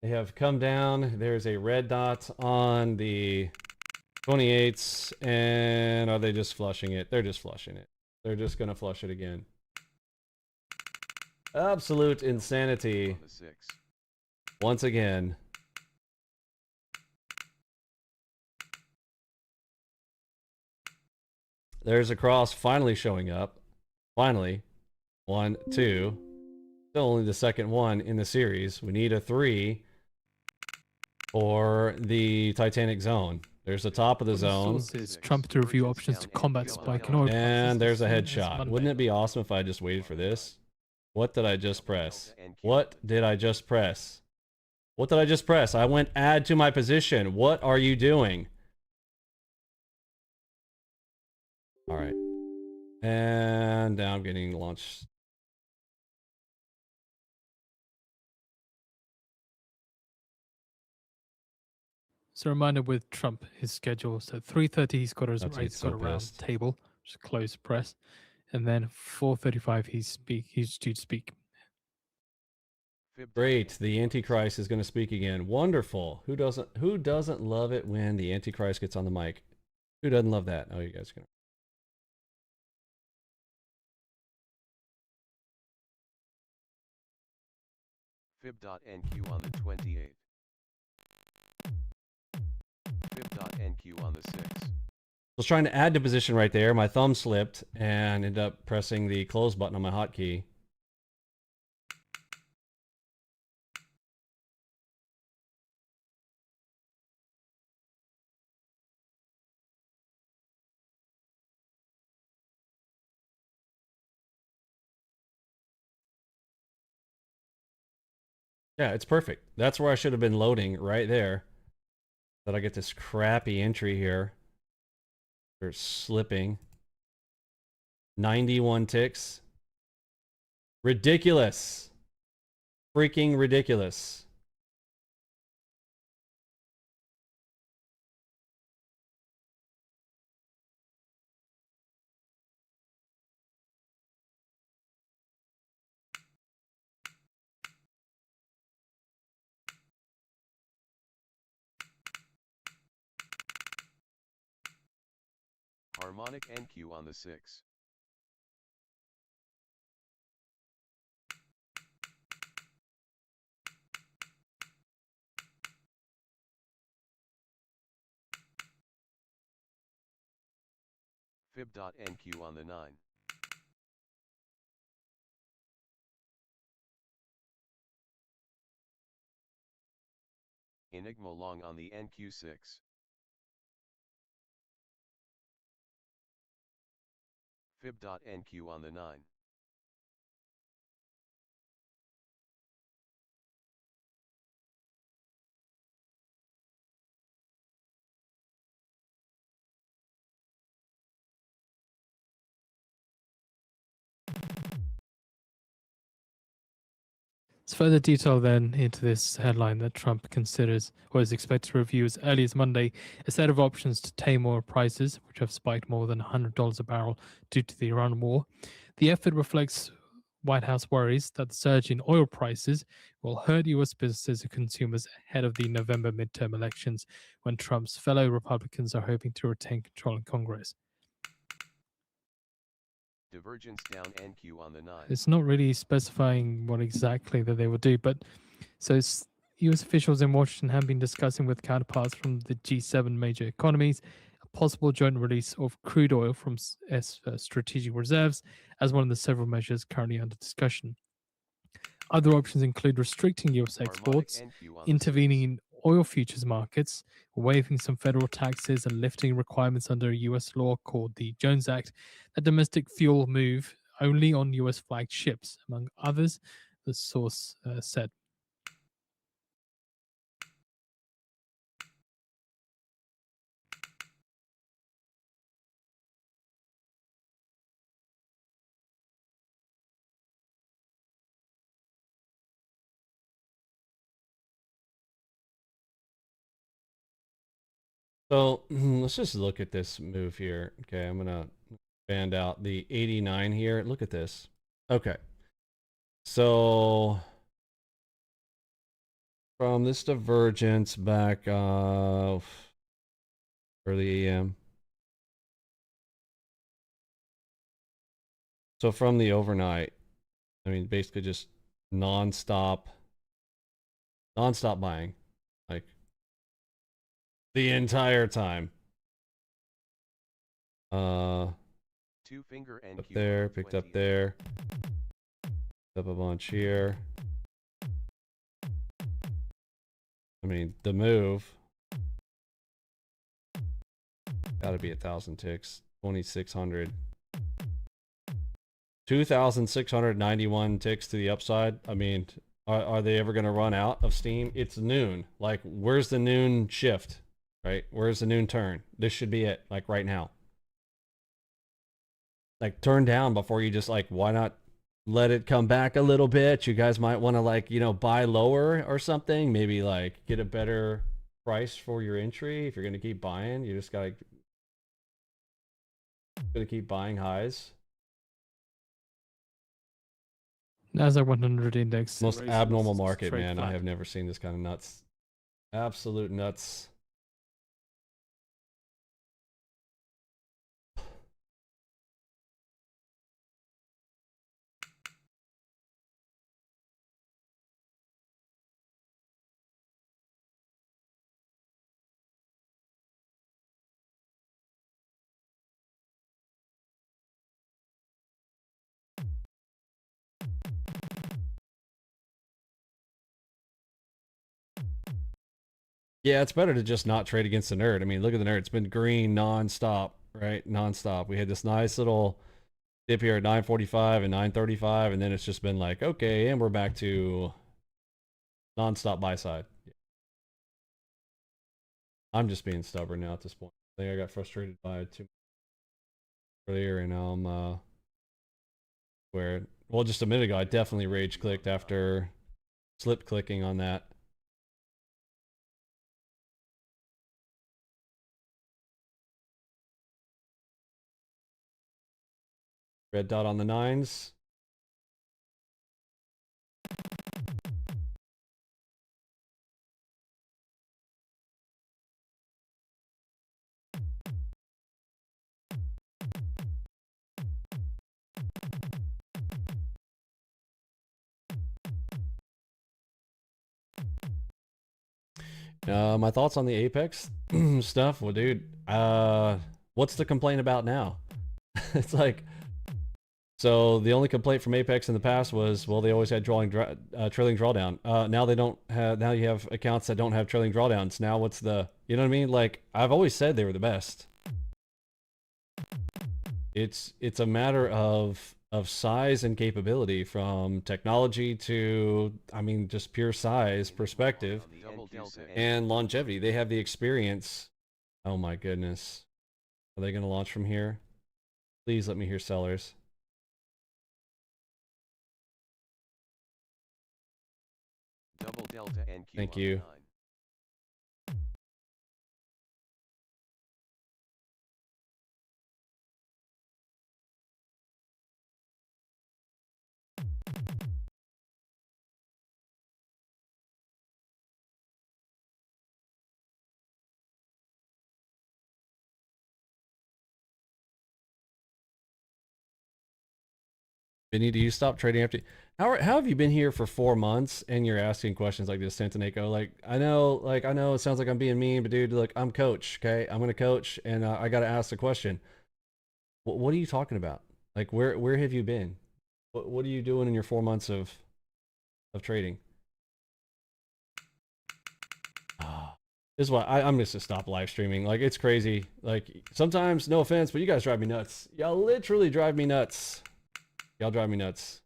They have come down. There's a red dot on the 28s. And are they just flushing it? They're just flushing it. They're just going to flush it again. Absolute insanity. Once again. There's a cross finally showing up. Finally. 1, 2. Still only the second one in the series. We need a 3 for the Titanic zone. There's the top of the zone. Trump to review options to combat spike in oil And prices. there's a headshot. Wouldn't it be awesome if I just waited for this? What did I just press? What did I just press? What did I just press? I went add to my position. What are you doing? All right. And now I'm getting launched. So a reminder with Trump, his schedule. So 3:30 he's got a round table, just close press, and then 4:35 he's due to speak. Great, the Antichrist is going to speak again. Wonderful. Who doesn't love it when the Antichrist gets on the mic? Who doesn't love that? Oh, you guys can. Fib.NQ on the 28. Fib.NQ on the 6. I was trying to add to position right there. My thumb slipped and ended up pressing the close button on my hotkey. Yeah, it's perfect. That's where I should have been loading right there. But I get this crappy entry here. They're slipping. 91 ticks. Ridiculous. Freaking ridiculous. Harmonic NQ on the 6. Fib.NQ on the 9. Enigma long on the NQ6. Fib.NQ on the 9. There's further detail then into this headline that Trump considers or is expected to review as early as Monday a set of options to tame oil prices, which have spiked more than $100 a barrel due to the Iran war. The effort reflects White House worries that the surge in oil prices will hurt U.S. businesses and consumers ahead of the November midterm elections, when Trump's fellow Republicans are hoping to retain control in Congress. Divergence down NQ on the 9. It's not really specifying what exactly that they will do, but so U.S. officials in Washington have been discussing with counterparts from the G7 major economies a possible joint release of crude oil from strategic reserves as one of the several measures currently under discussion. Other options include restricting U.S. exports, intervening in oil futures markets, waiving some federal taxes, and lifting requirements under a U.S. law called the Jones Act that domestic fuel move only on U.S. flagged ships, among others, the source said. So let's just look at this move here. Okay, I'm gonna band out the 89 here. Look at this. Okay, so from this divergence back of early AM. So from the overnight, I mean, basically just non-stop buying, like the entire time. Two finger NQ up there, picked up there, up a bunch here. I mean, the move gotta be 1,000 ticks, 2,600. 2,691 ticks to the upside. I mean, are they ever going to run out of steam? It's noon. Like, where's the noon shift, right? Where's the noon turn? This should be it, like right now. Like, turn down before you just, like, why not let it come back a little bit? You guys might want to, like, you know, buy lower or something. Maybe, like, get a better price for your entry. If you're going to keep buying, you just got to keep buying highs. NASDAQ 100 index. Most abnormal market, man. Flat. I have never seen this kind of nuts. Absolute nuts. Yeah, it's better to just not trade against the nerd. I mean, look at the nerd. It's been green non-stop, right? Non-stop. We had this nice little dip here at 9:45 and 9:35, and then it's just been like, okay, and we're back to non-stop buy side. I'm just being stubborn now at this point. I think I got frustrated by it too much earlier, and now I'm where, well, just a minute ago, I definitely rage clicked after slip clicking on that. Red dot on the 9s. My thoughts on the Apex stuff? Well, dude, what's the complaint about now? It's like, so the only complaint from Apex in the past was, well, they always had trailing drawdown. Now they don't have. Now you have accounts that don't have trailing drawdowns. Now what's the? You know what I mean? Like, I've always said they were the best. It's a matter of size and capability, from technology to, I mean, just pure size perspective and longevity. They have the experience. Oh my goodness. Are they going to launch from here? Please let me hear sellers. Double delta NQ. Thank on you. the 9. Vinny, do you stop trading after? How have you been here for 4 months and you're asking questions like this, Santaneco? Like I know it sounds like I'm being mean, but dude, look, I'm coach. Okay, I'm gonna coach, and I gotta ask the question. What are you talking about? Like where have you been? What are you doing in your 4 months of trading? This is why I'm just gonna stop live streaming. Like it's crazy. Like sometimes, no offense, but you guys drive me nuts. Y'all literally drive me nuts. Y'all drive me nuts.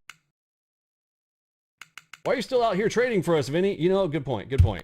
Why are you still out here trading for us, Vinny? You know, good point. Good point.